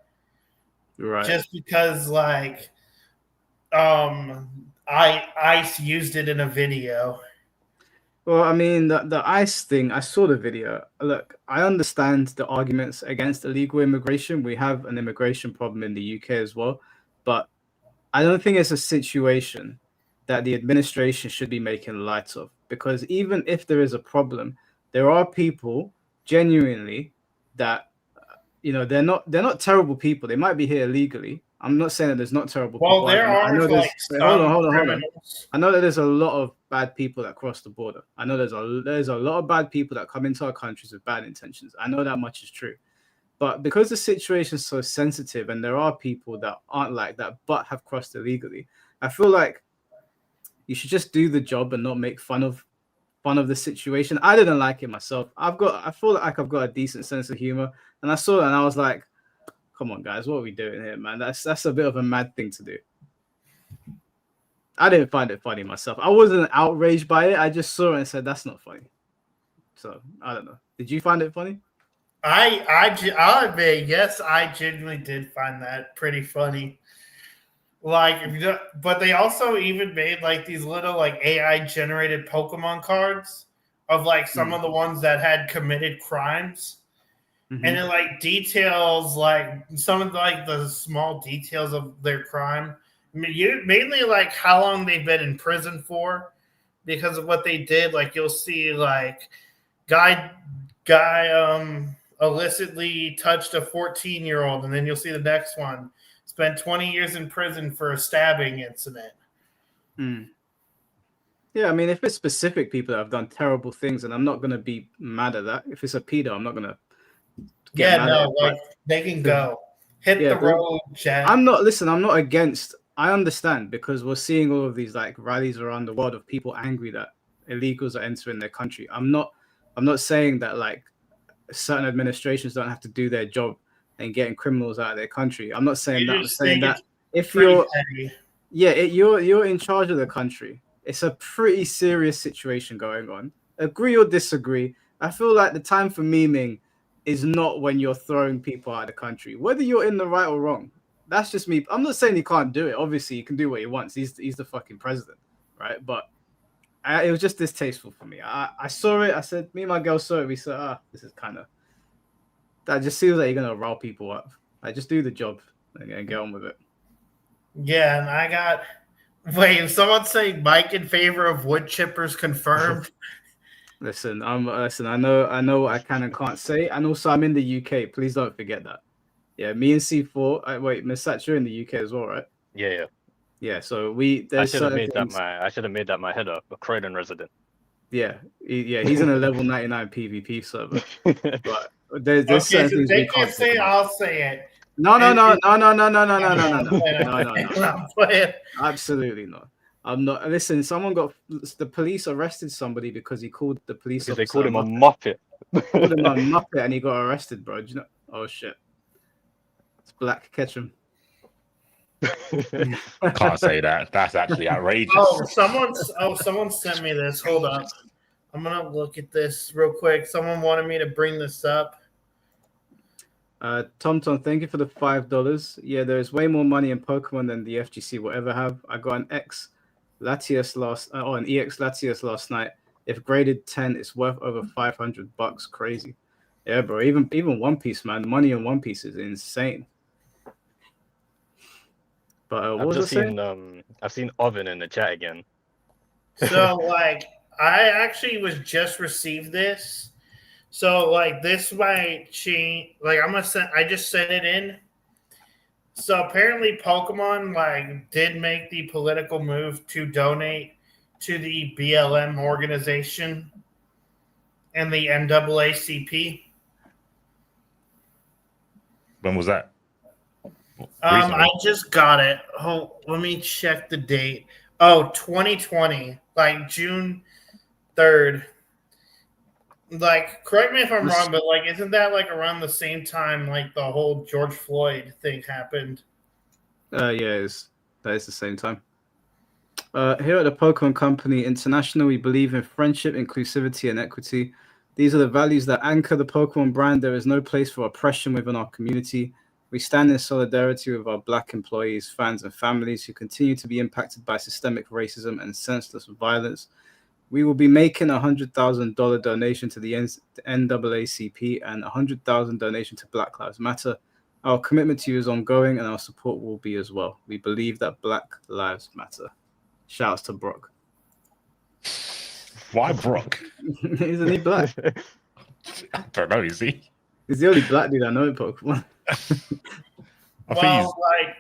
right. just because like ICE used it in a video. Well, I mean, the ICE thing, I saw the video. Look, I understand the arguments against illegal immigration. We have an immigration problem in the UK as well, but I don't think it's a situation that the administration should be making light of, because even if there is a problem, there are people genuinely that they're not terrible people. They might be here illegally. I'm not saying that there's not terrible people. Well, there I are know there's like hold some on. criminals. I know that there's a lot of bad people that cross the border. I know there's a lot of bad people that come into our countries with bad intentions. I know that much is true. But because the situation is so sensitive and there are people that aren't like that but have crossed illegally, I feel like you should just do the job and not make fun of the situation. I didn't like it myself. I feel like I've got a decent sense of humor, and I saw it and I was like, come on guys, what are we doing here, man? That's a bit of a mad thing to do. I didn't find it funny myself. I wasn't outraged by it. I just saw it and said that's not funny. So I don't know. Did you find it funny? I'll admit, yes, I genuinely did find that pretty funny. Like, but they also even made like these little like AI generated Pokemon cards of like some of the ones that had committed crimes, and it like details like some of like the small details of their crime. I mean, mainly like how long they've been in prison for because of what they did. Like you'll see like guy illicitly touched a 14-year-old, and then you'll see the next one spent 20 years in prison for a stabbing incident. Yeah, I mean, if it's specific people that have done terrible things, and I'm not going to be mad at that. If it's a pedo, I'm not going to get mad at it. Like they can go hit the road, Jack. I'm not against. I understand, because we're seeing all of these like rallies around the world of people angry that illegals are entering their country. I'm not saying that like certain administrations don't have to do their job and getting criminals out of their country. I'm not saying that. I'm saying that if you're you're in charge of the country, it's a pretty serious situation going on. Agree or disagree, I feel like the time for memeing is not when you're throwing people out of the country, whether you're in the right or wrong. That's just me. I'm not saying he can't do it. Obviously, he can do what he wants. He's the fucking president, right? But it was just distasteful for me. I saw it. I said, me and my girl saw it. We said, this is kind of, that just feels like you're gonna rile people up. Like, just do the job and get on with it. Yeah, and I got. Wait, if someone's saying Mike in favor of wood chippers confirmed. Listen, I know what I can and can't say, and also I'm in the UK. Please don't forget that. Yeah, me and C4. Wait, Miss Satch, you're in the UK as well, right? Yeah. Yeah, so I should have made that my header, a Croydon resident. Yeah, he's in a level 99 PvP server. But there's okay, certain so things they we can't say it, I'll say it. No. Absolutely not. I'm not. Listen, the police arrested somebody because he called the police officer. They called him a muppet. Called him a muppet, and he got arrested, bro. Do you know? Oh shit! It's Black Ketchum. Can't say that. That's actually outrageous. Someone sent me this. Hold up. I'm gonna look at this real quick. Someone wanted me to bring this up. Tom, thank you for the $5. Yeah, there's way more money in Pokemon than the FGC will ever have. I got an EX Latias last night. If graded 10, it's worth over $500. Crazy. Yeah, bro. Even One Piece, man. Money in One Piece is insane. But I've seen Oven in the chat again. So like, I actually just received this. So like this might change. Like I just sent it in. So apparently Pokemon like did make the political move to donate to the BLM organization and the NAACP. When was that? I just got it. Oh, let me check the date. Oh, 2020, like June 3rd. Like, correct me if I'm wrong, but like, isn't that like around the same time like the whole George Floyd thing happened? Yeah, that is the same time. Here at the Pokemon Company International, we believe in friendship, inclusivity, and equity. These are the values that anchor the Pokemon brand. There is no place for oppression within our community. We stand in solidarity with our Black employees, fans, and families who continue to be impacted by systemic racism and senseless violence. We will be making a $100,000 donation to the NAACP and a $100,000 donation to Black Lives Matter. Our commitment to you is ongoing, and our support will be as well. We believe that Black Lives Matter. Shouts to Brock. Why Brock? Isn't he black? I don't know, is he? He's the only black dude I know in Pokemon. Well, like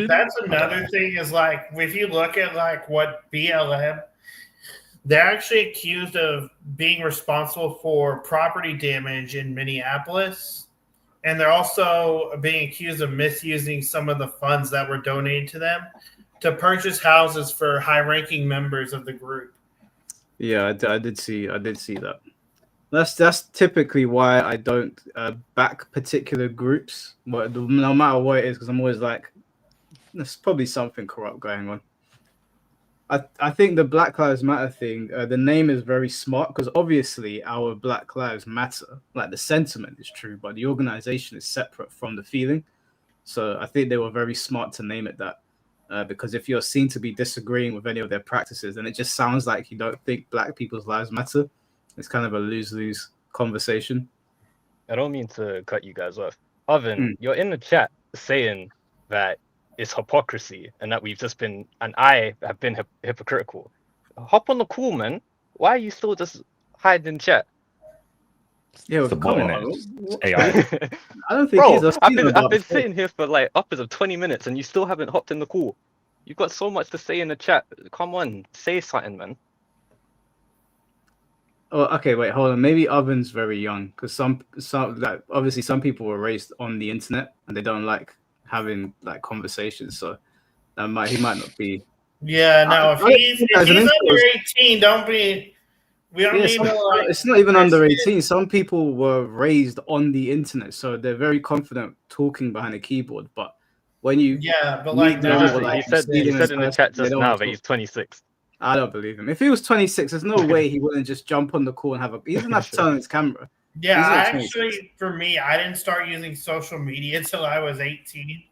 that's another thing is like if you look at like what BLM, they're actually accused of being responsible for property damage in Minneapolis, and they're also being accused of misusing some of the funds that were donated to them to purchase houses for high-ranking members of the group. Yeah, I did see that. That's typically why I don't back particular groups, no matter what it is, because I'm always like, there's probably something corrupt going on. I think the Black Lives Matter thing, the name is very smart because obviously our Black Lives Matter, like the sentiment is true, but the organization is separate from the feeling. So I think they were very smart to name it that. Because if you're seen to be disagreeing with any of their practices, then it just sounds like you don't think Black people's lives matter. It's kind of a lose-lose conversation. I don't mean to cut you guys off. Oven, you're in the chat saying that it's hypocrisy and that we've just been, and I have been hypocritical. Hop on the call, man. Why are you still just hiding in chat? Yeah, well, come on. AI. I don't think Bro, I've been sitting here for like upwards of 20 minutes and you still haven't hopped in the call. You've got so much to say in the chat. Come on, say something, man. Oh, okay, wait, hold on. Maybe Oven's very young because some like obviously some people were raised on the internet and they don't like having like conversations. So he might not be. Yeah, no. If he's under 18, don't be. We don't need to like. It's not even under 18. Some people were raised on the internet, so they're very confident talking behind a keyboard. But when you but like, he said in the chat just now that he's 26. I don't believe him. If he was 26, there's no way he wouldn't just jump on the call and he doesn't have to turn on his camera. Yeah, actually, for me, I didn't start using social media until I was 18.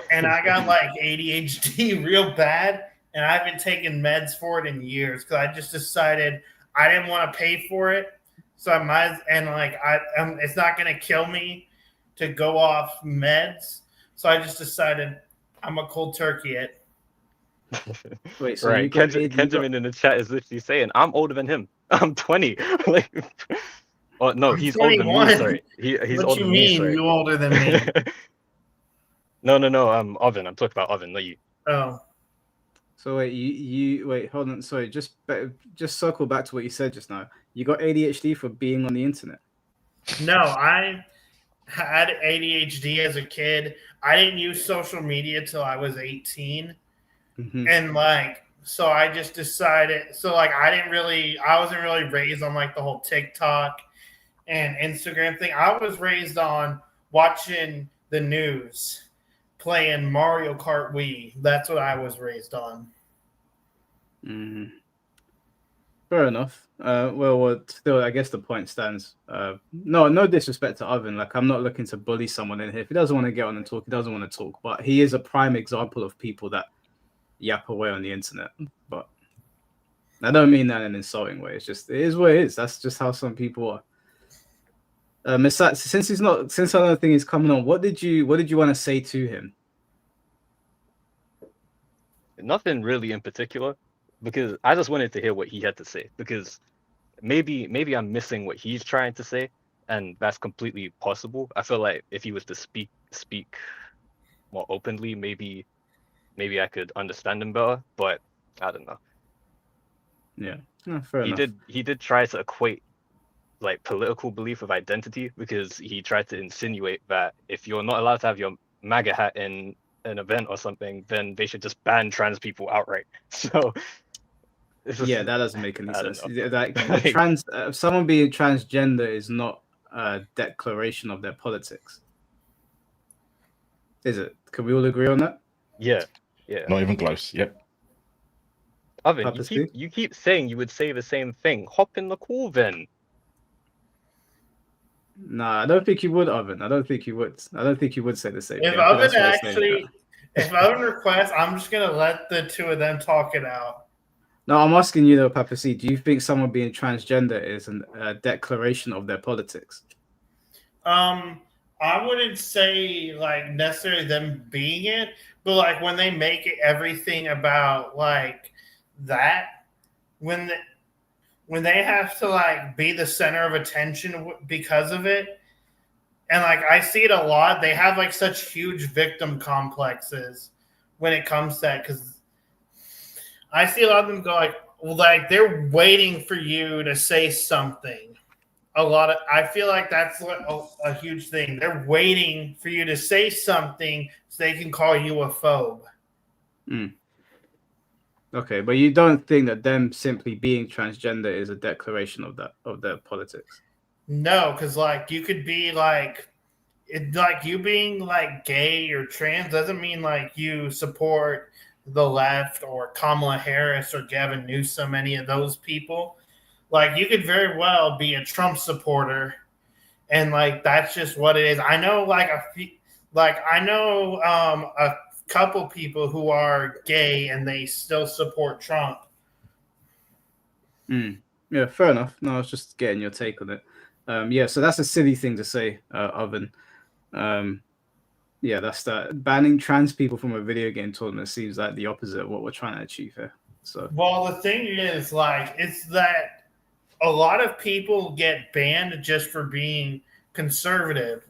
And I got like ADHD real bad. And I haven't taken meds for it in years because I just decided I didn't want to pay for it. So I might, and like, it's not going to kill me to go off meds. So I just decided I'm a cold turkey it. Wait, so right? Kenjamin in the chat is literally saying, "I'm older than him. I'm 20." Like, oh no, he's 21. Older than me. Sorry, he's what older you than mean? Me, sorry. You older than me? No. Oven. I'm talking about Oven, not you. Oh. So wait, you wait. Hold on. Sorry, just circle back to what you said just now. You got ADHD for being on the internet. No, I had ADHD as a kid. I didn't use social media till I was 18. Mm-hmm. And like, so I just decided, so like, I wasn't really raised on like the whole TikTok and Instagram thing. I was raised on watching the news, playing Mario Kart Wii. That's what I was raised on. Fair enough. Well, still, I guess the point stands. No disrespect to Oven. Like, I'm not looking to bully someone in here. If he doesn't want to get on and talk, he doesn't want to talk. But he is a prime example of people that yap away on the internet. But I don't mean that in an insulting way. It is what it is. That's just how some people are. Misat, since I don't think he's coming on, what did you want to say to him? Nothing really in particular, because I just wanted to hear what he had to say. Because maybe I'm missing what he's trying to say, and that's completely possible. I feel like if he was to speak more openly, maybe I could understand him better. But I don't know. Yeah, no, fair enough. He did try to equate like political belief with identity, because he tried to insinuate that if you're not allowed to have your MAGA hat in an event or something, then they should just ban trans people outright. So yeah, that doesn't make any sense. Like, someone being transgender is not a declaration of their politics, is it? Can we all agree on that? Yeah. Not even close. Yep. Oven, Purposely? you keep saying you would say the same thing. Hop in the call then. Nah, I don't think you would, Oven. I don't think you would. I don't think you would say the same If thing. I think Oven that's what you're saying. if Oven requests, I'm just gonna let the two of them talk it out. No, I'm asking you though, Papa C. Do you think someone being transgender is a declaration of their politics? I wouldn't say like necessarily them being it, but like when they make it everything about like that, when the, when they have to like be the center of attention because of it, and like I see it a lot. They have like such huge victim complexes when it comes to that, because I see a lot of them go like they're waiting for you to say something. I feel like that's a huge thing. They're waiting for you to say something so they can call you a phobe. Okay, but you don't think that them simply being transgender is a declaration of their politics? No, because like you could be like like you being like gay or trans doesn't mean like you support the left or Kamala Harris or Gavin Newsom, any of those people. Like you could very well be a Trump supporter, and like that's just what it is. I know I know a couple people who are gay and they still support Trump. Yeah, fair enough. No, I was just getting your take on it. Yeah, so that's a silly thing to say, Oven. Yeah, that's that. Banning trans people from a video game tournament seems like the opposite of what we're trying to achieve here. So, Well, the thing is, like, it's that a lot of people get banned just for being conservative.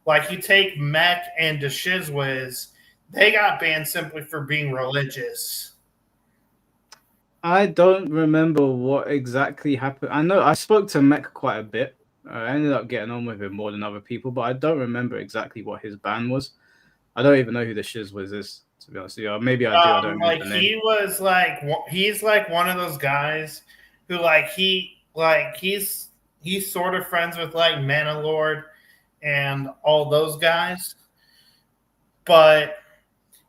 Like, you take Mech and DeShizwiz, they got banned simply for being religious. I don't remember what exactly happened. I know I spoke to Mech quite a bit. I ended up getting on with him more than other people, but I don't remember exactly what his ban was. I don't even know who the Shizwiz is, to be honest with you. Or maybe I do. I don't remember Like the name. he was like he's like one of those guys who he's sort of friends with like Manalord and all those guys, but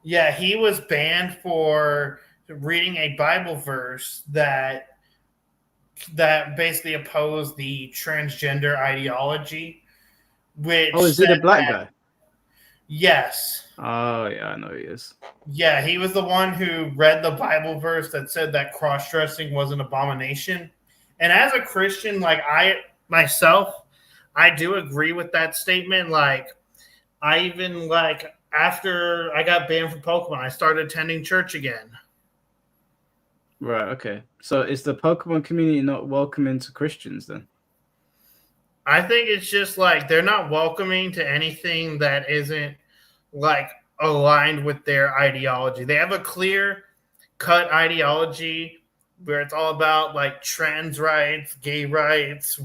yeah, he was banned for reading a Bible verse that basically opposed the transgender ideology, which Oh, is he the black guy? Yes. Oh, yeah, I know he is. Yeah, he was the one who read the Bible verse that said that cross-dressing was an abomination. And as a Christian, like I myself, I do agree with that statement. Like I even like after I got banned from Pokemon, I started attending church again. Right, okay. So is the Pokemon community not welcoming to Christians then? I think it's just like they're not welcoming to anything that isn't like aligned with their ideology. They have a clear cut ideology where it's all about like trans rights, gay rights,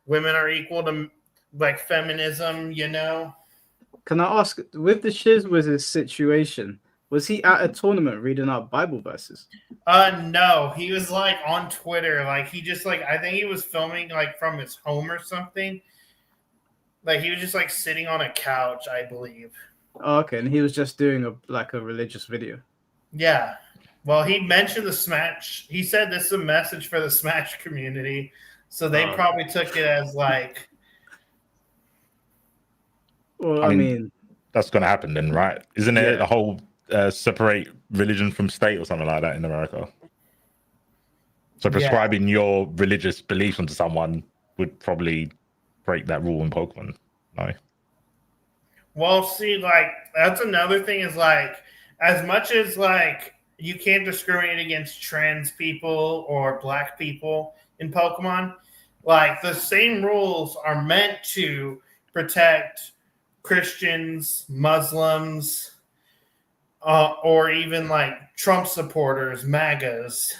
women are equal to like feminism, you know. Can I ask, with the Shizwiz's situation, was he at a tournament reading out Bible verses? No, he was like on Twitter, like he just like I think he was filming like from his home or something. Like he was just like sitting on a couch, I believe. Oh, okay, and he was just doing a religious video. Yeah. Well, he mentioned the Smash. He said this is a message for the Smash community. So they probably took it as like. Well, I mean that's going to happen then, right? Isn't it the whole separate religion from state or something like that in America? So prescribing your religious beliefs onto someone would probably break that rule in Pokemon. No. Well, see, like that's another thing is like as much as like you can't discriminate against trans people or black people in Pokemon, like the same rules are meant to protect Christians, Muslims, or even like Trump supporters, MAGAs.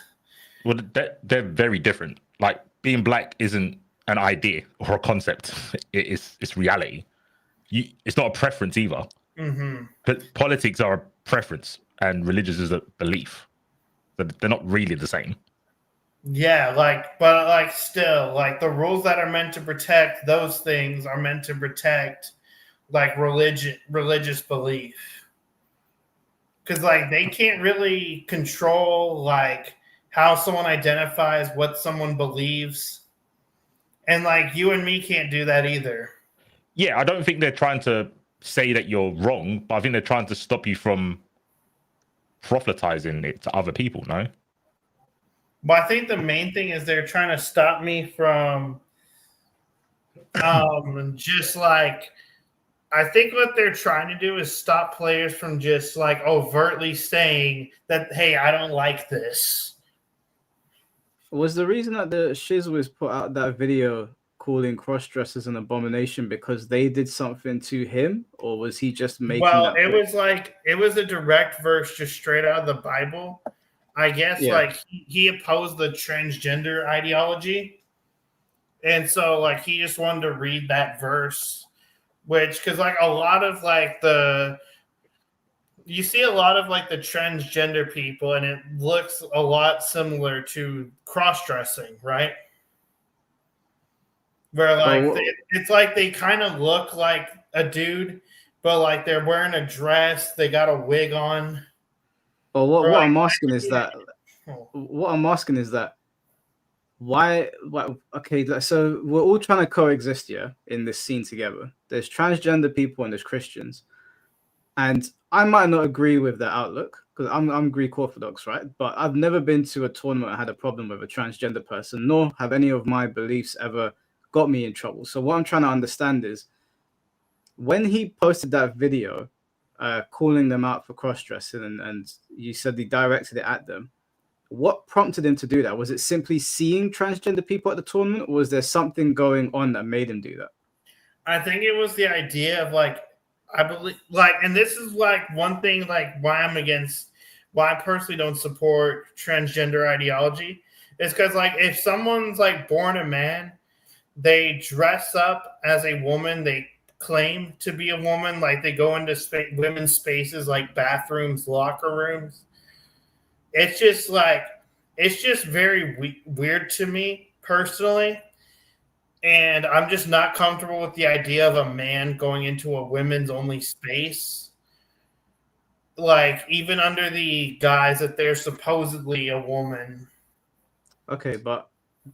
Well, they're very different. Like being black isn't an idea or a concept; it's reality. It's not a preference either. Mm-hmm. But politics are a preference, and religious is a belief. But they're not really the same. Yeah, but still, like the rules that are meant to protect those things are meant to protect like religious belief. because like they can't really control like how someone identifies, what someone believes, and like you and me can't do that either. Yeah, I don't think they're trying to say that you're wrong, but I think they're trying to stop you from proselytizing it to other people. No. But I think the main thing is they're trying to stop me from just like I think what they're trying to do is stop players from just like overtly saying that, hey, I don't like this. Was the reason that the Shizzwiz put out that video calling cross-dressers an abomination because they did something to him, or was he just making that it was like it was a direct verse just straight out of the Bible. I guess like he opposed the transgender ideology. And so like he just wanted to read that verse, which because like a lot of like you see a lot of like the transgender people and it looks a lot similar to cross-dressing, right? Where like it's like they kind of look like a dude, but like they're wearing a dress, they got a wig on. But what I'm asking is that why okay, so we're all trying to coexist here in this scene together. There's transgender people and there's Christians. And I might not agree with their outlook because I'm Greek Orthodox, right? But I've never been to a tournament and had a problem with a transgender person, nor have any of my beliefs ever got me in trouble. So what I'm trying to understand is when he posted that video calling them out for cross-dressing and you said he directed it at them, what prompted him to do that? Was it simply seeing transgender people at the tournament, or was there something going on that made him do that? I think it was the idea of like, I believe like, and this is like one thing like why I personally don't support transgender ideology is because like if someone's like born a man, they dress up as a woman, they claim to be a woman, like they go into women's spaces like bathrooms, locker rooms. It's just very weird to me personally. And I'm just not comfortable with the idea of a man going into a women's only space. Like, even under the guise that they're supposedly a woman. Okay, but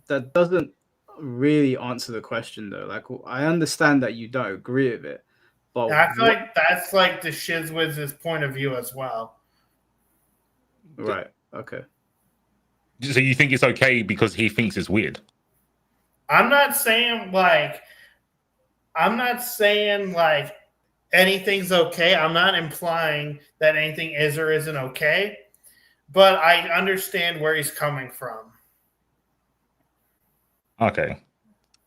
that doesn't really answer the question, though. Like, I understand that you don't agree with it. But I feel like that's like the Shizzwiz's point of view as well. Right. Okay. So you think it's okay because he thinks it's weird? I'm not saying like anything's okay. I'm not implying that anything is or isn't okay, but I understand where he's coming from. Okay.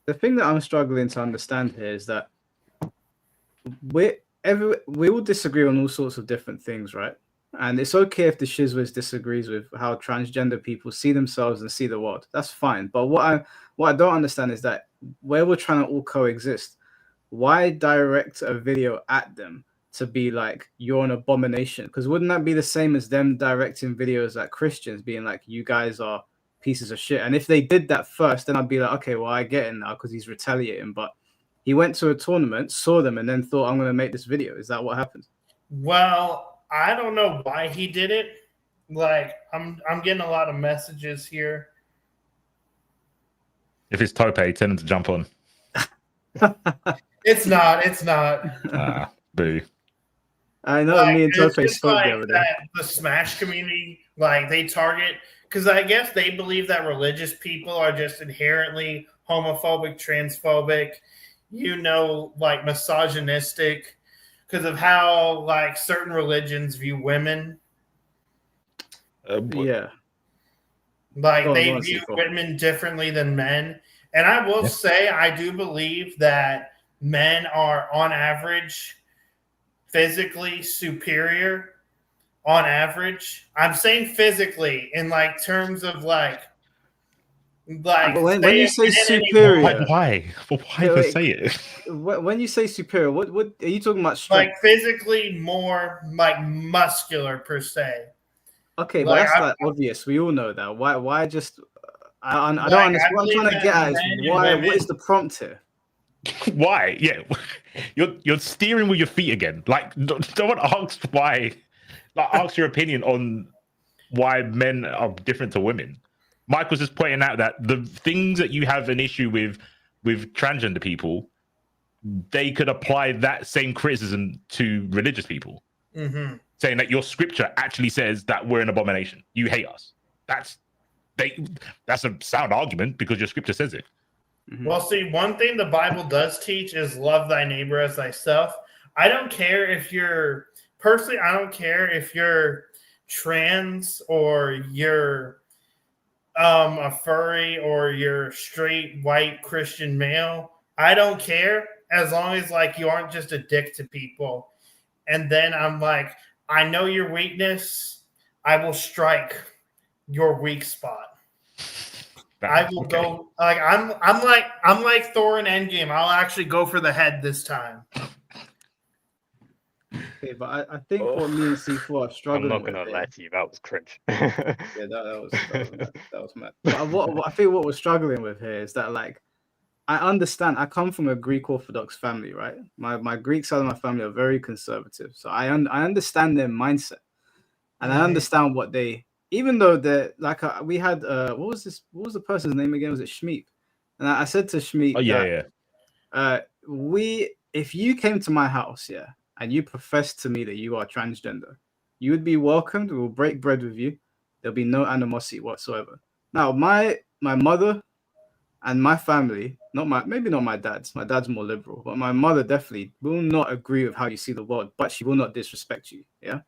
The thing that I'm struggling to understand here is that we all disagree on all sorts of different things, right? And it's okay if the Shizzwiz disagrees with how transgender people see themselves and see the world. That's fine. But what I don't understand is that where we're trying to all coexist, why direct a video at them to be like, you're an abomination? Because wouldn't that be the same as them directing videos at Christians being like, you guys are pieces of shit? And if they did that first, then I'd be like, okay, well, I get it now because he's retaliating. But he went to a tournament, saw them, and then thought, I'm going to make this video. Is that what happened? Well, I don't know why he did it. Like, I'm getting a lot of messages here. If it's Tope, tell him to jump on. It's not. Boo. I know, like, me and Tope spoke the other day. The Smash community, like, they target, because I guess they believe that religious people are just inherently homophobic, transphobic, like misogynistic, because of how like certain religions view women. Yeah. Like they view women differently than men. And I will say, I do believe that men are on average physically superior on average. I'm saying physically in like terms of like when you say superior, why say it? When you say superior, what are you talking about? Strength? Like physically more like muscular per se. Okay, but that's like obvious. We all know that. Why just? I don't understand. What I'm trying to get at is why. What is the prompt here? Why? Yeah, you're steering with your feet again. Like, no one asked why like ask your opinion on why men are different to women. Mike was just pointing out that the things that you have an issue with transgender people, they could apply that same criticism to religious people, saying that your scripture actually says that we're an abomination. You hate us. That's a sound argument because your scripture says it. Well, see, one thing the Bible does teach is love thy neighbor as thyself. I don't care if you're personally, I don't care if you're trans or you're a furry or you're straight white Christian male. I don't care as long as like you aren't just a dick to people. And then I'm like, I know your weakness. I will strike your weak spot. I will go like I'm like Thor in Endgame. I'll actually go for the head this time. Okay, but I think what me and C4 are struggling with. I'm not gonna lie to you, that was cringe. Yeah, that was mad. But what I think what we're struggling with here is that like I understand. I come from a Greek Orthodox family, right? My Greek side of my family are very conservative, so I understand their mindset, and I understand what they. Even though they're like we had what was the person's name again? Was it Shmeep? And I said to Shmeep, if you came to my house, and you professed to me that you are transgender, you would be welcomed. We will break bread with you. There'll be no animosity whatsoever. Now, my mother and my family, maybe not my dad's. My dad's more liberal, but my mother definitely will not agree with how you see the world, but she will not disrespect you. Yeah.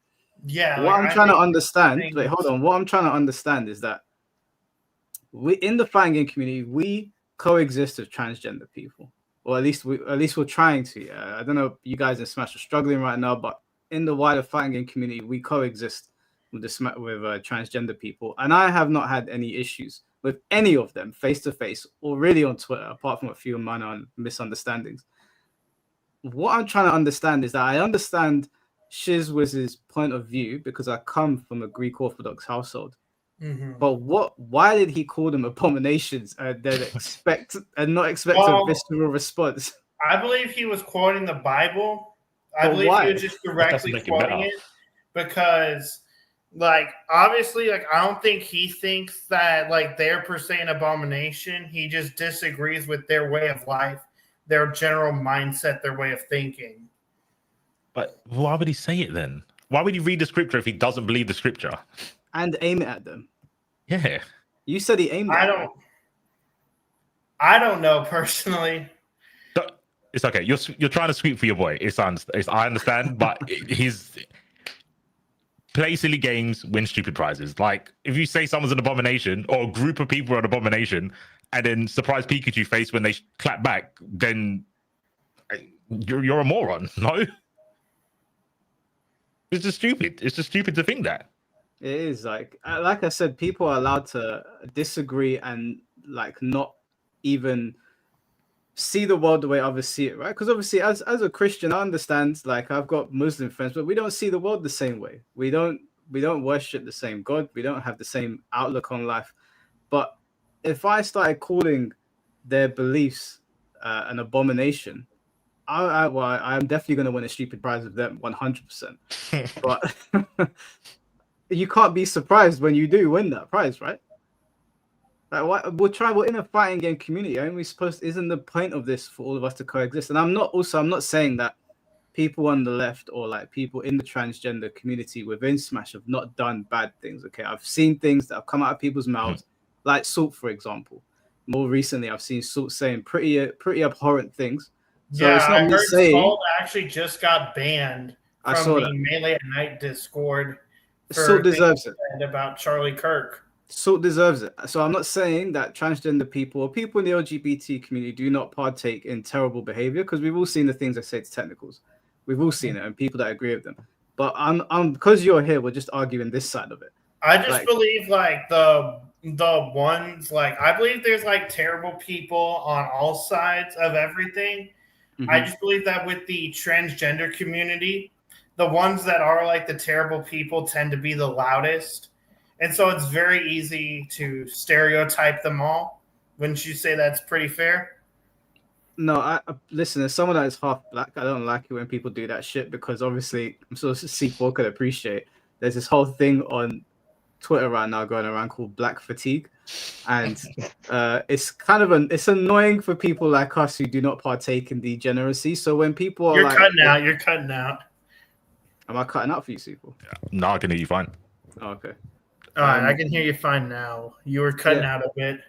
Yeah. What I'm trying to understand. Wait, hold on. What I'm trying to understand is that we in the fighting game community we coexist with transgender people, or at least we're trying to. I don't know if you guys in Smash are struggling right now, but in the wider fighting game community, we coexist with transgender people, and I have not had any issues with any of them face to face or really on Twitter, apart from a few minor misunderstandings. What I'm trying to understand is that I understand Shizwiz's point of view because I come from a Greek Orthodox household. But why did he call them abominations and then not expect a visceral response? I believe he was quoting the Bible. I believe he was just directly quoting it because, like, obviously, like, I don't think he thinks that, like, they're per se an abomination. He just disagrees with their way of life, their general mindset, their way of thinking. But why would he say it then? Why would he read the scripture if he doesn't believe the scripture? And aim it at them. Yeah. You said he aimed at them. I don't know personally. It's okay. You're trying to sweep for your boy. I understand, but he's play silly games, win stupid prizes. Like if you say someone's an abomination or a group of people are an abomination, and then surprise Pikachu face when they clap back, then you're a moron. No. It's just stupid. It's just stupid to think that. It is like I said, people are allowed to disagree and like not even see the world the way others see it, right? Because obviously, as a Christian, I understand. Like I've got Muslim friends, but we don't see the world the same way. We don't worship the same God. We don't have the same outlook on life. But if I started calling their beliefs an abomination, I'm definitely going to win a stupid prize with them, 100%. But you can't be surprised when you do win that prize, right? Like, we're in a fighting game community, aren't we supposed? Isn't the point of this for all of us to coexist? And I'm not saying that people on the left or like people in the transgender community within Smash have not done bad things. Okay, I've seen things that have come out of people's mouths, like Salt, for example. More recently, I've seen Salt saying pretty abhorrent things. So it's not I heard saying, Salt actually just got banned from the Melee at Night Discord. Salt deserves it. About Charlie Kirk. Salt deserves it. So I'm not saying that transgender people or people in the LGBT community do not partake in terrible behavior, because we've all seen the things I say to technicals. We've all seen it, and people that agree with them. But I'm because you're here, we're just arguing this side of it. I just believe like the ones like I believe there's like terrible people on all sides of everything. I just believe that with the transgender community, the ones that are like the terrible people tend to be the loudest. And so it's very easy to stereotype them all. Wouldn't you say that's pretty fair? No, listen. As someone that is half black, I don't like it when people do that shit because obviously, I'm sure C4 could appreciate. There's this whole thing on Twitter right now going around called Black Fatigue, and it's kind of it's annoying for people like us who do not partake in degeneracy. So when people are You're like, cutting out. You're cutting out. am I cutting out for you, people? No, I can hear you fine. Oh, okay. All right, I can hear you fine now. You were cutting out a bit.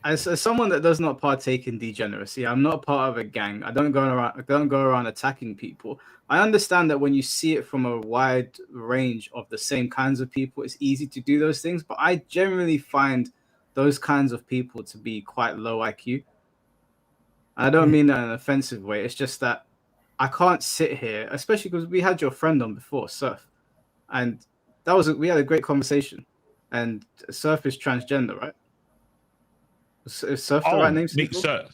As someone that does not partake in degeneracy, I'm not part of a gang. I don't go around attacking people. I understand that when you see it from a wide range of the same kinds of people, it's easy to do those things. But I generally find those kinds of people to be quite low IQ. I don't mean that in an offensive way. It's just that I can't sit here, especially because we had your friend on before, Surf, and we had a great conversation. And Surf is transgender, right? Is Surf the right name? Sir.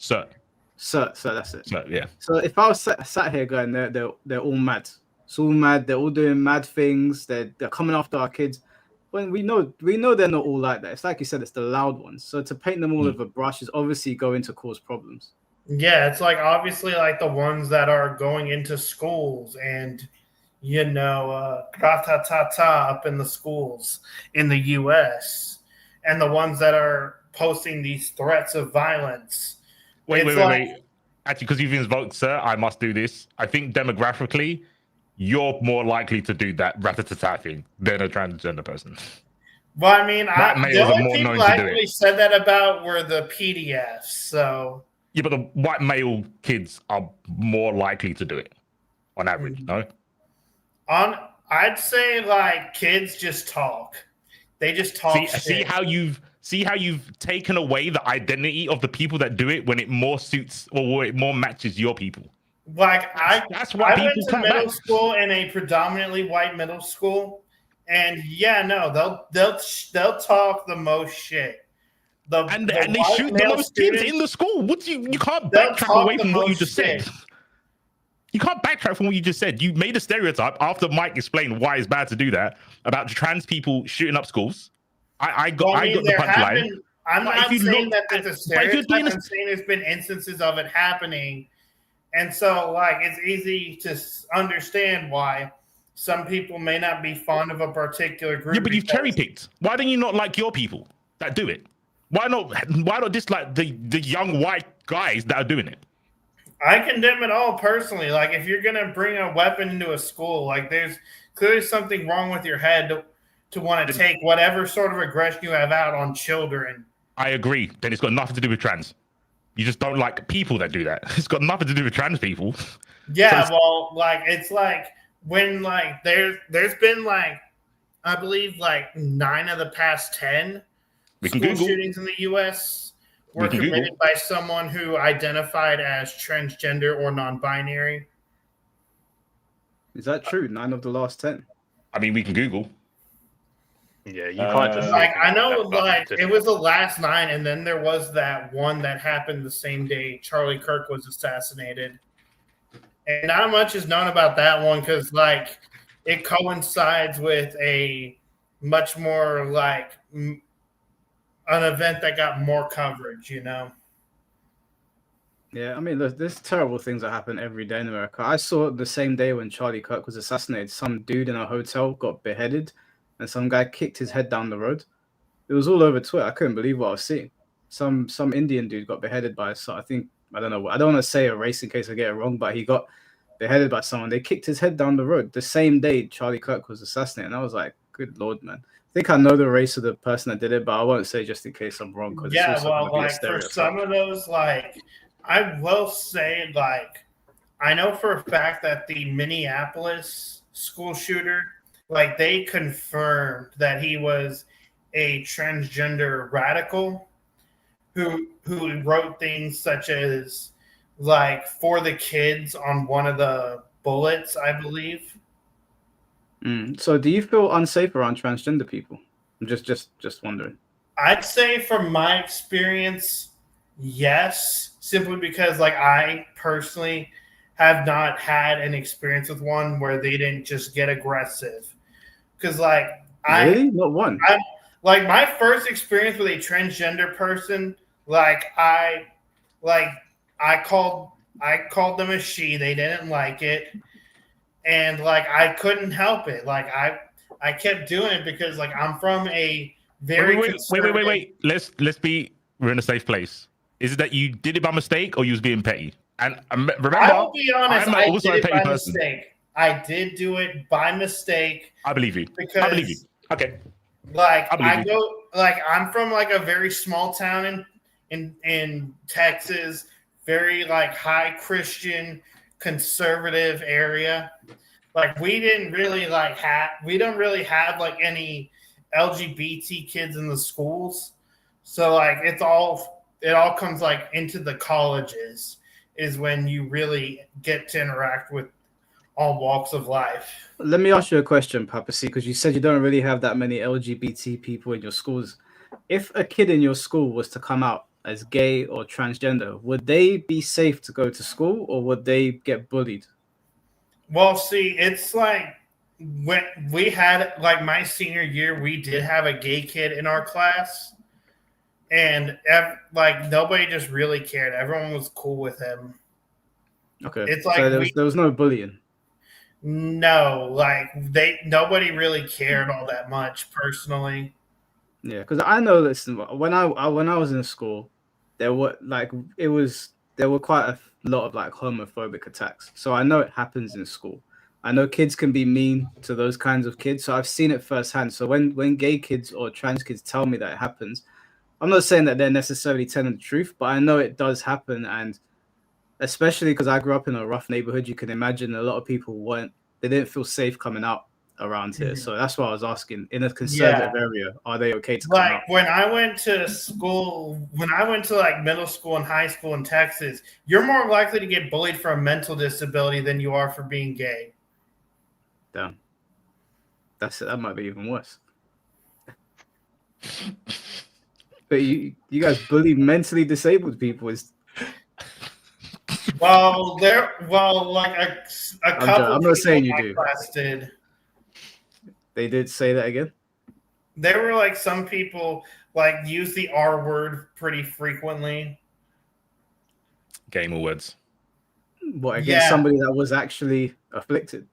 Sir, that's it. Sir, yeah. So if I was sat here going, they're all mad. It's all mad. They're all doing mad things. They're coming after our kids. When we know they're not all like that. It's like you said, it's the loud ones. So to paint them all with a brush is obviously going to cause problems. Yeah, it's like obviously like the ones that are going into schools and ta up in the schools in the U.S. and the ones that are posting these threats of violence. Wait. Actually, because you've invoked Sir, I must do this. I think demographically, you're more likely to do that rat-a-tat-tat thing than a transgender person. Well, I mean, the only people I actually said that about were the PDFs. So yeah, but the white male kids are more likely to do it on average. No. I'd say like kids just talk. They just talk. See how you've taken away the identity of the people that do it when it more suits or it more matches your people. Like that's why I went to middle school in a predominantly white middle school, and they'll talk the most shit. And they shoot the most kids in the school. You can't backtrack away from what you just said. You can't backtrack from what you just said. You made a stereotype after Mike explained why it's bad to do that about trans people shooting up schools. I got the punchline. I'm not saying that there's a stereotype. I'm saying there's been instances of it happening. And so, like, it's easy to understand why some people may not be fond of a particular group. Yeah, but you've cherry-picked. Why don't you not like your people that do it? Why not dislike the young white guys that are doing it? I condemn it all personally. Like, if you're going to bring a weapon into a school, like, there's clearly something wrong with your head to want to take whatever sort of aggression you have out on children. I agree. Then it's got nothing to do with trans. You just don't like people that do that. It's got nothing to do with trans people. Yeah, well, like, it's like when, like, there's been, like, I believe, like, 9 of the past 10 school shootings in the U.S. were committed by someone who identified as transgender or non-binary. Is that true? 9 of the last 10. I mean, we can Google. Yeah, you can't just like I know, like it was the last 9, and then there was that one that happened the same day Charlie Kirk was assassinated, and not much is known about that one because like it coincides with a much more like an event that got more coverage, you know. Yeah, I mean, there's terrible things that happen every day in America. I saw the same day when Charlie Kirk was assassinated, some dude in a hotel got beheaded, and some guy kicked his head down the road. It was all over Twitter. I couldn't believe what I was seeing. Some Indian dude got beheaded by I don't know. I don't want to say a race in case I get it wrong, but he got beheaded by someone. They kicked his head down the road the same day Charlie Kirk was assassinated. And I was like, good Lord, man. I think I know the race of the person that did it, but I won't say just in case I'm wrong. Yeah, well, like for some of those, like I will say, like I know for a fact that the Minneapolis school shooter, like they confirmed that he was a transgender radical who wrote things such as like for the kids on one of the bullets, I believe. So do you feel unsafe around transgender people? I'm just wondering. I'd say from my experience, yes, simply because like I personally have not had an experience with one where they didn't just get aggressive. Because like not one. Like my first experience with a transgender person, I called I called them a she. They didn't like it, and like I couldn't help it. Like I kept doing it because like I'm from a very conservative. Let's be. We're in a safe place. Is it that you did it by mistake or you was being petty? And I remember, will be honest. I'm I also did a it petty by person. mistake. I did do it by mistake. I believe you. Because I believe you. Okay. like I go like I'm from like a very small town in Texas, very like high Christian conservative area. Like we don't really have like any LGBT kids in the schools. So like it all comes like into the colleges is when you really get to interact with all walks of life. Let me ask you a question, Papa C, because you said you don't really have that many LGBT people in your schools. If a kid in your school was to come out as gay or transgender, would they be safe to go to school or would they get bullied? Well, see, it's like when we had like my senior year, we did have a gay kid in our class, and like nobody just really cared. Everyone was cool with him. Okay, It's so like there was no bullying. no, like nobody really cared all that much personally. Yeah, because I know. Listen, when I was in school, there were like there were quite a lot of like homophobic attacks. So I know it happens in school. I know kids can be mean to those kinds of kids. So I've seen it firsthand. So when gay kids or trans kids tell me that it happens, I'm not saying that they're necessarily telling the truth, but I know it does happen. And especially because I grew up in a rough neighborhood, you can imagine a lot of people they didn't feel safe coming out around here. So that's why I was asking, in a conservative area, are they okay to come out? Like when I went to school, when I went to like middle school and high school in Texas, you're more likely to get bullied for a mental disability than you are for being gay. Damn. That might be even worse. But you guys bully mentally disabled people is like a couple. I'm not saying you do. Class did. They did say that again. There were like some people like use the R word pretty frequently. Gamer words. What, against somebody that was actually afflicted?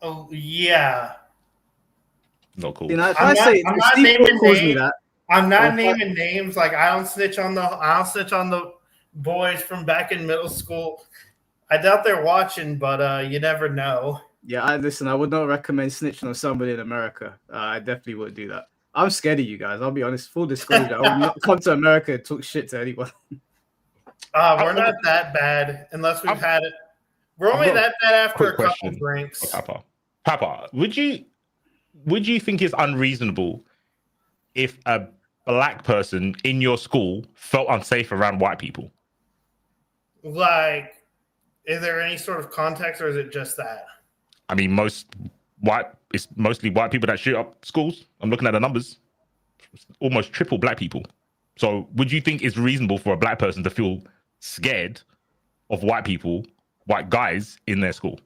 Oh yeah. Not cool. You know, I'm not naming names. I'm not naming names. Like I don't snitch on the boys from back in middle school. I doubt they're watching, but you never know. Yeah, I would not recommend snitching on somebody in America. I definitely would do that. I'm scared of you guys. I'll be honest. Full disclosure, I would not come to America and talk shit to anyone. We're not that bad unless we've had it. We're only that bad after a couple drinks. Papa, would you think it's unreasonable if a black person in your school felt unsafe around white people? Like, is there any sort of context, or is it just that? I mean, it's mostly white people that shoot up schools. I'm looking at the numbers. It's almost triple black people. So would you think it's reasonable for a black person to feel scared of white people, white guys in their school?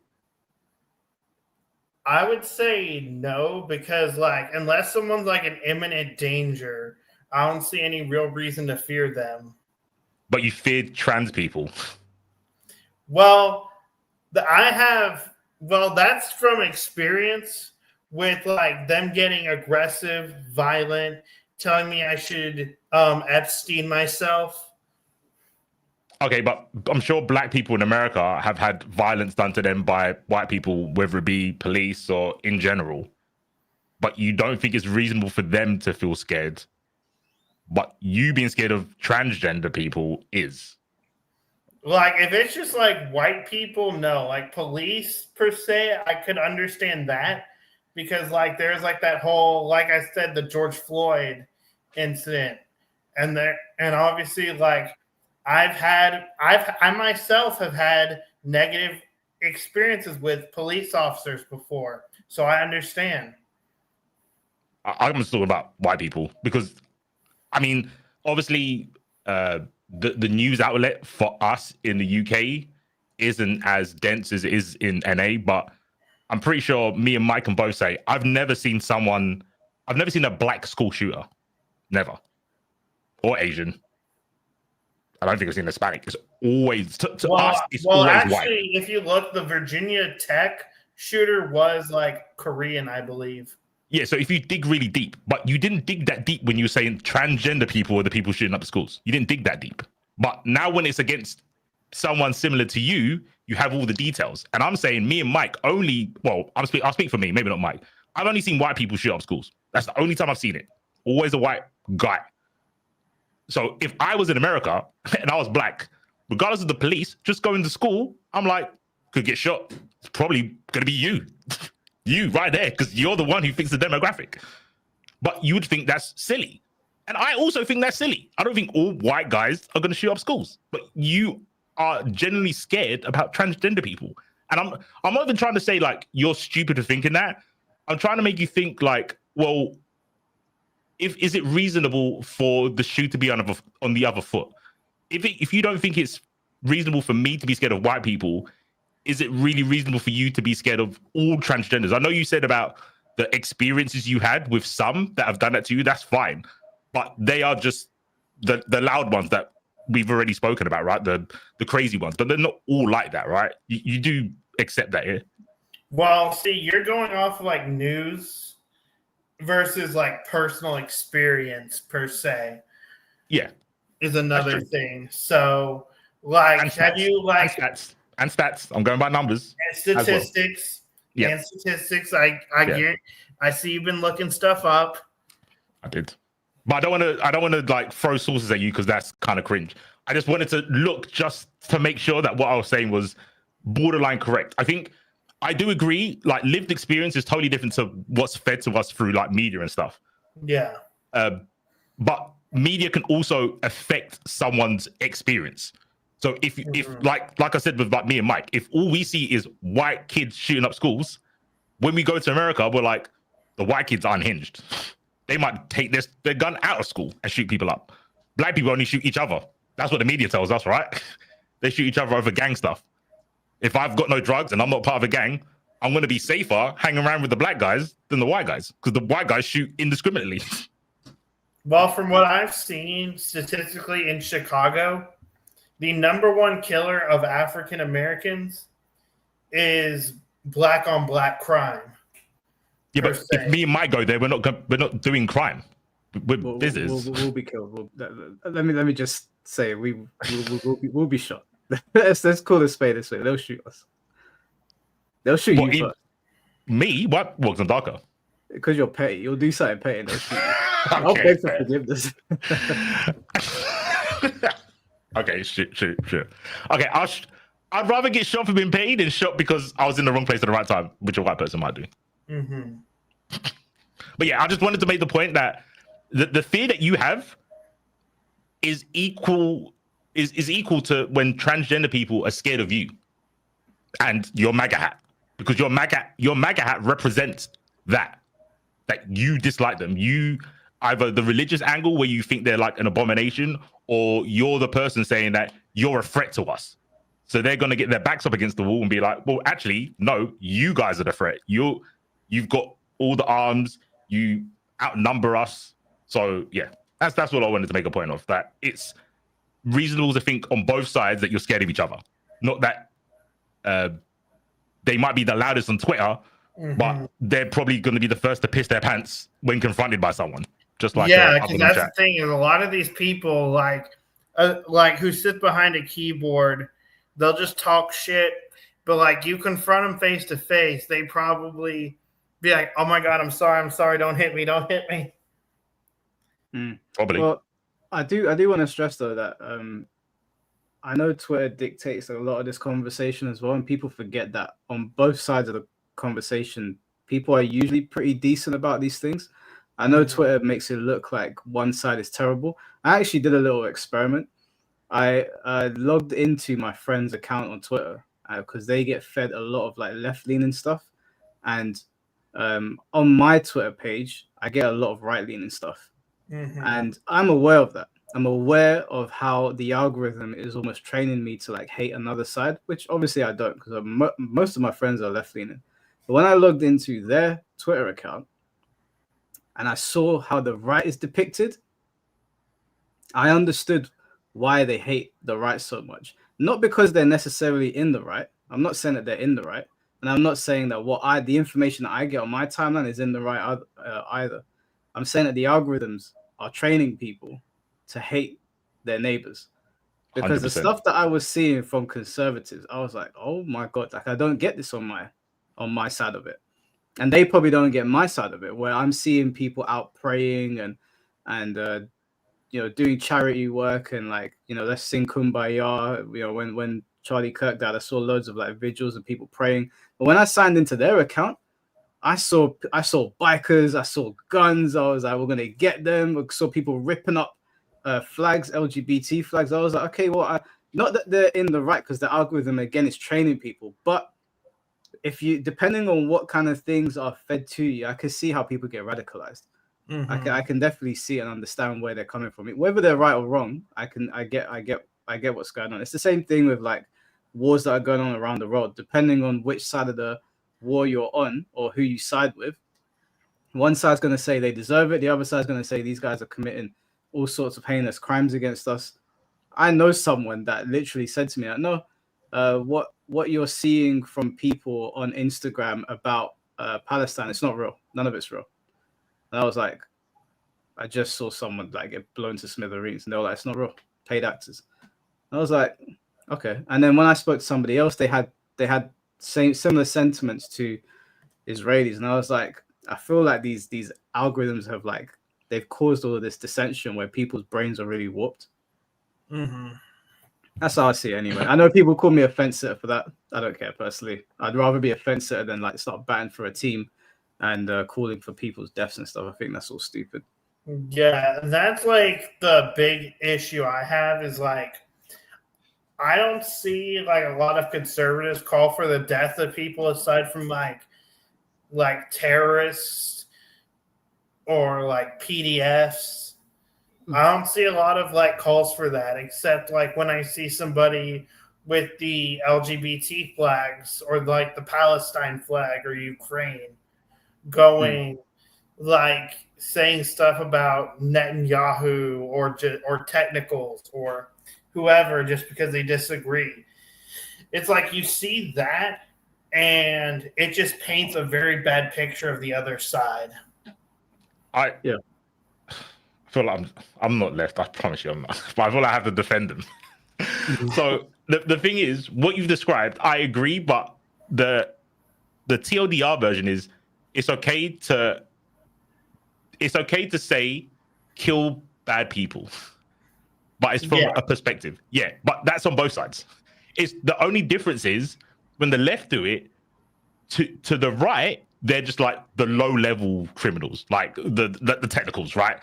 I would say no, because like unless someone's like an imminent danger, I don't see any real reason to fear them. But you feared trans people. Well, that's from experience with like them getting aggressive, violent, telling me I should Epstein myself. Okay, but I'm sure black people in America have had violence done to them by white people, whether it be police or in general. But you don't think it's reasonable for them to feel scared. But you being scared of transgender people is. Like, if it's just like white people, no. Like police per se, I could understand that because like there's like that whole, like I said, the George Floyd incident, and obviously like I myself have had negative experiences with police officers before, so I understand. I'm just talking about white people because, I mean, obviously, the news outlet for us in the UK isn't as dense as it is in NA, but I'm pretty sure me and Mike can both say I've never seen a black school shooter, never, or Asian. I don't think I've seen Hispanic. It's always to well, us. It's always actually, white. if you look, the Virginia Tech shooter was like Korean, I believe. Yeah, so if you dig really deep, but you didn't dig that deep when you were saying transgender people are the people shooting up the schools. You didn't dig that deep. But now when it's against someone similar to you, you have all the details. And I'm saying me and Mike only, well, I'll speak for me, maybe not Mike. I've only seen white people shoot up schools. That's the only time I've seen it. Always a white guy. So if I was in America and I was black, regardless of the police, just going to school, I'm like, could get shot. It's probably going to be you. You right there, because you're the one who fits the demographic. But you would think that's silly. And I also think that's silly. I don't think all white guys are going to shoot up schools. But you are genuinely scared about transgender people. And I'm not even trying to say, like, you're stupid for thinking that. I'm trying to make you think, like, well, is it reasonable for the shoe to be on the other foot? If you don't think it's reasonable for me to be scared of white people, is it really reasonable for you to be scared of all transgenders? I know you said about the experiences you had with some that have done that to you. That's fine. But they are just the loud ones that we've already spoken about, right? The crazy ones. But they're not all like that, right? You do accept that, yeah? Well, see, you're going off of like news versus like personal experience per se. Yeah. Is another thing. So, like, have you like... And stats. I'm going by numbers. And statistics. Well. And statistics. I see you've been looking stuff up. I did. But I don't want to like throw sources at you because that's kind of cringe. I just wanted to look just to make sure that what I was saying was borderline correct. I think I do agree, like lived experience is totally different to what's fed to us through like media and stuff. Yeah. But media can also affect someone's experience. So if like I said with like me and Mike, if all we see is white kids shooting up schools, when we go to America, we're like, the white kids are unhinged. They might take their gun out of school and shoot people up. Black people only shoot each other. That's what the media tells us, right? They shoot each other over gang stuff. If I've got no drugs and I'm not part of a gang, I'm going to be safer hanging around with the black guys than the white guys because the white guys shoot indiscriminately. Well, from what I've seen statistically in Chicago, the number one killer of African Americans is black on black crime. Yeah, but if me and Mike go there, we're not doing crime. We'll be killed. Let me just say we'll be shot. let's call a spade a spade. They'll shoot us. They'll shoot you first. Me? What? What's on darker? Because you're petty. You'll do something petty and they'll shoot you. Okay, I'll beg for forgiveness. Okay, sure. Okay, I'd rather get shot for being paid than shot because I was in the wrong place at the right time, which a white person might do. Mm-hmm. But yeah, I just wanted to make the point that the fear that you have is equal to when transgender people are scared of you and your MAGA hat, because your MAGA hat represents that you dislike them. You either the religious angle where you think they're like an abomination, or you're the person saying that you're a threat to us. So they're going to get their backs up against the wall and be like, well, actually, no, you guys are the threat. You've got all the arms, you outnumber us. So yeah, that's what I wanted to make a point of, that it's reasonable to think on both sides that you're scared of each other. Not that they might be the loudest on Twitter, but they're probably going to be the first to piss their pants when confronted by someone. Just like because that's the thing, is a lot of these people like who sit behind a keyboard, they'll just talk shit, but like you confront them face to face, they probably be like, "Oh my god, I'm sorry, don't hit me." Probably. Well, I do want to stress though that I know Twitter dictates a lot of this conversation as well, and people forget that on both sides of the conversation, people are usually pretty decent about these things. I know Twitter makes it look like one side is terrible. I actually did a little experiment. I logged into my friend's account on Twitter because they get fed a lot of like left-leaning stuff, and on my Twitter page, I get a lot of right-leaning stuff, and I'm aware of that. I'm aware of how the algorithm is almost training me to like hate another side, which obviously I don't, because most of my friends are left-leaning. But when I logged into their Twitter account and I saw how the right is depicted, I understood why they hate the right so much. Not because they're necessarily in the right. I'm not saying that they're in the right, and I'm not saying that the information that I get on my timeline is in the right either. I'm saying that the algorithms are training people to hate their neighbors. Because the 100%. stuff that I was seeing from conservatives, I was like, oh my God, like I don't get this on my side of it. And they probably don't get my side of it, where I'm seeing people out praying and doing charity work and like, let's sing Kumbaya. When Charlie Kirk died, I saw loads of like vigils and people praying. But when I signed into their account, I saw bikers, I saw guns. I was like, we're gonna get them. I saw people ripping up flags, LGBT flags. I was like, okay, well, not that they're in the right because the algorithm again is training people, but if you, depending on what kind of things are fed to you, I can see how people get radicalized. Mm-hmm. I can definitely see and understand where they're coming from. Whether they're right or wrong, I get what's going on. It's the same thing with like wars that are going on around the world. Depending on which side of the war you're on or who you side with, one side's going to say they deserve it. The other side's going to say these guys are committing all sorts of heinous crimes against us. I know someone that literally said to me, "No, what you're seeing from people on Instagram about Palestine, it's not real. None of it's real." And I was like, I just saw someone like get blown to smithereens, and they were like, "It's not real. Paid actors." And I was like, okay. And then when I spoke to somebody else, they had similar sentiments to Israelis, and I was like, I feel like these algorithms have like they've caused all of this dissension where people's brains are really warped. Mm-hmm. That's how I see it anyway. I know people call me a fence sitter for that. I don't care personally. I'd rather be a fence sitter than like start batting for a team and calling for people's deaths and stuff. I think that's all stupid. Yeah, that's like the big issue I have is like I don't see like a lot of conservatives call for the death of people aside from like terrorists or like PDFs. I don't see a lot of like calls for that, except like when I see somebody with the LGBT flags or like the Palestine flag or Ukraine going like saying stuff about Netanyahu or technicals or whoever just because they disagree. It's like you see that and it just paints a very bad picture of the other side. I feel like I'm not left. I promise you I'm not. But I feel like I have to defend them. So the thing is, what you've described, I agree. But the TLDR version is it's okay to say kill bad people, but it's from a perspective. Yeah, but that's on both sides. It's the only difference is when the left do it to the right, they're just like the low level criminals, like the technicals, right?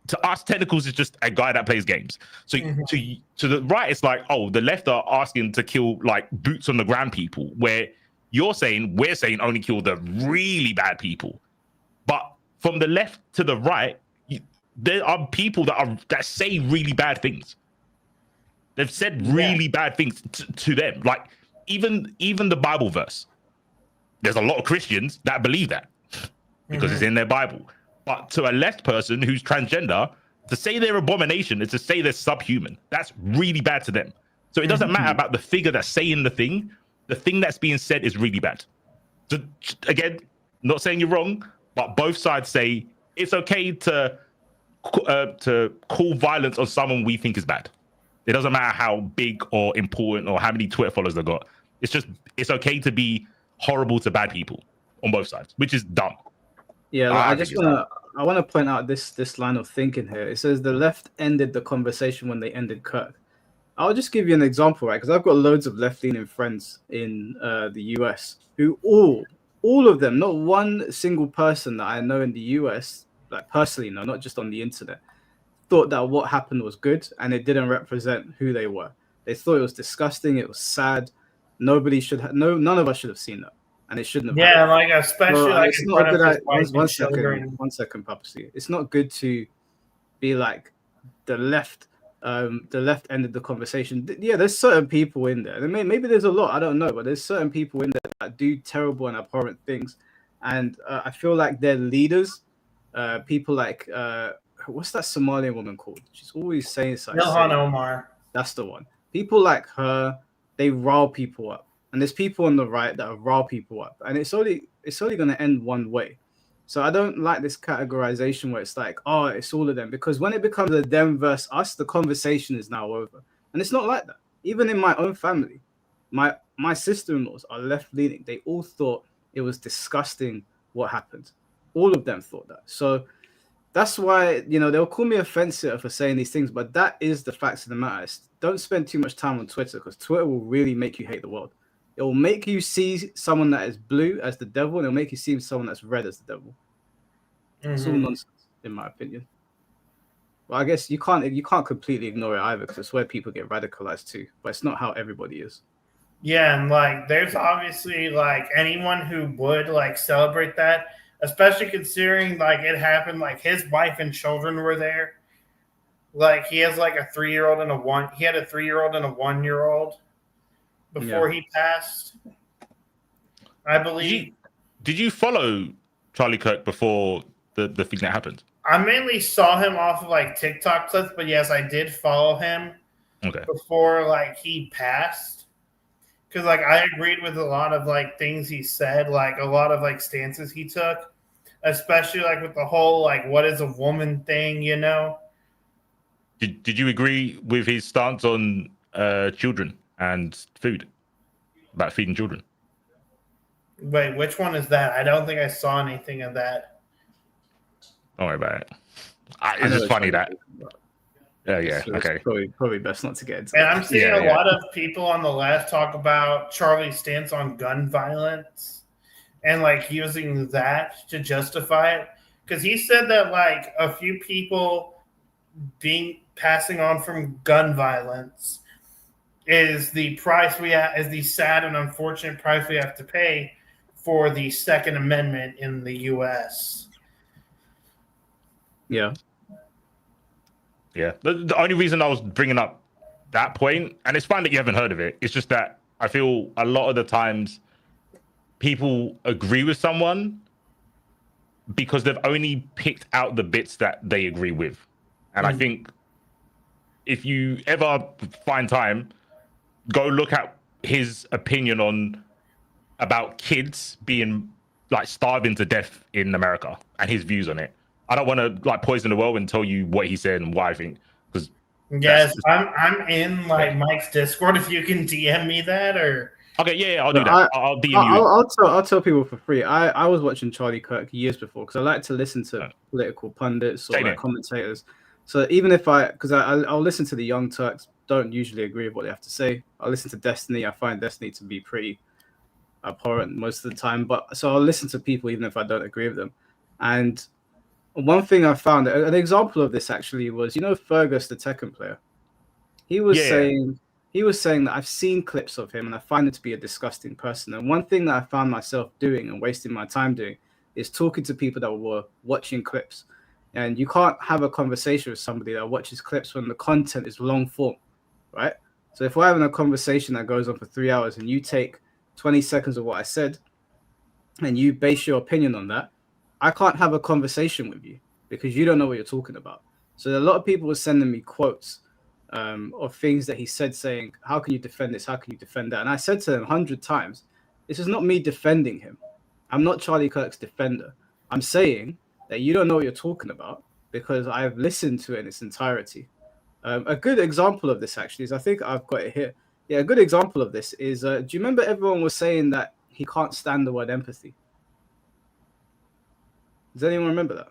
To us, technicals is just a guy that plays games. So to the right, it's like, oh, the left are asking to kill like boots on the ground people, where we're saying only kill the really bad people. But from the left to the right, there are people that say really bad things. They've said really bad things to them. Like even the Bible verse. There's a lot of Christians that believe that because it's in their Bible. But to a left person who's transgender, to say they're abomination is to say they're subhuman. That's really bad to them. So it doesn't matter about the figure that's saying the thing. The thing that's being said is really bad. So again, not saying you're wrong, but both sides say it's okay to call violence on someone we think is bad. It doesn't matter how big or important or how many Twitter followers they got. It's okay to be horrible to bad people on both sides, which is dumb. Yeah, I want to point out this line of thinking here. It says the left ended the conversation when they ended Kirk. I'll just give you an example, right? Because I've got loads of left-leaning friends in the US who all of them, not one single person that I know in the US, like personally, no, not just on the internet, thought that what happened was good and it didn't represent who they were. They thought it was disgusting. It was sad. None of us should have seen that, and it shouldn't have. Yeah, happened. like especially like it's not a good idea. One second, Papacy. It's not good to be like the left ended the conversation. Yeah, there's certain people in there. Maybe there's a lot, I don't know, but there's certain people in there that do terrible and abhorrent things, and I feel like their leaders, people like what's that Somalian woman called? She's always saying something. Ilhan Omar. That's the one. People like her, they rile people up, and there's people on the right that rile people up, and it's only going to end one way. So I don't like this categorization where it's like, oh, it's all of them, because when it becomes a them versus us, the conversation is now over, and it's not like that. Even in my own family, my sister-in-laws are left-leaning. They all thought it was disgusting what happened. All of them thought that. So that's why, they'll call me offensive for saying these things, but that is the facts of the matter. Don't spend too much time on Twitter, because Twitter will really make you hate the world. It will make you see someone that is blue as the devil, and it'll make you see someone that's red as the devil. It's all nonsense, in my opinion. Well, I guess you can't completely ignore it either, because it's where people get radicalized too. But it's not how everybody is. Yeah, and like there's obviously like anyone who would like celebrate that, especially considering like it happened, like his wife and children were there. Like he has like a 3-year-old and he had a 3-year-old and a 1-year-old before he passed, I believe. Did you follow Charlie Kirk before the thing that happened? I mainly saw him off of like TikTok clips, but yes, I did follow him before like he passed. Because like I agreed with a lot of like things he said, like a lot of like stances he took, especially like with the whole like what is a woman thing, Did you agree with his stance on children and food, about feeding children? Wait, which one is that? I don't think I saw anything of that. Don't worry about it. It's just funny that. Yeah. So okay. Probably best not to get into. And I'm seeing a lot of people on the left talk about Charlie's stance on gun violence and like using that to justify it, because he said that like a few people passing on from gun violence is the price is the sad and unfortunate price we have to pay for the Second Amendment in the U.S. Yeah. Yeah. The only reason I was bringing up that point, and it's fine that you haven't heard of it, it's just that I feel a lot of the times people agree with someone because they've only picked out the bits that they agree with. And I think if you ever find time, go look at his opinion about kids being like starving to death in America and his views on it. I don't want to like poison the world and tell you what he said and why I think, because yes, I'm in like Mike's Discord. If you can DM me that, or okay, yeah, I'll do that. I'll DM you. I'll tell people for free. I was watching Charlie Kirk years before, because I like to listen to political pundits or like commentators. So even if I'll listen to the Young Turks, don't usually agree with what they have to say. I'll listen to Destiny. I find Destiny to be pretty abhorrent most of the time, but so I'll listen to people even if I don't agree with them. And one thing I found, an example of this actually was, Fergus, the Tekken player. He was saying that I've seen clips of him and I find him to be a disgusting person. And one thing that I found myself doing and wasting my time doing is talking to people that were watching clips. And you can't have a conversation with somebody that watches clips when the content is long form, right? So if we're having a conversation that goes on for 3 hours and you take 20 seconds of what I said and you base your opinion on that, I can't have a conversation with you because you don't know what you're talking about. So a lot of people were sending me quotes of things that he said, saying, how can you defend this? How can you defend that? And I said to him 100 times, this is not me defending him. I'm not Charlie Kirk's defender. I'm saying that you don't know what you're talking about because I've listened to it in its entirety. A good example of this actually is, I think I've got it here. Yeah, a good example of this is, do you remember everyone was saying that he can't stand the word empathy? Does anyone remember that?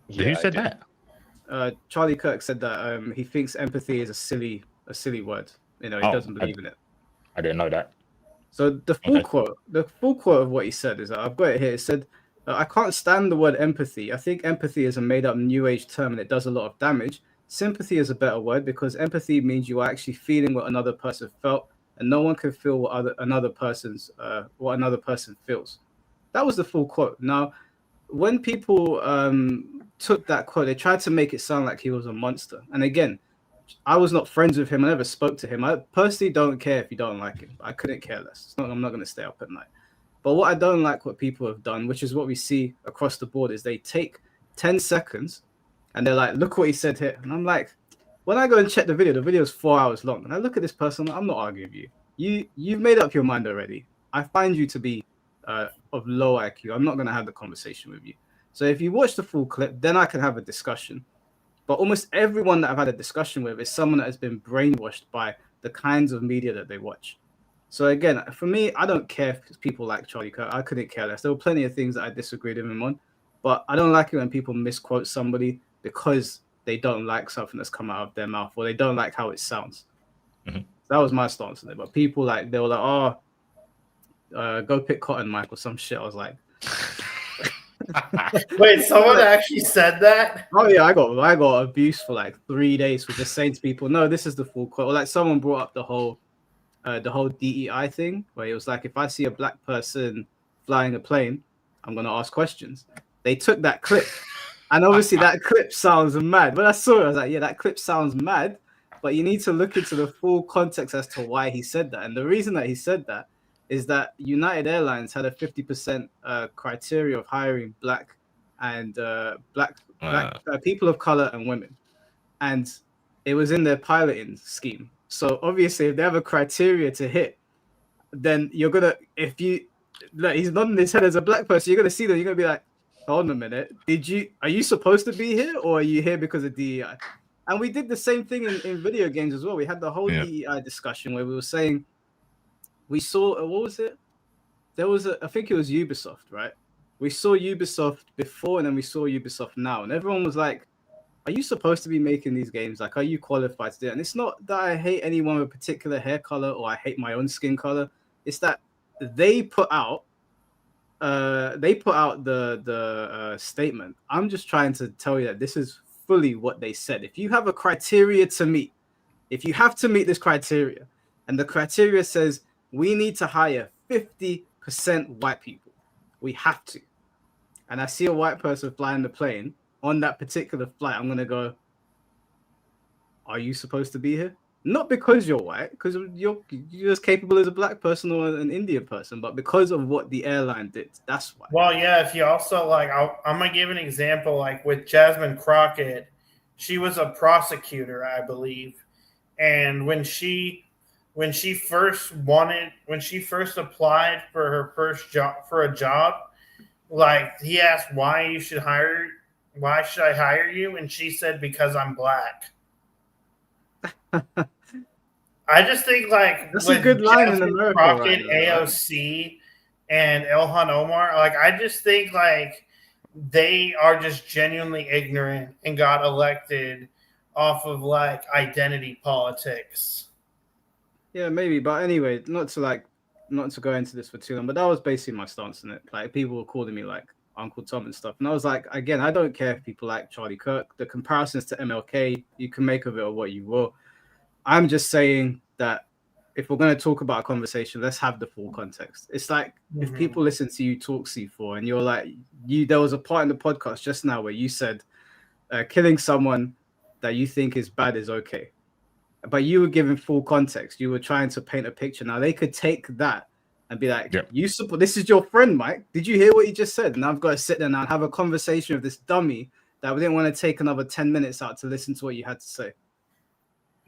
Yeah, who said that? Charlie Kirk said that he thinks empathy is a silly word. He doesn't believe in it. I didn't know that. So the full quote of what he said is, I've got it here. It said, I can't stand the word empathy. I think empathy is a made-up new age term and it does a lot of damage. Sympathy is a better word because empathy means you are actually feeling what another person felt, and no one can feel what another person feels. That was the full quote. Now, when people took that quote, they tried to make it sound like he was a monster. And again, I was not friends with him. I never spoke to him. I personally don't care if you don't like him. I couldn't care less. I'm not going to stay up at night. But what I don't like what people have done, which is what we see across the board, is they take 10 seconds and they're like, look what he said here. And I'm like, when I go and check the video is 4 hours long, and I look at this person, I'm not arguing with you. You've made up your mind already. I find you to be of low IQ. I'm not going to have the conversation with you. So if you watch the full clip, then I can have a discussion. But almost everyone that I've had a discussion with is someone that has been brainwashed by the kinds of media that they watch. So again, for me, I don't care if people like Charlie Kirk. I couldn't care less. There were plenty of things that I disagreed with him on, but I don't like it when people misquote somebody because they don't like something that's come out of their mouth or they don't like how it sounds. Mm-hmm. That was my stance on it. But people they were like, go pick cotton, Mike, or some shit. I was like, wait, someone actually said that? Oh yeah, I got abuse for like 3 days for just saying to people, no, this is the full quote. Or like someone brought up the whole DEI thing, where it was like, if I see a black person flying a plane, I'm gonna ask questions. They took that clip, and obviously that clip sounds mad. But I saw it, I was like, yeah, that clip sounds mad. But you need to look into the full context as to why he said that. And the reason that he said that is that United Airlines had a 50% criteria of hiring black and black people of color and women, and it was in their piloting scheme. So obviously, if they have a criteria to hit, then you're gonna, if you like, he's nodding his head as a black person, you're gonna see them. You're gonna be like, hold on a minute, are you supposed to be here, or are you here because of DEI? And we did the same thing in video games as well. We had the whole DEI discussion where we were saying, we saw, what was it? There was I think it was Ubisoft, right? We saw Ubisoft before, and then we saw Ubisoft now, and everyone was like, are you supposed to be making these games? Like, are you qualified to do it? And it's not that I hate anyone with a particular hair color or I hate my own skin color. It's that they put out the statement. I'm just trying to tell you that this is fully what they said. If you have a criteria to meet, if you have to meet this criteria, and the criteria says we need to hire 50% white people, we have to. And I see a white person flying the plane on that particular flight, I'm gonna go, are you supposed to be here? Not because you're white, because you're as capable as a black person or an Indian person, but because of what the airline did. That's why. Well, yeah, if you also like, I'm gonna give an example. Like with Jasmine Crockett, she was a prosecutor, I believe, and when she first applied for her first job like he asked why should I hire you, and she said because I'm black. I just think like that's a good line in America. Crockett, right, AOC, and Ilhan Omar, like I just think like they are just genuinely ignorant and got elected off of like identity politics. Yeah, maybe, but anyway, not to go into this for too long, but that was basically my stance on it. Like people were calling me like Uncle Tom and stuff, and I was like, again, I don't care if people like Charlie Kirk. The comparisons to MLK, you can make of it or what you will. I'm just saying that if we're going to talk about a conversation, let's have the full context. It's like if people listen to you talk C4 and you're like, there was a part in the podcast just now where you said killing someone that you think is bad is okay. But you were giving full context. You were trying to paint a picture. Now they could take that and be like, you support, this is your friend, Mike. Did you hear what he just said? And I've got to sit there now and have a conversation with this dummy that we didn't want to take another 10 minutes out to listen to what you had to say.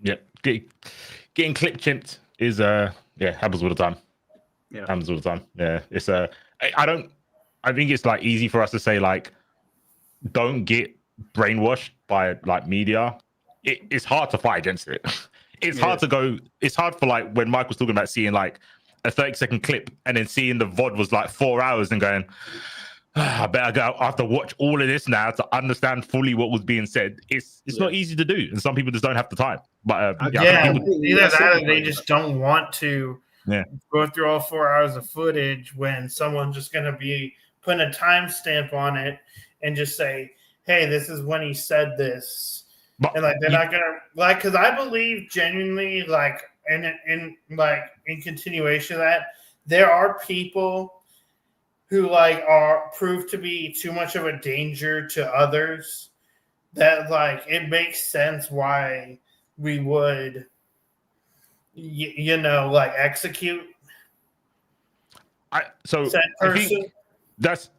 Yeah. Getting clip chimped is happens all the time. Yeah. Happens all the time. Yeah. It's I think it's like easy for us to say like don't get brainwashed by like media. It's hard to fight against it. It's hard for like when Mike was talking about seeing like a 30-second clip and then seeing the VOD was like 4 hours and going, I have to watch all of this now to understand fully what was being said. It's not easy to do, and some people just don't have the time. But either that or they just don't want to go through all 4 hours of footage when someone's just going to be putting a timestamp on it and just say, "Hey, this is when he said this." But, and like they're not gonna like, because I believe genuinely, like, in continuation of that, there are people who like are proved to be too much of a danger to others that like it makes sense why we would like execute said person. I think that's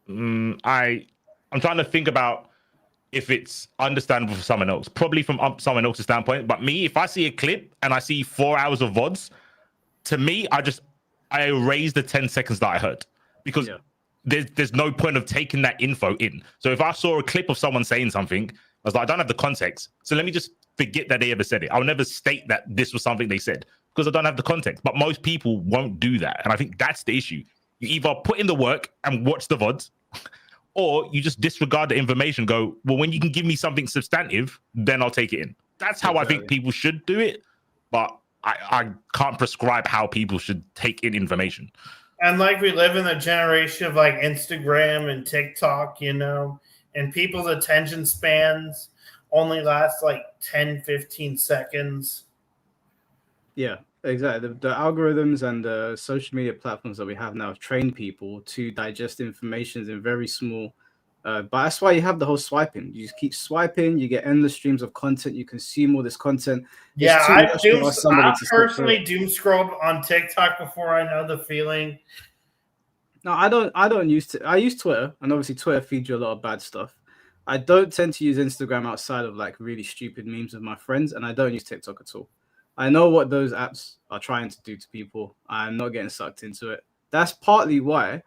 I'm trying to think about if it's understandable for someone else, probably from someone else's standpoint. But me, if I see a clip and I see 4 hours of VODs, to me, I erase the 10 seconds that I heard, because there's no point of taking that info in. So if I saw a clip of someone saying something, I was like, I don't have the context, so let me just forget that they ever said it. I'll never state that this was something they said because I don't have the context. But most people won't do that, and I think that's the issue. You either put in the work and watch the VODs, or you just disregard the information. Go, well, when you can give me something substantive, then I'll take it in. That's how I think people should do it, but I can't prescribe how people should take in information. And like, we live in a generation of like Instagram and TikTok, you know, and people's attention spans only last like 10, 15 seconds. Yeah, exactly. The algorithms and the social media platforms that we have now have trained people to digest information in very small. But that's why you have the whole swiping. You just keep swiping. You get endless streams of content. You consume all this content. Yeah, I personally doom scrolled on TikTok before I know the feeling. No, I don't use to. I use Twitter, and obviously Twitter feeds you a lot of bad stuff. I don't tend to use Instagram outside of like really stupid memes with my friends, and I don't use TikTok at all. I know what those apps are trying to do to people. I'm not getting sucked into it. That's partly why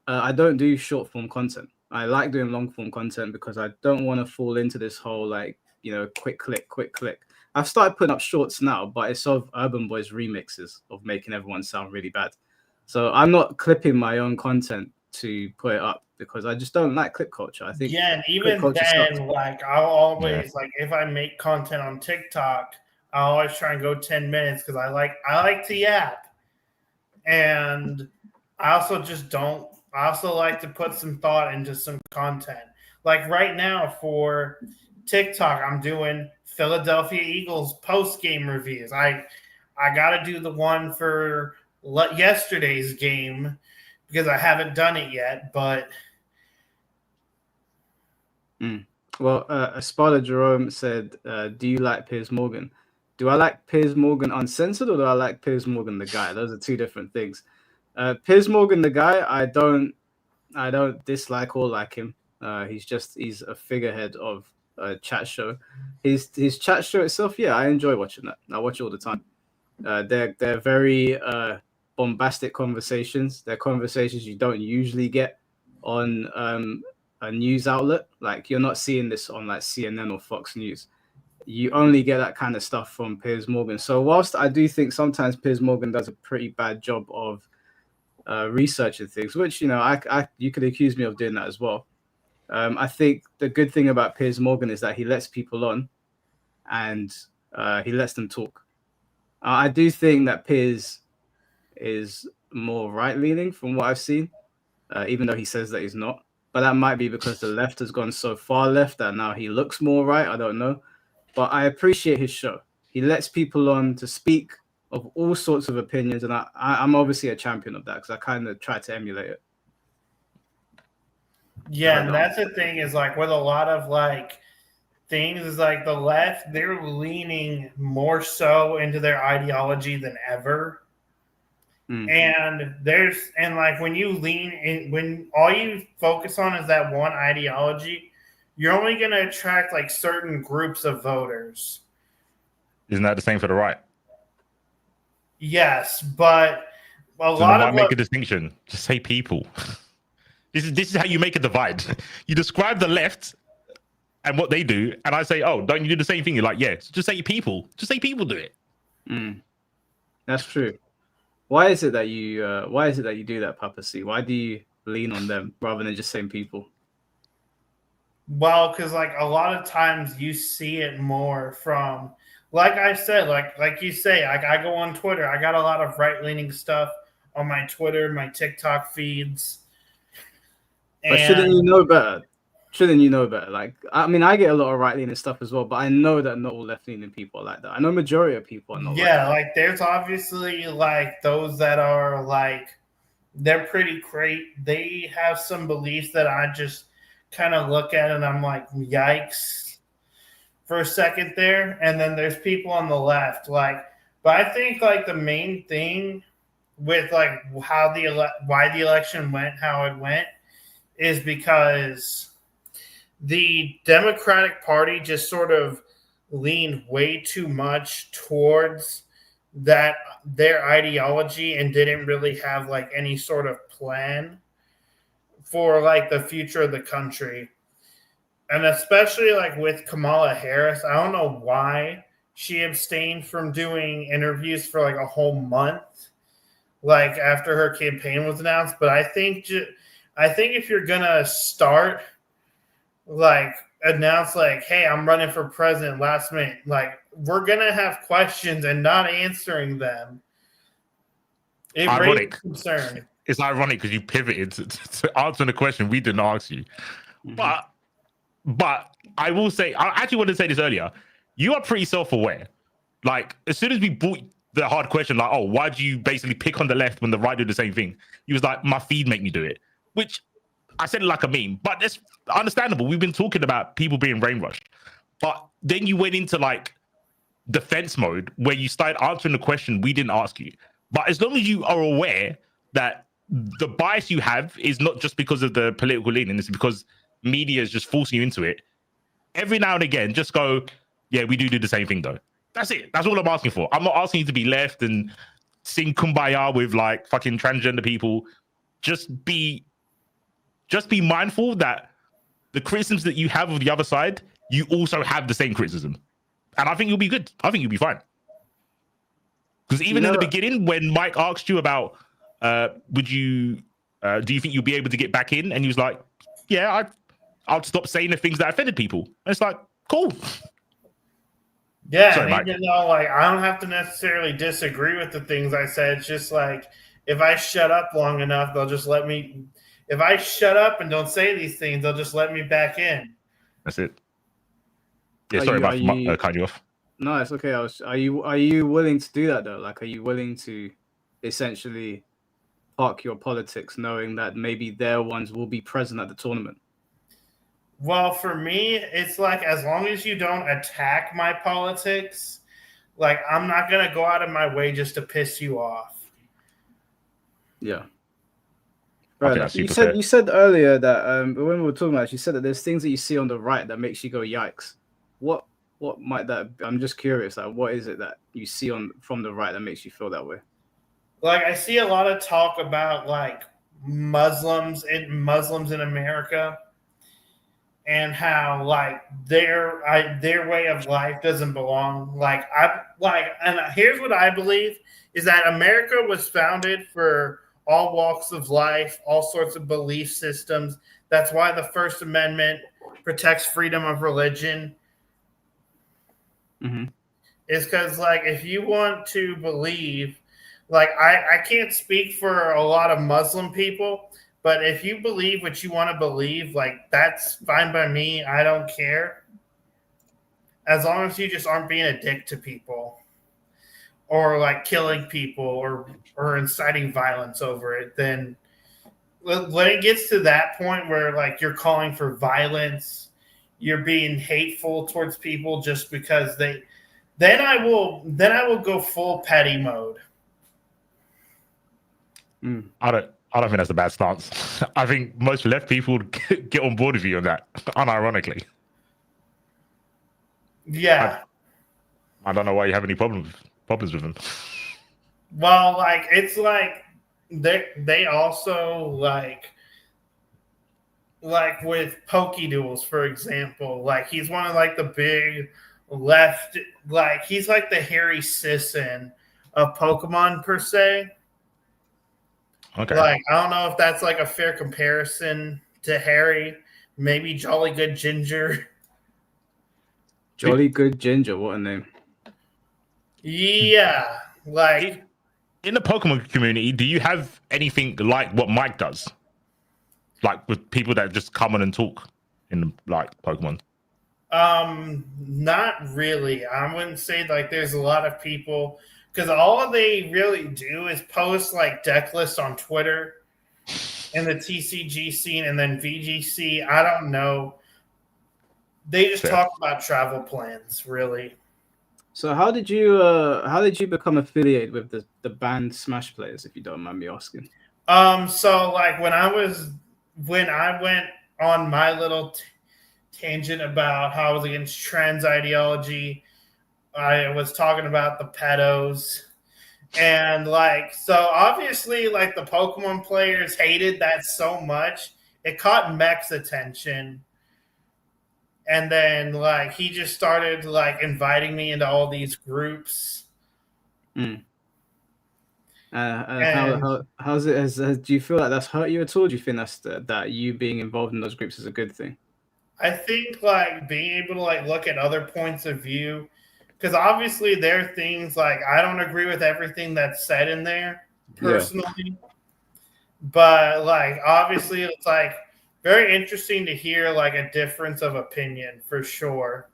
I don't do short form content. I like doing long form content because I don't want to fall into this whole like, you know, quick click. I've started putting up shorts now, but it's sort of Urban Boys remixes of making everyone sound really bad. So I'm not clipping my own content to put it up because I just don't like clip culture. I think and even then, like, I'll always like, if I make content on TikTok, I always try and go 10 minutes because I like to yap, and I also like to put some thought into some content. Like right now for TikTok, I'm doing Philadelphia Eagles post-game reviews. I got to do the one for yesterday's game because I haven't done it yet, but... Well, Espada Jerome said, do you like Piers Morgan? Do I like Piers Morgan uncensored, or do I like Piers Morgan the guy? Those are two different things. Piers Morgan the guy, I don't dislike or like him. He's a figurehead of a chat show. His chat show itself, yeah, I enjoy watching that. I watch it all the time. They're very bombastic conversations. They're conversations you don't usually get on a news outlet. Like, you're not seeing this on like CNN or Fox News. You only get that kind of stuff from Piers Morgan. So whilst I do think sometimes Piers Morgan does a pretty bad job of researching things, which, you know, you could accuse me of doing that as well. I think the good thing about Piers Morgan is that he lets people on and he lets them talk. I do think that Piers is more right-leaning from what I've seen, even though he says that he's not. But that might be because the left has gone so far left that now he looks more right. I don't know. But I appreciate his show. He lets people on to speak of all sorts of opinions, and I'm obviously a champion of that because I kind of try to emulate it. Yeah, and that's the thing is like with a lot of like things is like the left, they're leaning more so into their ideology than ever. And like when you lean in, when all you focus on is that one ideology, you're only going to attract like certain groups of voters. Isn't that the same for the right? Yes, but why make a distinction? Just say people. This is how you make a divide. You describe the left and what they do, and I say, oh, don't you do the same thing? You're like, yeah, so just say people. Just say people do it. That's true. Why is it that you do that, Papa C? Why do you lean on them rather than just saying people? Well, because like a lot of times you see it more from, like I said, like you say, I go on Twitter. I got a lot of right-leaning stuff on my Twitter, my TikTok feeds. But shouldn't you know better? Shouldn't you know better? Like, I mean, I get a lot of right-leaning stuff as well, but I know that not all left-leaning people are like that. I know majority of people are not. Yeah, like there's obviously like those that are like, they're pretty great. They have some beliefs that I just kind of look at and I'm like, yikes, for a second there. And then there's people on the left, like, but I think like the main thing with like why the election went how it went is because the Democratic Party just sort of leaned way too much towards that their ideology and didn't really have like any sort of plan for like the future of the country. And especially like with Kamala Harris, I don't know why she abstained from doing interviews for like a whole month, like after her campaign was announced. But I think if you're gonna start like announce like, hey, I'm running for president last minute, like we're gonna have questions and not answering them. It Ironic. raises concern. It's ironic because you pivoted to answering the question we didn't ask you. Mm-hmm. But I will say, I actually wanted to say this earlier. You are pretty self-aware. Like, as soon as we brought the hard question, like, oh, why do you basically pick on the left when the right do the same thing? He was like, my feed make me do it. Which I said it like a meme, but that's understandable. We've been talking about people being brainwashed. But then you went into like defense mode where you started answering the question we didn't ask you. But as long as you are aware that the bias you have is not just because of the political leaning, it's because media is just forcing you into it. Every now and again, just go, yeah, we do the same thing though. That's it. That's all I'm asking for. I'm not asking you to be left and sing kumbaya with like fucking transgender people. Just be mindful that the criticisms that you have of the other side, you also have the same criticism. And I think you'll be good. I think you'll be fine. Because even in the beginning, when Mike asked you about, do you think you'll be able to get back in? And he was like, yeah, I'll stop saying the things that offended people. And it's like, cool. Yeah, sorry, and even though like I don't have to necessarily disagree with the things I said, it's just like if I shut up long enough, they'll just let me. If I shut up and don't say these things, they'll just let me back in. That's it. Yeah, sorry about cutting you off. No, it's okay. Are you willing to do that though? Like, are you willing to essentially park your politics, knowing that maybe their ones will be present at the tournament? Well, for me, it's like as long as you don't attack my politics, like I'm not gonna go out of my way just to piss you off. Yeah. Right. You said earlier that when we were talking about it, you said that there's things that you see on the right that makes you go yikes. What might that be? I'm just curious, like what is it that you see from the right that makes you feel that way? Like I see a lot of talk about like Muslims in America and how like their way of life doesn't belong. And here's what I believe is that America was founded for all walks of life, all sorts of belief systems. That's why the First Amendment protects freedom of religion. Mm-hmm. Is because like if you want to believe, like I can't speak for a lot of Muslim people, but if you believe what you want to believe, like that's fine by me. I don't care. As long as you just aren't being a dick to people or like killing people or inciting violence over it, then when it gets to that point where like you're calling for violence, you're being hateful towards people just because then I will go full petty mode. I don't think that's a bad stance. I think most left people would get on board with you on that, unironically. Yeah. I don't know why you have any problems with them. Well, like it's like they also like with Pokeduels, for example, like he's one of like the big left, like he's like the Harry Sisson of Pokemon per se. Okay. Like I don't know if that's like a fair comparison to Harry. Maybe Jolly Good Ginger. Jolly Good Ginger, what a name. Yeah, like in the Pokemon community, do you have anything like what Mike does? Like with people that just come on and talk in like Pokemon? Not really. I wouldn't say like there's a lot of people because all they really do is post like deck lists on Twitter in the TCG scene and then VGC. I don't know. They just talk about travel plans, really. So how did you become affiliated with the band Smash Players, if you don't mind me asking? So like when I went on My Little tangent about how I was against trans ideology. I was talking about the pedos. And like, so obviously, like the Pokemon players hated that so much, it caught Mech's attention. And then like he just started like inviting me into all these groups. Mm. And How's it? Do you feel like that's hurt you at all? Do you think that you being involved in those groups is a good thing? I think like being able to like look at other points of view, because obviously there are things like I don't agree with everything that's said in there personally, but like obviously it's like very interesting to hear like a difference of opinion for sure.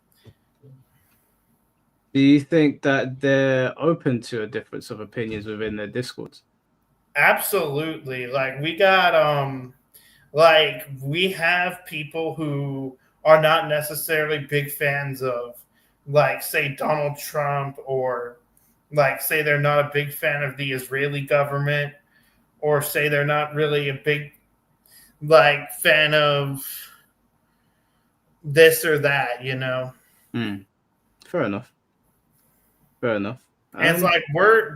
Do you think that they're open to a difference of opinions within their discords? Absolutely. Like we have people who are not necessarily big fans of like say Donald Trump, or like say they're not a big fan of the Israeli government, or say they're not really a big like fan of this or that, you know. Fair enough. Fair enough. And it's like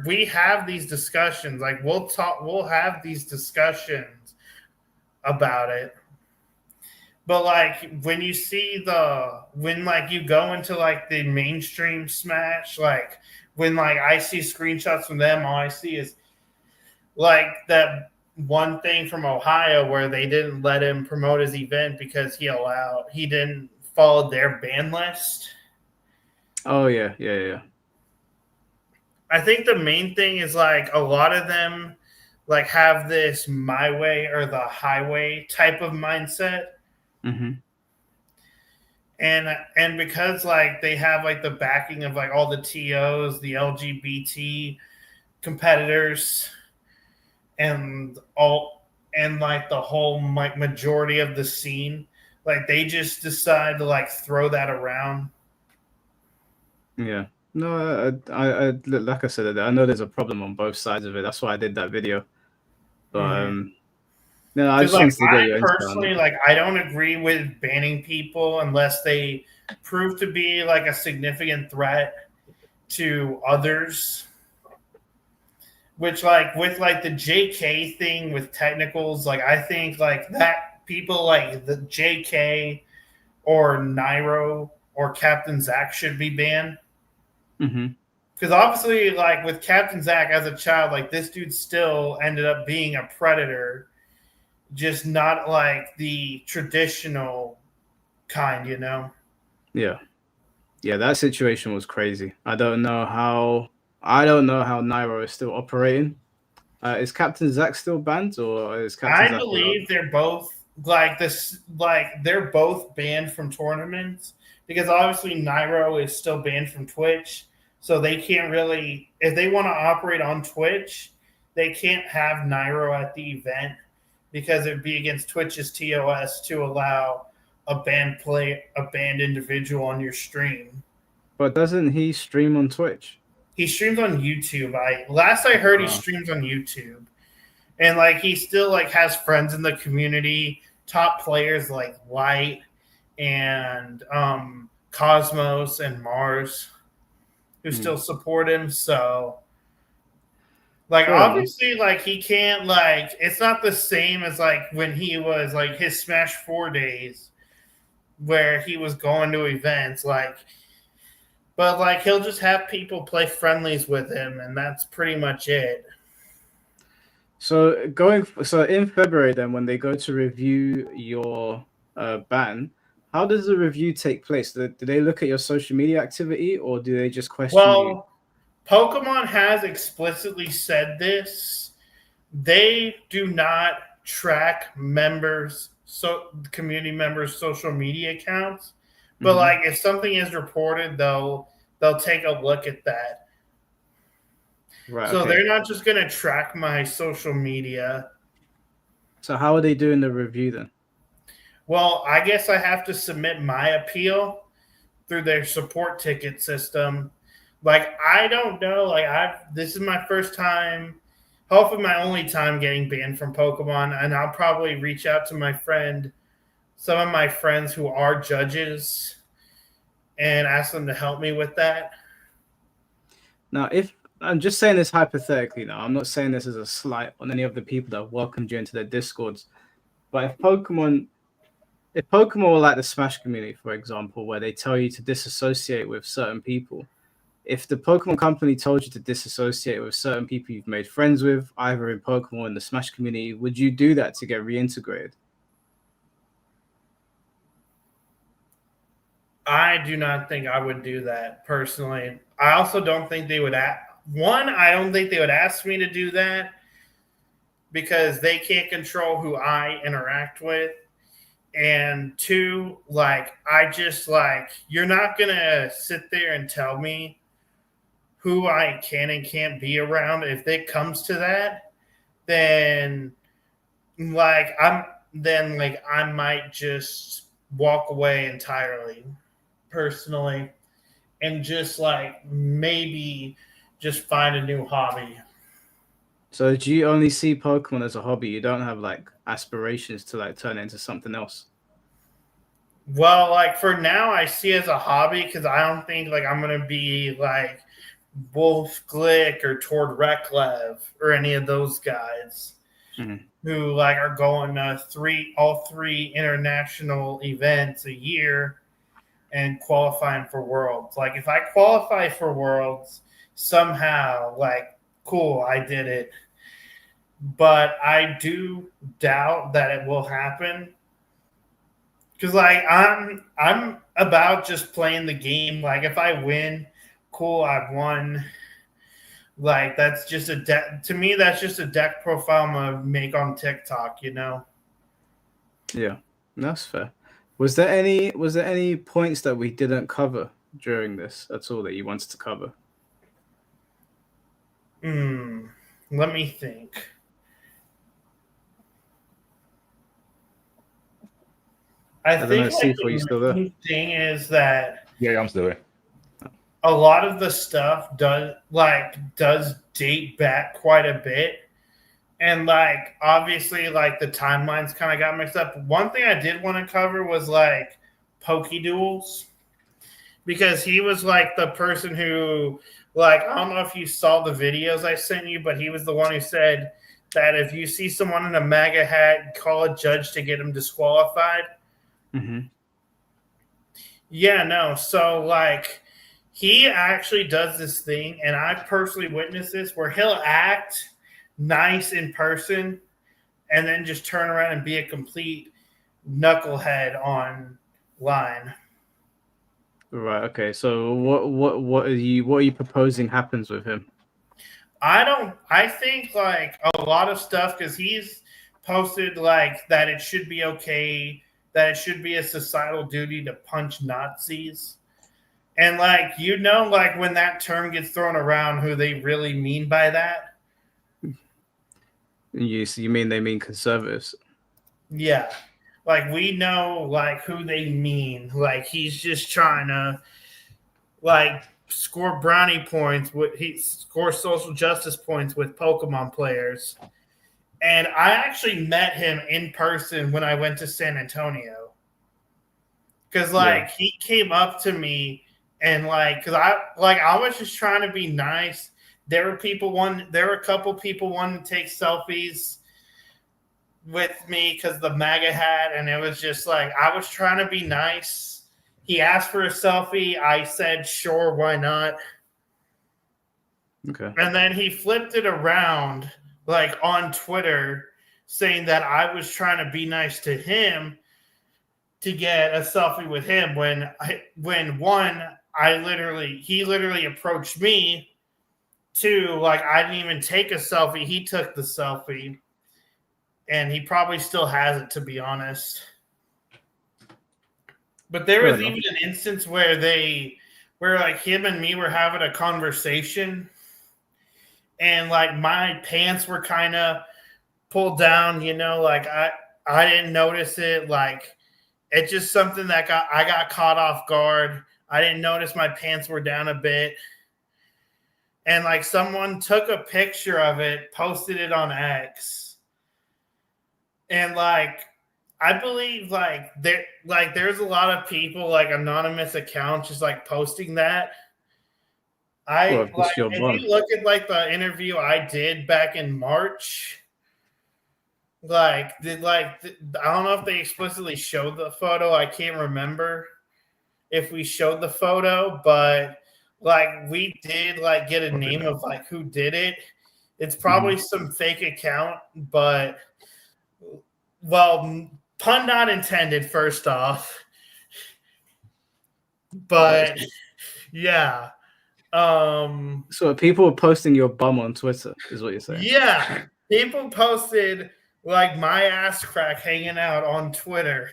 we have these discussions, like we'll have these discussions about it. But like when you see when like you go into like the mainstream Smash, like when like I see screenshots from them, all I see is like that one thing from Ohio where they didn't let him promote his event because he didn't follow their ban list. Oh yeah. I think the main thing is like a lot of them like have this my way or the highway type of mindset. Mm-hmm. And because like they have like the backing of like all the TOs, the LGBT competitors, and like the whole like majority of the scene, like they just decide to like throw that around. Yeah. No, I like I said, I know there's a problem on both sides of it. That's why I did that video. But no, I just like wanted to get I your insight on personally it. like I don't agree with banning people unless they prove to be like a significant threat to others. Which like with like the JK thing with technicals, like I think like that people like the JK or Nairo or Captain Zach should be banned. Mm-hmm. Because obviously, like with Captain Zach as a child, like this dude still ended up being a predator, just not like the traditional kind, you know? Yeah. Yeah, that situation was crazy. I don't know how Nairo is still operating. Is Captain Zack still banned, or is Captain I Zack allowed? believe they're both like this, like they're both banned from tournaments because obviously Nairo is still banned from Twitch. So they can't really, if they want to operate on Twitch, they can't have Nairo at the event because it would be against Twitch's TOS to allow a banned individual on your stream. But doesn't he stream on Twitch? He streams on YouTube. Last I heard, he Oh. streams on YouTube, and like he still like has friends in the community, top players like Light and Cosmos and Mars, who still support him. So like Fair enough. obviously like he can't like it's not the same as like when he was like his Smash 4 days where he was going to events like, but like he'll just have people play friendlies with him and that's pretty much it. So in February, then when they go to review your ban, how does the review take place? Do they look at your social media activity, or do they just question you? Well, Pokemon has explicitly said this. They do not track community members' social media accounts. But like if something is reported, they'll take a look at that. Right. So Okay. they're not just gonna track my social media. So how are they doing the review then? Well, I guess I have to submit my appeal through their support ticket system. Like I don't know. Like this is my first time, hopefully my only time getting banned from Pokemon, and I'll probably reach out to my friend some of my friends who are judges and ask them to help me with that. Now, if I'm just saying this hypothetically now, I'm not saying this as a slight on any of the people that have welcomed you into their discords, but if Pokemon were like the Smash community, for example, where they tell you to disassociate with certain people, if the Pokemon company told you to disassociate with certain people you've made friends with, either in Pokemon or in the Smash community, would you do that to get reintegrated? I do not think I would do that personally. I also don't think they would I don't think they would ask me to do that because they can't control who I interact with. And two, like, I just like, you're not going to sit there and tell me who I can and can't be around. If it comes to that, then I might just walk away entirely, personally, and just like maybe just find a new hobby. So do you only see Pokemon as a hobby? You don't have like aspirations to like turn it into something else? Well, like for now, I see it as a hobby because I don't think like I'm gonna be like Wolf Glick or Tord Reklev or any of those guys who like are going all three international events a year and qualifying for Worlds. Like if I qualify for Worlds somehow, like cool, I did it. But I do doubt that it will happen. Cause like I'm about just playing the game. Like if I win, cool, I've won. Like that's just to me, that's just a deck profile I'm gonna make on TikTok, you know? Yeah, that's fair. Was there any points that we didn't cover during this at all that you wanted to cover? Let me think. I don't think know, like are you still there? the thing is that Yeah, I'm still here. a lot of the stuff does date back quite a bit. And like obviously like the timelines kind of got mixed up. One thing I did want to cover was like Pokeduels. Because he was like the person who like I don't know if you saw the videos I sent you, but he was the one who said that if you see someone in a MAGA hat, call a judge to get him disqualified. Mm-hmm. Yeah, no. So like he actually does this thing, and I personally witnessed this where he'll act nice in person and then just turn around and be a complete knucklehead online. Right. Okay. So what are you proposing happens with him? I think like a lot of stuff because he's posted like that it should be okay, that it should be a societal duty to punch Nazis. And like like when that term gets thrown around, who they really mean by that. You mean they mean conservatives? Yeah. Like we know like who they mean. Like he's just trying to like score brownie points he scores social justice points with Pokemon players. And I actually met him in person when I went to San Antonio. Cause like he came up to me and like cause I was just trying to be nice. There were a couple people wanting to take selfies with me because the MAGA hat, and it was just like I was trying to be nice. He asked for a selfie. I said, sure, why not? Okay. And then he flipped it around like on Twitter saying that I was trying to be nice to him to get a selfie with him he literally approached me. Two, like I didn't even take a selfie. He took the selfie. And he probably still has it, to be honest. But there was even an instance where like him and me were having a conversation, and like my pants were kind of pulled down, like I didn't notice it. Like it's just something that I got caught off guard. I didn't notice my pants were down a bit. And like someone took a picture of it, posted it on X. And like I believe there's a lot of people like anonymous accounts just like posting that. Well, Like your if mom. you look at like the interview I did back in March, I don't know if they explicitly showed the photo. I can't remember if we showed the photo, but like we did like get a Probably name not. of like who did it. It's probably some fake account, but well, pun not intended, first off. But yeah. So people are posting your bum on Twitter, is what you're saying? Yeah. People posted like my ass crack hanging out on Twitter.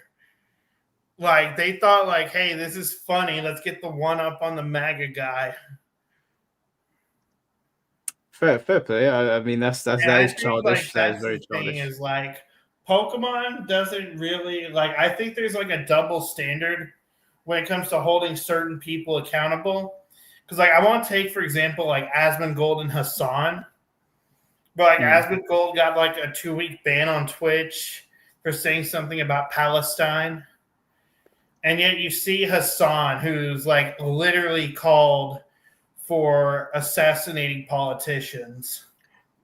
Like they thought like, hey, this is funny. Let's get the one up on the MAGA guy. Fair play. Yeah, I mean that is childish. That is That's very the thing childish. is like Pokemon doesn't really like. I think there's like a double standard when it comes to holding certain people accountable. Because like I want to take for example like Asmongold and Hassan, but like Asmongold got like a 2-week ban on Twitch for saying something about Palestine, and yet you see Hassan who's like literally called for assassinating politicians.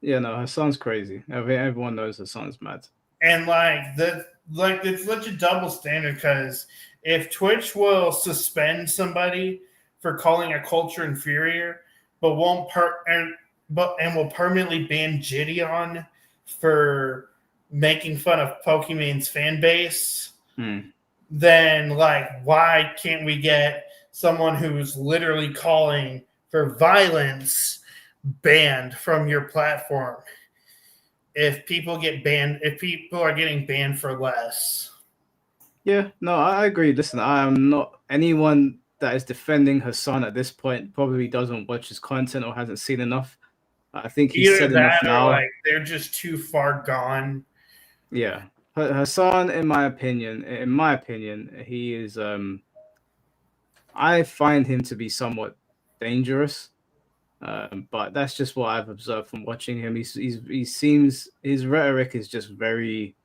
Yeah, no, Hassan's crazy. I mean, everyone knows Hassan's mad. And it's such a double standard because if Twitch will suspend somebody for calling a culture inferior, but will permanently ban Gideon for making fun of Pokemon's fan base, then like why can't we get someone who's literally calling for violence banned from your platform? If people get banned, if people are getting banned for less. Yeah, no, I agree. Listen, I am not anyone that is defending Hassan at this point probably doesn't watch his content or hasn't seen enough. I think he's said enough now. Like they're just too far gone. Yeah. Hassan, in my opinion, he is I find him to be somewhat dangerous. But that's just what I've observed from watching him. He seems his rhetoric is just very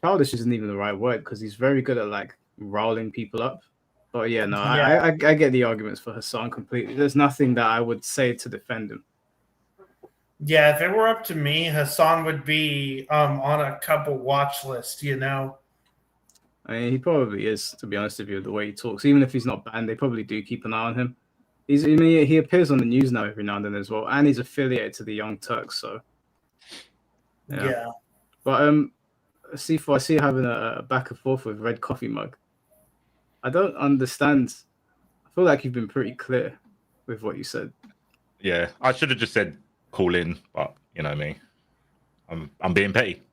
childish. Isn't even the right word because he's very good at like riling people up. But yeah, no, yeah. I get the arguments for Hassan completely. There's nothing that I would say to defend him. Yeah, if it were up to me, Hassan would be on a couple watch lists. You know. I mean, he probably is, to be honest with you, the way he talks. Even if he's not banned, they probably do keep an eye on him. He appears on the news now every now and then as well, and he's affiliated to the Young Turks. So, yeah. But I see you having a back and forth with Red Coffee Mug. I don't understand. I feel like you've been pretty clear with what you said. Yeah, I should have just said call in, but you know me, I'm being petty.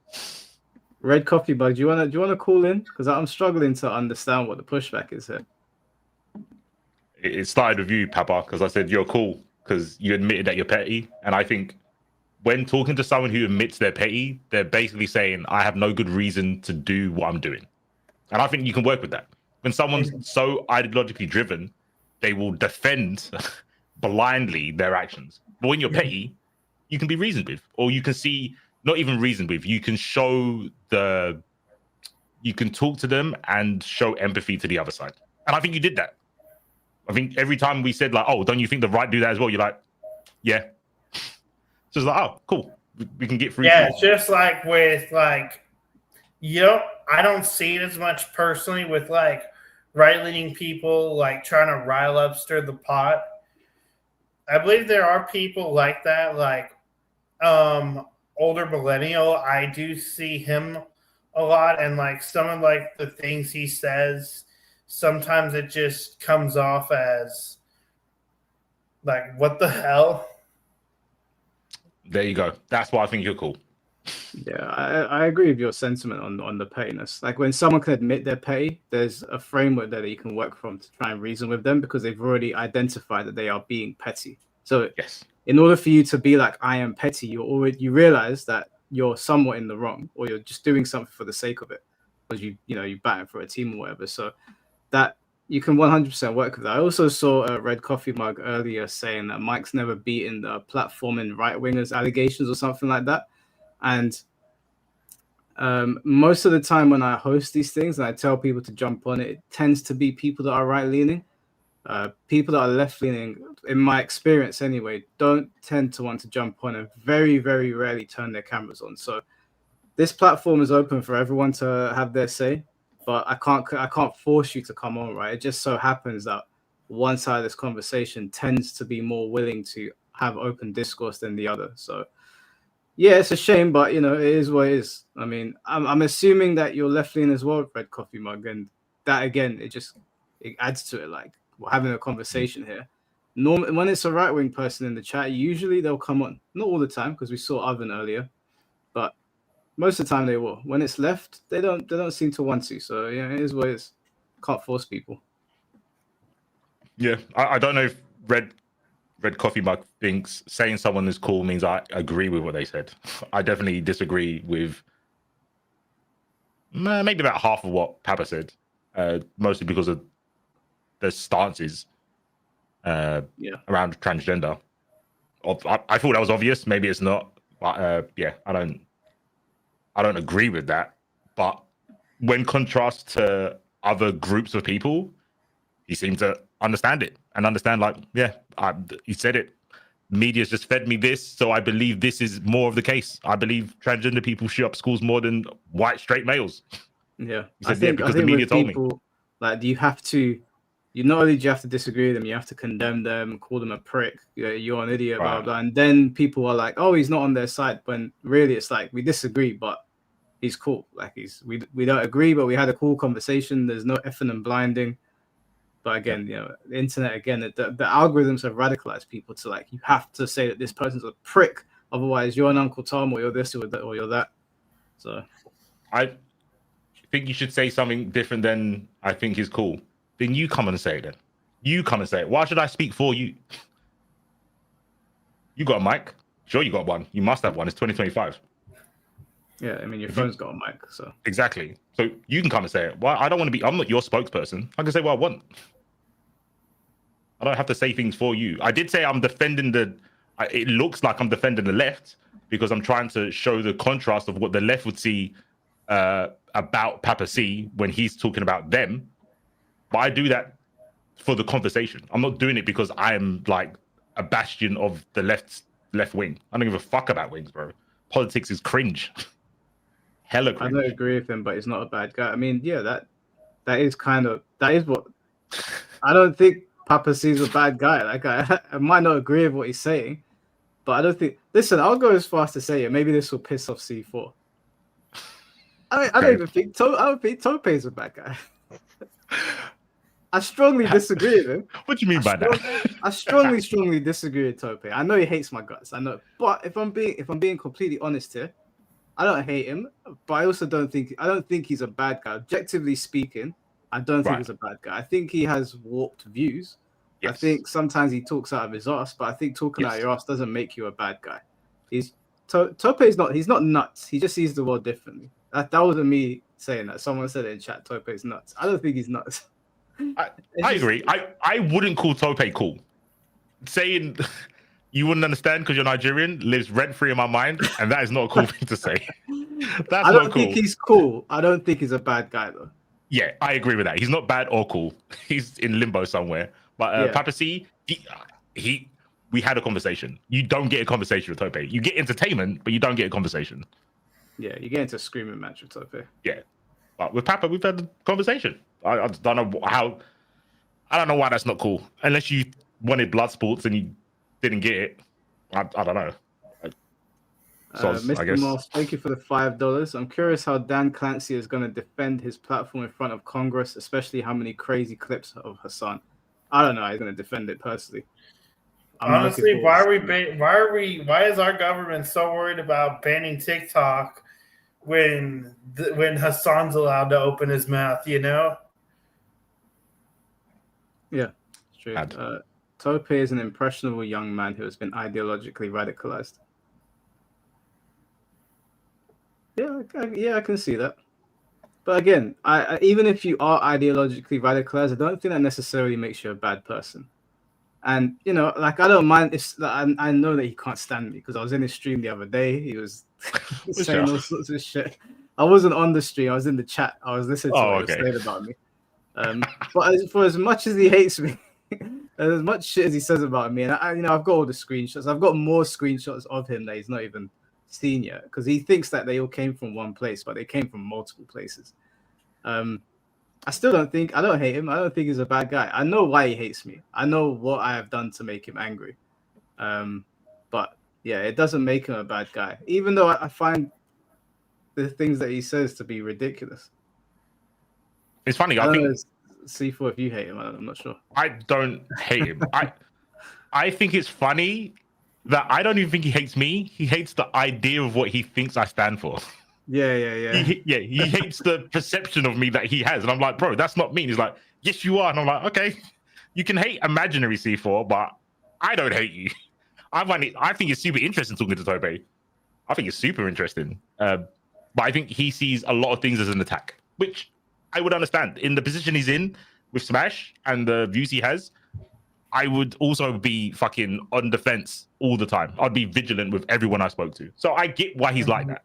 Red Coffee Mug, do you wanna call in? Because I'm struggling to understand what the pushback is here. It started with you, Papa, because I said you're cool because you admitted that you're petty. And I think when talking to someone who admits they're petty, they're basically saying, I have no good reason to do what I'm doing. And I think you can work with that. When someone's so ideologically driven, they will defend blindly their actions. But when you're petty, you can be reasoned with, or you can see, not even reasoned with, you can talk to them and show empathy to the other side. And I think you did that. I think every time we said like, oh, don't you think the right do that as well? You're like, yeah. So it's like, oh, cool. We can get through. Yeah, it's just like with like, I don't see it as much personally with like right-leaning people like trying to rile up, stir the pot. I believe there are people like that, like older millennial. I do see him a lot, and like some of like the things he says, sometimes it just comes off as like, what the hell? There you go. That's why I think you're cool. Yeah, I agree with your sentiment on the pettiness. Like when someone can admit they're petty, there's a framework there that you can work from to try and reason with them because they've already identified that they are being petty. So yes, in order for you to be like, I am petty, you realize that you're somewhat in the wrong, or you're just doing something for the sake of it because you batting for a team or whatever. So that you can 100% work with that. I also saw a Red Coffee Mug earlier saying that Mike's never beaten the platforming right wingers allegations or something like that. And Most of the time when I host these things and I tell people to jump on it, it tends to be people that are right-leaning. People that are left-leaning, in my experience anyway, don't tend to want to jump on and very, very rarely turn their cameras on. So this platform is open for everyone to have their say, but I can't force you to come on, right? It just so happens that one side of this conversation tends to be more willing to have open discourse than the other. So yeah, it's a shame, but you know, it is what it is. I mean, I'm assuming that you're left leaning as well, Red Coffee Mug, and that again, it adds to it. Like we're having a conversation here. Normally, when it's a right wing person in the chat, usually they'll come on. Not all the time, because we saw Oven earlier, but most of the time they will. When it's left, they don't seem to want to. So yeah, it is what it is. Can't force people. Yeah, I don't know if Red Coffee Mug thinks saying someone is cool means I agree with what they said. I definitely disagree with maybe about half of what Papa said, mostly because of the stances around transgender. I thought that was obvious. Maybe it's not. But yeah, I don't agree with that. But when contrast to other groups of people, he seemed to understand it and understand, like, yeah, he said it. Media's just fed me this, so I believe this is more of the case. I believe transgender people shoot up schools more than white straight males. Yeah, said, I think because the media told me. Like, you not only do you have to disagree with them, you have to condemn them, call them a prick. You're an idiot, blah blah. And then people are like, "Oh, he's not on their side," when really it's like we disagree, but he's cool. Like we don't agree, but we had a cool conversation. There's no effing and blinding. But again, you know, the internet again, the algorithms have radicalized people to like you have to say that this person's a prick, otherwise you're an Uncle Tom or you're this or that or you're that. So I think you should say something different than I think he's cool. Then you come and say it. Then you come and say it. Why should I speak for you? You got a mic? Sure, you got one. You must have one. It's 2025. Yeah, I mean your phone's got a mic, so exactly. So you can come and say it. Why? I don't want to be. I'm not your spokesperson. I can say what I want. I don't have to say things for you. I did say I'm defending it looks like I'm defending the left because I'm trying to show the contrast of what the left would see about Papa C when he's talking about them. But I do that for the conversation. I'm not doing it because I'm like a bastion of the left wing. I don't give a fuck about wings, bro. Politics is cringe. Hella cringe. I don't agree with him, but he's not a bad guy. I mean, yeah, that is what I don't think Papa C's a bad guy. Like I might not agree with what he's saying, but I don't think. Listen, I'll go as far as to say it. Maybe this will piss off C4. I don't even think I don't think Tope is a bad guy. I strongly disagree with him. What do you mean by that? I strongly disagree with Tope. I know he hates my guts. I know, but if I'm being completely honest here, I don't hate him, but I also don't think he's a bad guy. Objectively speaking, I don't think he's a bad guy. I think he has warped views. Yes. I think sometimes he talks out of his ass, but I think talking out of your ass doesn't make you a bad guy. Tope is not. He's not nuts. He just sees the world differently. That wasn't me saying that. Someone said it in chat. Tope is nuts. I don't think he's nuts. I agree. I wouldn't call Tope cool. Saying you wouldn't understand because you're Nigerian lives rent free in my mind, and that is not a cool thing to say. I don't think he's cool. I don't think he's a bad guy though. Yeah, I agree with that. He's not bad or cool. He's in limbo somewhere. But Papa C, we had a conversation. You don't get a conversation with Tope. You get entertainment, but you don't get a conversation. Yeah, you get into a screaming match with Tope. Yeah, but with Papa, we've had a conversation. I don't know how. I don't know why that's not cool. Unless you wanted blood sports and you didn't get it. I don't know. Mr. Moss, thank you for the $5. I'm curious how Dan Clancy is going to defend his platform in front of Congress, especially how many crazy clips of Hassan. I don't know how he's going to defend it personally. Honestly, why is our government so worried about banning TikTok when Hassan's allowed to open his mouth, you know? Yeah, it's true. Tope is an impressionable young man who has been ideologically radicalized. Yeah, I can see that. But again, I even if you are ideologically radicalized, I don't think that necessarily makes you a bad person. And you know, like I don't mind if I know that he can't stand me because I was in his stream the other day. He was saying all sorts of shit. I wasn't on the stream. I was in the chat. I was listening to what he was saying about me. But for as much as he hates me, as much shit as he says about me, and I've got all the screenshots. I've got more screenshots of him that he's not even seen yet, because he thinks that they all came from one place, but they came from multiple places. I don't hate him. I don't think he's a bad guy. I know why he hates me. I know what I have done to make him angry. But yeah, it doesn't make him a bad guy, even though I find the things that he says to be ridiculous. It's funny. I think C4, if you hate him, I'm not sure. I don't hate him. I think it's funny that I don't even think he hates me. He hates the idea of what he thinks I stand for. Yeah. He hates the perception of me that he has, and I'm like, bro, that's not me. And he's like, yes, you are, and I'm like, okay, you can hate imaginary C4, but I don't hate you. I think it's super interesting talking to Tope. I think it's super interesting, but I think he sees a lot of things as an attack, which I would understand. In the position he's in with Smash and the views he has, I would also be fucking on defense all the time. I'd be vigilant with everyone I spoke to. So I get why he's like that.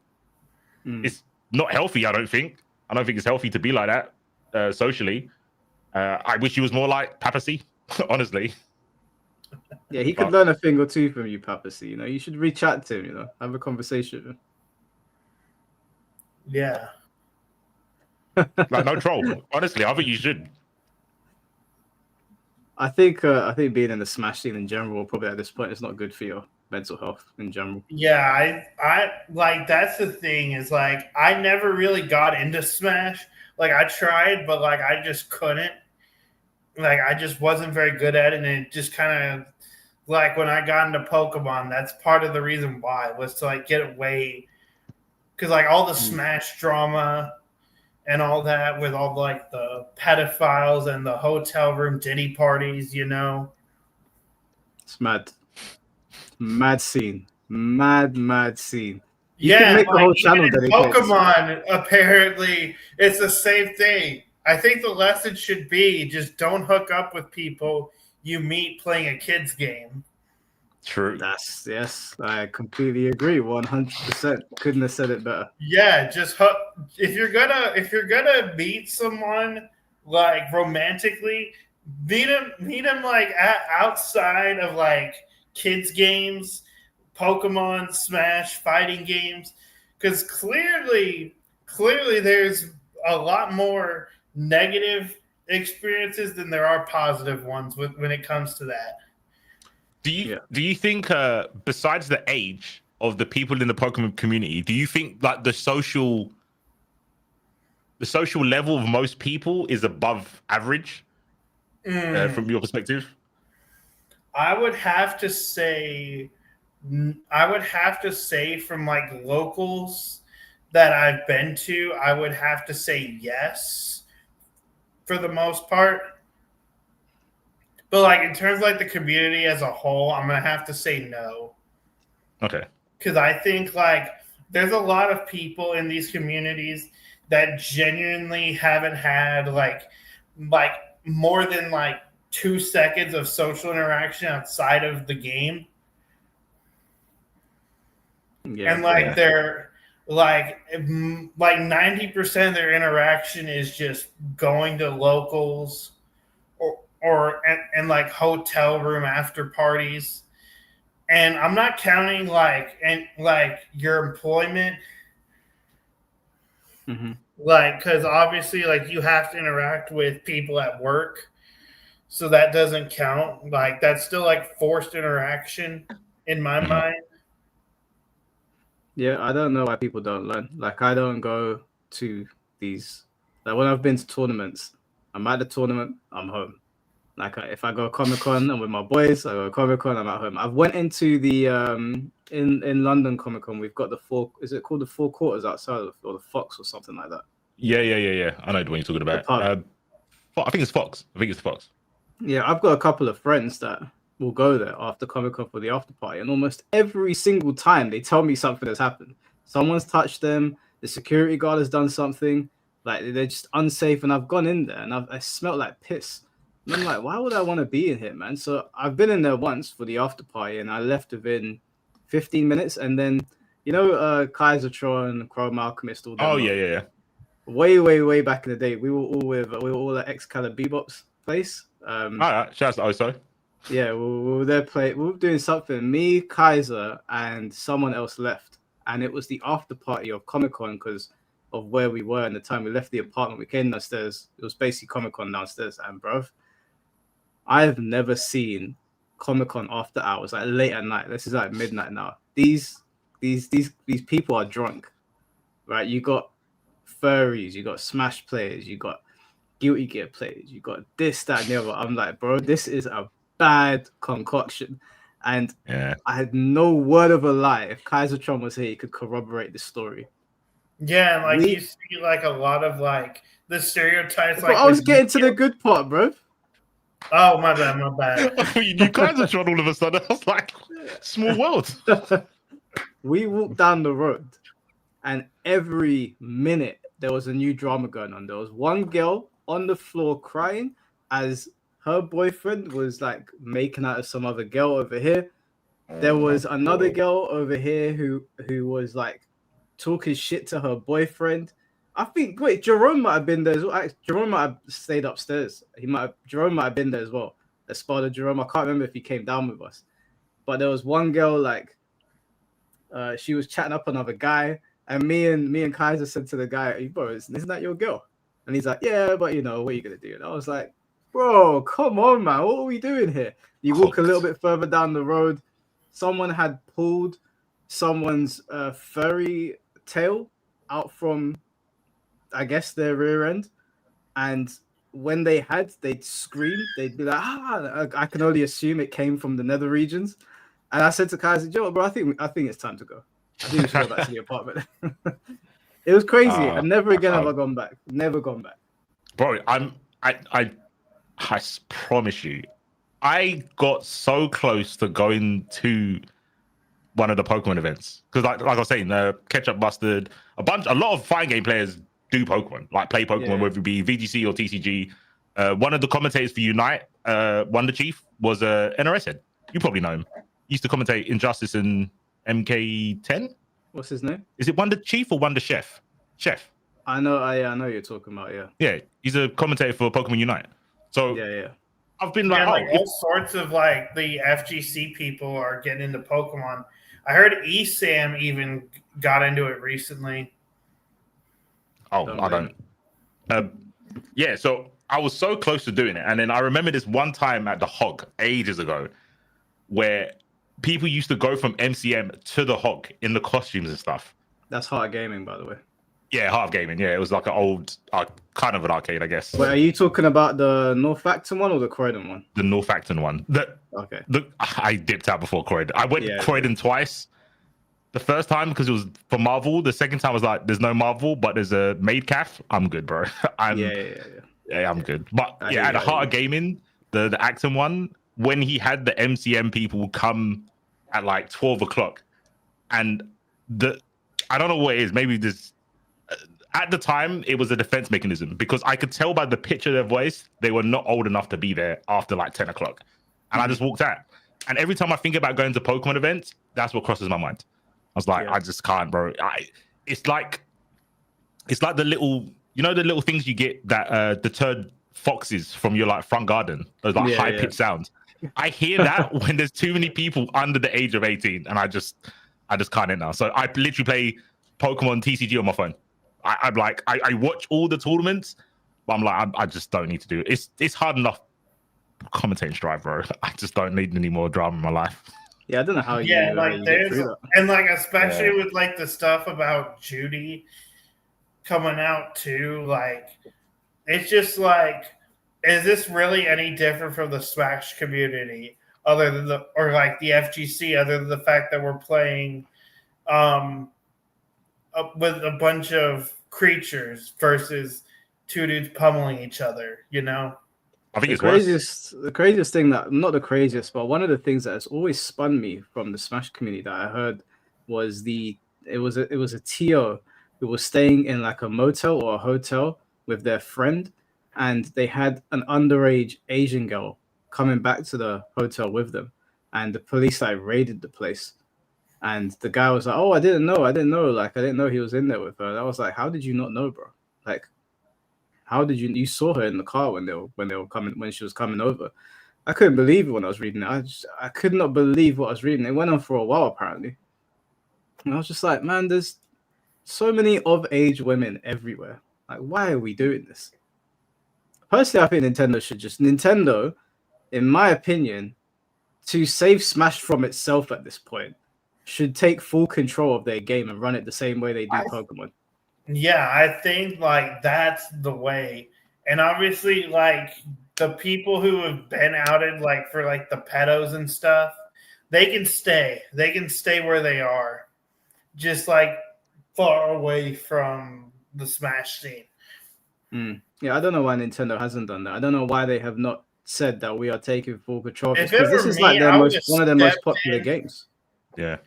It's not healthy, I don't think. I don't think it's healthy to be like that socially. I wish he was more like Papacy, honestly. Yeah, he could learn a thing or two from you, Papacy. You should reach out to him, have a conversation with him. Yeah. Like, no troll. Honestly, I think you should. I think being in the Smash scene in general, probably at this point, is not good for your mental health in general. Yeah, I like, that's the thing, is like, I never really got into Smash. Like, I tried, but like I just couldn't. Like, I just wasn't very good at it, and it just kind of, like, when I got into Pokemon, that's part of the reason why, was to like get away, because like all the Smash drama and all that, with all like the pedophiles and the hotel room Diddy parties, It's mad. Mad scene. Mad scene. You can make a whole channel dedicated. Pokemon, apparently, it's the same thing. I think the lesson should be just don't hook up with people you meet playing a kid's game. True. Yes, I completely agree. 100%. Couldn't have said it better. Yeah, just if you're gonna meet someone like romantically, meet him like outside of like kids games, Pokemon, Smash, fighting games, because clearly there's a lot more negative experiences than there are positive ones when it comes to that. Do you think, besides the age of the people in the Pokemon community, do you think like the social level of most people is above average from your perspective? I would have to say from like locals that I've been to, I would have to say yes for the most part. But like in terms of like the community as a whole, I'm gonna have to say no. Okay. Because I think like there's a lot of people in these communities that genuinely haven't had like more than like 2 seconds of social interaction outside of the game. Yeah, and like they're like 90% of their interaction is just going to locals or like hotel room after parties. And I'm not counting like your employment. Like, because obviously like you have to interact with people at work, so that doesn't count. Like, that's still like forced interaction in my mind. Yeah, I don't know why people don't learn. Like, I don't go to these. Like, when I've been to tournaments, I'm at the tournament, I'm home. Like, if I go Comic-Con, I'm with my boys. I go Comic-Con, I'm at home. I've went into the in London Comic-Con. We've got is it called the Four Quarters outside, or the Fox or something like that? Yeah. I know what you're talking about. I think it's Fox. Yeah, I've got a couple of friends that will go there after Comic-Con for the after party, and almost every single time they tell me something has happened. Someone's touched them. The security guard has done something. Like, they're just unsafe, and I've gone in there and I smelled like piss. And I'm like, why would I want to be in here, man? So I've been in there once for the after party, and I left within 15 minutes. And then Kaisertron, Chrome Alchemist, all them. Oh yeah. Way back in the day, we were all at Excalibur Bebop's place. All right, shout out to Oso. Yeah, we were there we were doing something. Me, Kaiser, and someone else left, and it was the after party of Comic-Con because of where we were in the time we left the apartment. We came downstairs. It was basically Comic-Con downstairs, and bro, I've never seen Comic-Con after hours, like late at night. This is like midnight now. These people are drunk, right? You got furries, you got Smash players, you got Guilty Gear players, you got this, that, and the other. I'm like, bro, this is a bad concoction. And yeah, I had no word of a lie. If Kaisertron was here, he could corroborate the story. Yeah, like you see like a lot of like the stereotypes. But like I was getting to the good part, bro. Oh, my bad. You knew Kaisertron all of a sudden. I was like, small world. We walked down the road, and every minute there was a new drama going on. There was one girl on the floor crying as her boyfriend was like making out of some other girl over here. There was another girl over here who was like talking shit to her boyfriend. I think Jerome might have been there as well. Jerome might have stayed upstairs. Jerome might have been there as well. Espada Jerome. I can't remember if he came down with us. But there was one girl like she was chatting up another guy, and me and Kaiser said to the guy, hey, bro, isn't that your girl? And he's like, yeah, but what are you gonna do? And I was like, bro, come on, man, what are we doing here? You walk a little bit further down the road, someone had pulled someone's furry tail out from, I guess, their rear end, and when they'd scream, they'd be like, I can only assume it came from the nether regions. And I said to Kaiser, Joe, bro, I think it's time to go. I think we should go back to the apartment. It was crazy. And never again have I gone back. Never gone back. Bro, I promise you, I got so close to going to one of the Pokemon events. Because like I was saying, Ketchup Mustard, a lot of fighting game players do Pokemon, like play Pokemon, whether it be VGC or TCG. One of the commentators for Unite, Wonder Chief, was NRS head. You probably know him. He used to commentate Injustice and MK10. What's his name? Is it Wonder Chief or Wonder Chef? Chef. I know you're talking about, yeah. Yeah, he's a commentator for Pokemon Unite. So yeah. I've been like, all sorts of like the FGC people are getting into Pokemon. I heard ESAM even got into it recently. Oh, I don't. Yeah, so I was so close to doing it, and then I remember this one time at the Hog ages ago, where people used to go from MCM to the Hog in the costumes and stuff. That's Heart Gaming, by the way. Yeah, Heart Gaming. Yeah, it was like an old, kind of an arcade, I guess. Wait, are you talking about the North Acton one or the Croydon one? The North Acton one. Okay. I dipped out before Croydon. I went Croydon twice. The first time because it was for Marvel. The second time was like, there's no Marvel, but there's a maid calf. I'm good, bro. Yeah, I'm good. But at the Heart of Gaming, the Acton one, when he had the MCM people come at like 12 o'clock, and I don't know what it is. Maybe this. At the time, it was a defense mechanism because I could tell by the pitch of their voice they were not old enough to be there after like 10 o'clock, and I just walked out. And every time I think about going to Pokemon events, that's what crosses my mind. I was like, I just can't, bro. It's like the little, the little things you get that deterred foxes from your like front garden. Those like high pitched sounds. I hear that when there's too many people under the age of 18, and I just can't now. So I literally play Pokemon TCG on my phone. I'm like, I watch all the tournaments, but I'm like, I just don't need to do it. It's hard enough commentating Strive, bro. I just don't need any more drama in my life. Yeah, I don't know how you. Yeah, like there's and like especially with like the stuff about Judy coming out too. Like, it's just like, is this really any different from the Smash community, other than the FGC, other than the fact that we're playing, with a bunch of creatures versus two dudes pummeling each other, I think the craziest thing that, not the craziest, but one of the things that has always spun me from the Smash community that I heard was it was a TO who was staying in like a motel or a hotel with their friend, and they had an underage Asian girl coming back to the hotel with them, and the police like raided the place, And the guy was like, "Oh, I didn't know. Like, I didn't know he was in there with her." And I was like, "How did you not know, bro? Like, how did you saw her in the car when she was coming over?" I couldn't believe it when I was reading it. I could not believe what I was reading. It went on for a while apparently, and I was just like, "Man, there's so many of age women everywhere. Like, why are we doing this?" Personally, I think Nintendo, in my opinion, to save Smash from itself at this point, should take full control of their game and run it the same way they do Pokemon. Yeah, I think like that's the way. And obviously, like the people who have been outed, like for like the pedos and stuff, they can stay. They can stay where they are, just like far away from the Smash scene. Yeah, I don't know why Nintendo hasn't done that. I don't know why they have not said that we are taking full control of this, because this is like one of their most popular games. Yeah.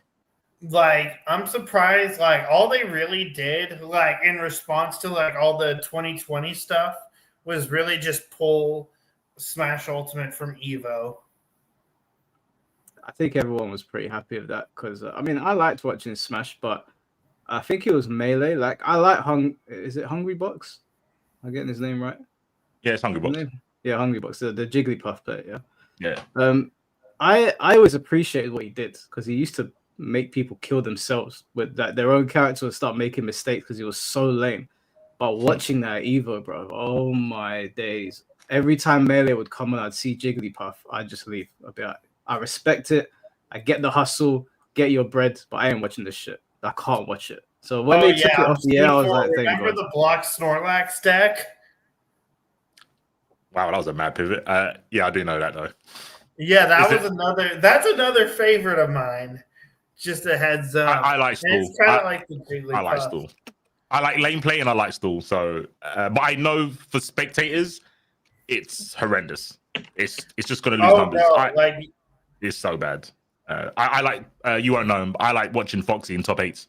Like, I'm surprised, like, all they really did, like, in response to, like, all the 2020 stuff was really just pull Smash Ultimate from EVO. I think everyone was pretty happy with that, because, I mean, I liked watching Smash, but I think it was Melee. Like, I like is it Hungry Box? Am I getting his name right? Yeah, it's Hungry Box. Yeah, Hungry Box, the Jigglypuff player, yeah. Yeah. I always appreciated what he did, because he used to make people kill themselves with that their own character would start making mistakes because he was so lame. But watching that Evo, bro, oh my days! Every time Melee would come on, I'd see Jigglypuff, I'd just leave. I'd be like, I respect it. I get the hustle, get your bread, but I ain't watching this shit. I can't watch it. So when they took it off the air, I was like, remember the block Snorlax deck? Wow, that was a mad pivot. Yeah, I do know that though. Yeah, that's another favorite of mine. Just a heads up. I like Stool. It's kind of like the Jigglypuff. I like Stool. I like lane play and I like Stool. So, but I know for spectators, it's horrendous. It's just going to lose numbers. No, it's so bad. I like you won't know him, but I like watching Foxy in top 8s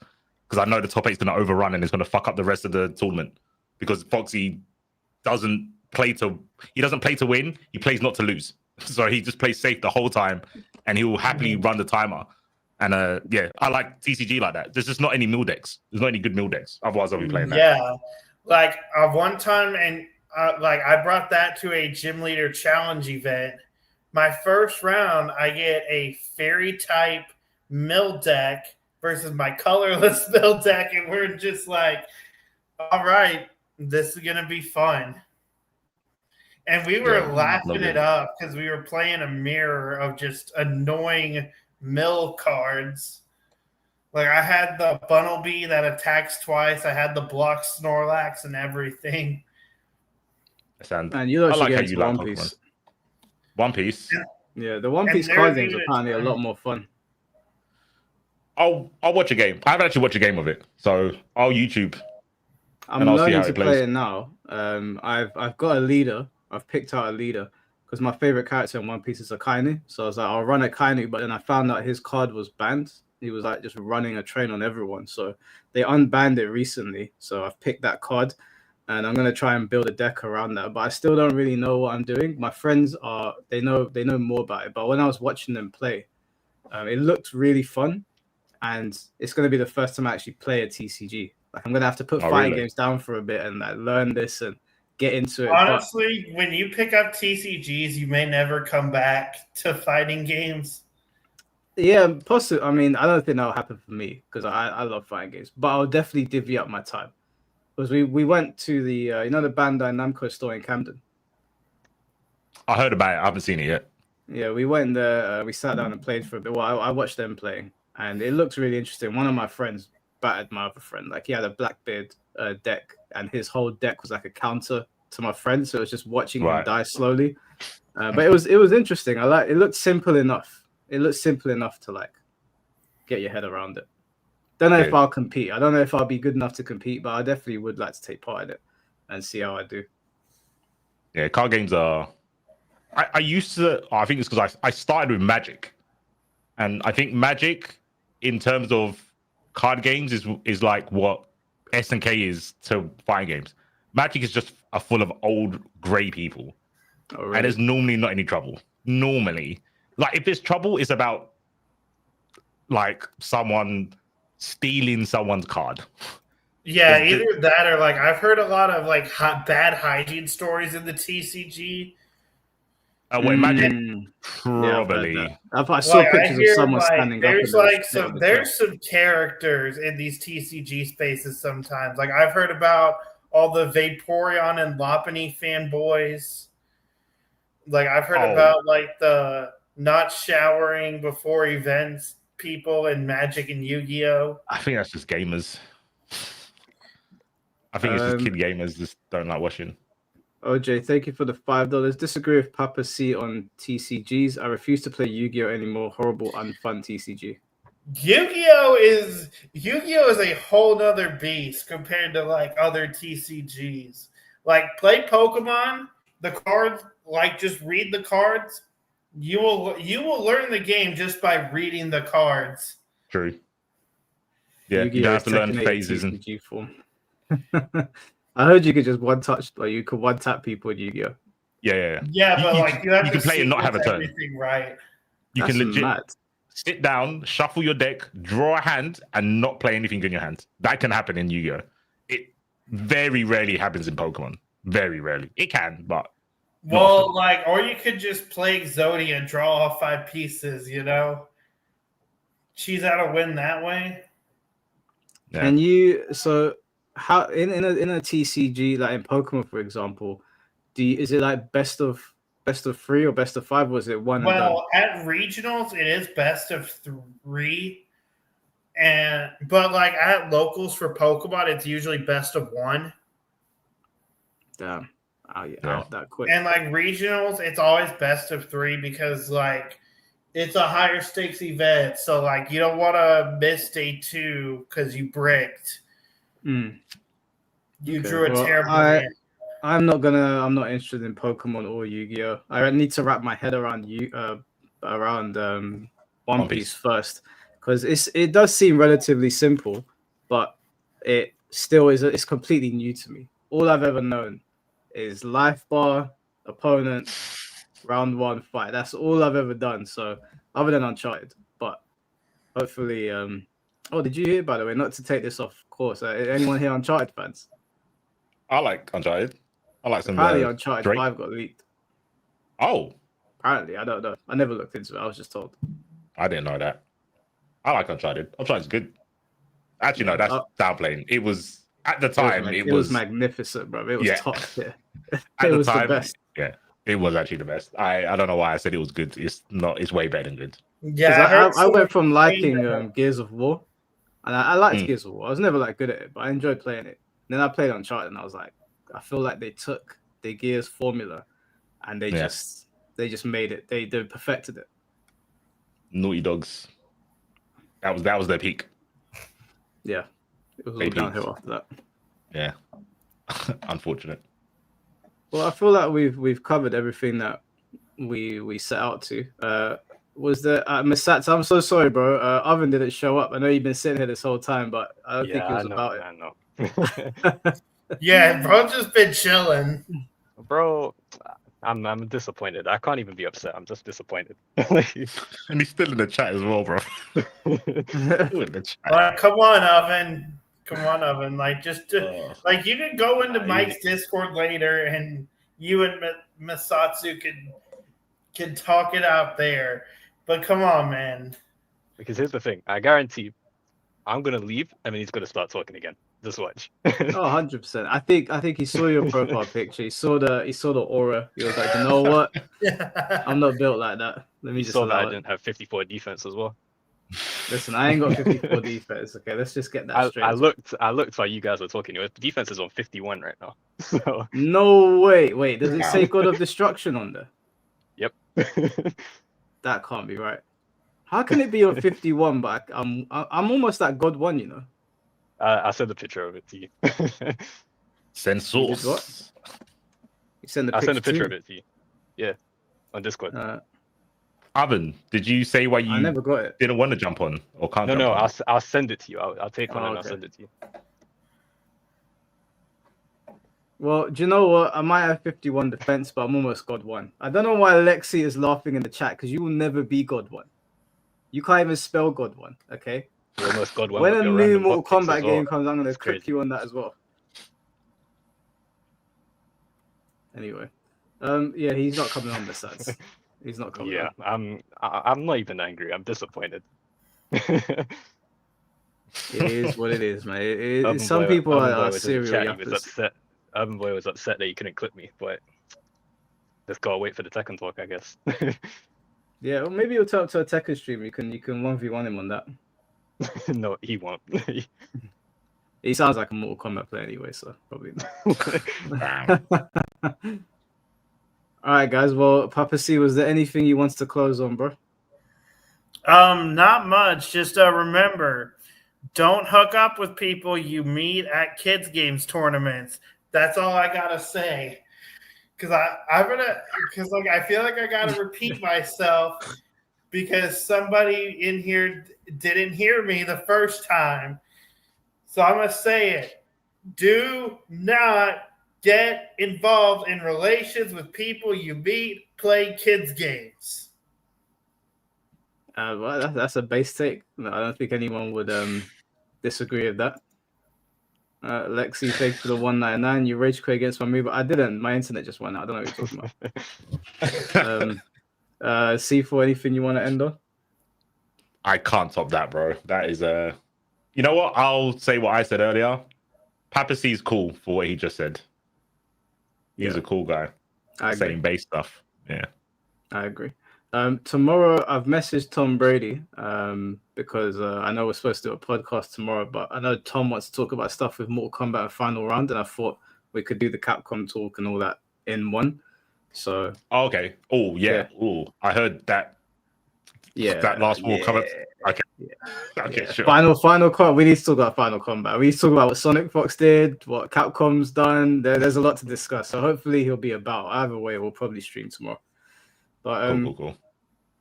because I know the top 8's going to overrun and it's going to fuck up the rest of the tournament because Foxy doesn't play to win. He plays not to lose. So he just plays safe the whole time and he will happily run the timer. And yeah, I like TCG like that. There's just not any mill decks. There's not any good mill decks. Otherwise, I'll be playing that. Yeah, like one time, and like I brought that to a gym leader challenge event. My first round, I get a fairy type mill deck versus my colorless mill deck, and we're just like, all right, this is gonna be fun. And we were laughing it up because we were playing a mirror of just annoying mill cards. Like I had the Bunnelby that attacks twice. I had the block Snorlax and everything. And you like how you like One Piece. One Piece. Yeah, the One Piece card games are apparently a lot more fun. I'll watch a game. I haven't actually watched a game of it, so I'll YouTube. I'm learning to play it now. I've got a leader. I've picked out a leader because my favorite character in One Piece is Akainu. So I was like, I'll run Akainu, but then I found out his card was banned. He was like just running a train on everyone. So they unbanned it recently. So I've picked that card and I'm gonna try and build a deck around that. But I still don't really know what I'm doing. My friends they know more about it. But when I was watching them play, it looked really fun. And it's gonna be the first time I actually play a TCG. Like I'm gonna have to put fighting games down for a bit and like learn this and get into it. Honestly, when you pick up TCGs, you may never come back to fighting games. Yeah, possibly. I mean, I don't think that'll happen for me because I love fighting games, but I'll definitely divvy up my time. Because we went to the the Bandai Namco store in Camden. I heard about it. I haven't seen it yet. Yeah, we went there. We sat down and played for a bit. Well, I watched them playing, and it looks really interesting. One of my friends battered my other friend. Like he had a Blackbeard deck, and his whole deck was like a counter to my friend. So it was just watching him die slowly. But it was interesting. It looked simple enough. It looks simple enough to like get your head around it. Don't know if I'll compete. I don't know if I'll be good enough to compete, but I definitely would like to take part in it and see how I do. Yeah, card games are. I used to. I think it's because I started with Magic, and I think Magic, in terms of card games, is like what SNK is to fighting games. Magic is just full of old grey people, and there's normally not any trouble. Normally. Like if there's trouble, it's about like someone stealing someone's card. Yeah, either that or like I've heard a lot of like bad hygiene stories in the TCG. Well, imagine probably. Yeah, I saw pictures of someone standing up. There's some characters in these TCG spaces sometimes. Like I've heard about all the Vaporeon and Lopunny fanboys. Like I've heard about like the not showering before events people in Magic and Yu-Gi-Oh. I think that's just gamers. I think it's just kid gamers just don't like washing. OJ, thank you for the $5. Disagree with Papa C on TCGs. I refuse to play Yu-Gi-Oh anymore. Horrible, unfun TCG. Yu-Gi-Oh is a whole nother beast compared to like other TCGs. Like play Pokemon, the cards, like just read the cards. You will learn the game just by reading the cards. True. Yeah, you don't have to learn phases and TCG form. I heard you could just one touch, or you could one tap people in Yu-Gi-Oh. Yeah, but like you have to play and not have a turn. Everything right. You can legit sit down, shuffle your deck, draw a hand, and not play anything in your hand. That can happen in Yu-Gi-Oh. It very rarely happens in Pokemon. Very rarely. It can, but well, like, or you could just play Exodia and draw off 5 pieces. You know, she's out to win that way. Yeah. And you how in a TCG, like in Pokemon, for example, is it like best of 3 or best of 5? Or is it one? Well, at regionals, it is best of 3, but like at locals for Pokemon, it's usually best of 1. Damn, out that quick. And like regionals, it's always best of 3 because like it's a higher stakes event, so like you don't want to miss day 2 because you bricked. You drew a terrible hand. I'm not interested in Pokemon or Yu-Gi-Oh. I need to wrap my head around One Piece first, because it does seem relatively simple, but it still is. It's completely new to me. All I've ever known is life bar, opponent, round 1 fight. That's all I've ever done. So other than Uncharted, but hopefully. Oh, did you hear, by the way? Not to take this off course. Anyone here Uncharted fans? I like Uncharted. I like some. Apparently, Uncharted 5 got leaked. Oh. Apparently, I don't know. I never looked into it. I was just told. I didn't know that. I like Uncharted. Uncharted's good. Actually, no, that's downplaying. It was at the time. It was magnificent, bro. It was top tier. At the time, the best. Yeah, it was actually the best. I don't know why I said it was good. It's not. It's way better than good. Yeah, I went from liking Gears of War, and I liked Gears of War. I was never like good at it, but I enjoyed playing it. And then I played Uncharted, and I was like, I feel like they took the Gears formula, and they just made it. They perfected it. Naughty Dogs. That was their peak. Yeah, it was all downhill after that. Yeah, unfortunate. Well, I feel like we've covered everything that we set out to. Was there Masats? I'm so sorry, bro. Oven didn't show up. I know you've been sitting here this whole time, but I don't think he was about it. I know. Yeah, bro, just been chilling. Bro, I'm disappointed. I can't even be upset. I'm just disappointed. And he's still in the chat as well, bro. Right, come on, Oven. Like, like you can go into Mike's Discord later, and you and Masatsu can talk it out there. But come on, man. Because here's the thing. I guarantee I'm gonna leave, and then he's gonna start talking again. Just watch. 100%. I think he saw your profile picture. He saw the aura. He was like, you know what? I'm not built like that. Let me just saw that I didn't have 54 defense as well. Listen, I ain't got 54 defense. Okay, let's just get that straight. I looked while you guys were talking. Your defense is on 51 right now. So no way. Wait, does it say God of Destruction on there? Yep. That can't be right. How can it be on 51? But I'm almost at God 1, you know. I'll send a picture of it to you. Send source. What? You send I'll send a picture of it to you. Yeah, on Discord. Oven, did you say why you I never got it. Didn't want to jump on or can't? No, I'll send it to you. I'll take one and I'll send it to you. Well, do you know what? I might have 51 defense, but I'm almost God 1. I don't know why Alexi is laughing in the chat because you will never be God 1. You can't even spell God 1. Okay. You almost got one When with a your new random Mortal hotpicks Kombat as well. game comes, I'm gonna It's cook crazy. you on that as well. Anyway, yeah, he's not coming on the sets. He's not coming. Yeah, on. I'm not even angry. I'm disappointed. It is what it is, man. Urban Some Boy, people Urban Boy are was in the serial chat. He was yappers. upset. Urban Boy was upset that he couldn't clip me, but just gotta wait for the Tekken talk, I guess. Yeah, well, maybe you'll turn up to a Tekken stream. You can 1v1 him on that. No, he won't. He sounds like a Mortal Kombat player anyway, so probably not. All right, guys. Well, Papa C, was there anything you want to close on, bro? Not much. Just remember, don't hook up with people you meet at kids games tournaments. That's all I gotta say. Because I feel like I gotta repeat myself because somebody in here didn't hear me the first time. So I'm gonna say it. Do not get involved in relations with people you meet playing kids games. Well, that's a base take. No, I don't think anyone would disagree with that. Lexi, thanks for the 199. You rage quit against my move, but I didn't. My internet just went out. I don't know what you're talking about. C4, anything you want to end on? I can't top that, bro. That is you know what? I'll say what I said earlier. Papa C's cool for what he just said. He's a cool guy. Saying base stuff. Yeah. I agree. Tomorrow I've messaged Tom Brady because I know we're supposed to do a podcast tomorrow, but I know Tom wants to talk about stuff with Mortal Kombat and Final Round, and I thought we could do the Capcom talk and all that in one. So okay. Oh yeah. Oh, I heard that. Yeah. That last Mortal Kombat. Okay. Yeah. Okay. Yeah. Sure. Final Kombat. We need to talk about Final Kombat. We need to talk about what Sonic Fox did, what Capcom's done. There's a lot to discuss. So hopefully he'll be about. Either way, we'll probably stream tomorrow. But cool.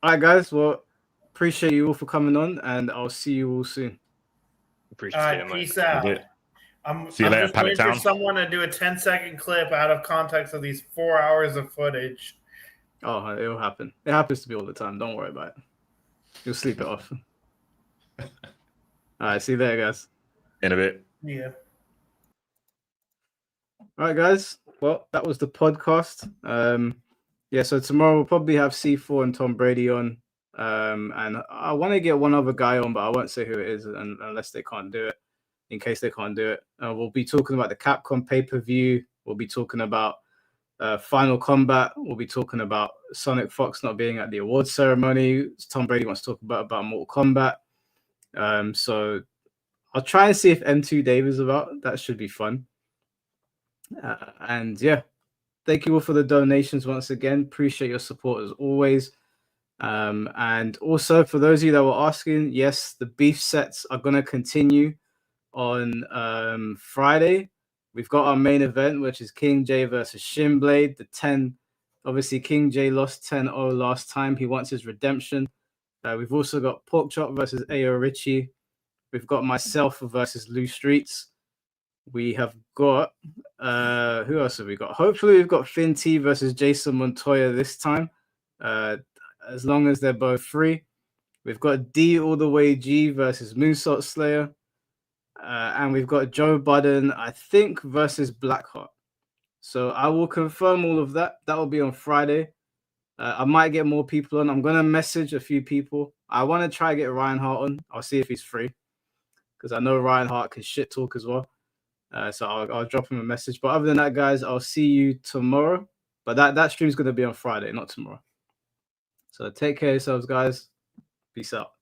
All right, guys. Well, appreciate you all for coming on, and I'll see you all soon. Appreciate it, peace out. I'm see you later, just waiting for someone to do a 10-second clip out of context of these 4 hours of footage. Oh, it'll happen. It happens to me all the time. Don't worry about it. You'll sleep it off. All right, see you there, guys. In a bit. Yeah. All right, guys. Well, that was the podcast. Yeah, so tomorrow we'll probably have C4 and Tom Brady on. And I want to get one other guy on, but I won't say who it is unless they can't do it. In case they can't do it, we'll be talking about the Capcom pay-per-view. We'll be talking about Final Combat. We'll be talking about Sonic Fox not being at the awards ceremony. Tom Brady wants to talk about Mortal Kombat. So I'll try and see if M2 Dave is about. That should be fun. And yeah, thank you all for the donations once again. Appreciate your support as always. And also for those of you that were asking, yes, the beef sets are going to continue on Friday. We've got our main event, which is King J versus Shinblade. The 10, obviously King J lost 10-0 last time. He wants his redemption. We've also got Porkchop versus Ayo Richie. We've got myself versus Lou Streets. We have got who else have we got? Hopefully we've got Finn T versus Jason Montoya this time. As long as they're both free. We've got D all the way G versus Moonsault Slayer. And we've got Joe Budden, I think, versus Blackheart. So I will confirm all of that. That will be on Friday. I might get more people on. I'm going to message a few people. I want to try to get Ryan Hart on. I'll see if he's free. Because I know Ryan Hart can shit talk as well. So I'll drop him a message. But other than that, guys, I'll see you tomorrow. But that stream is going to be on Friday, not tomorrow. So take care of yourselves, guys. Peace out.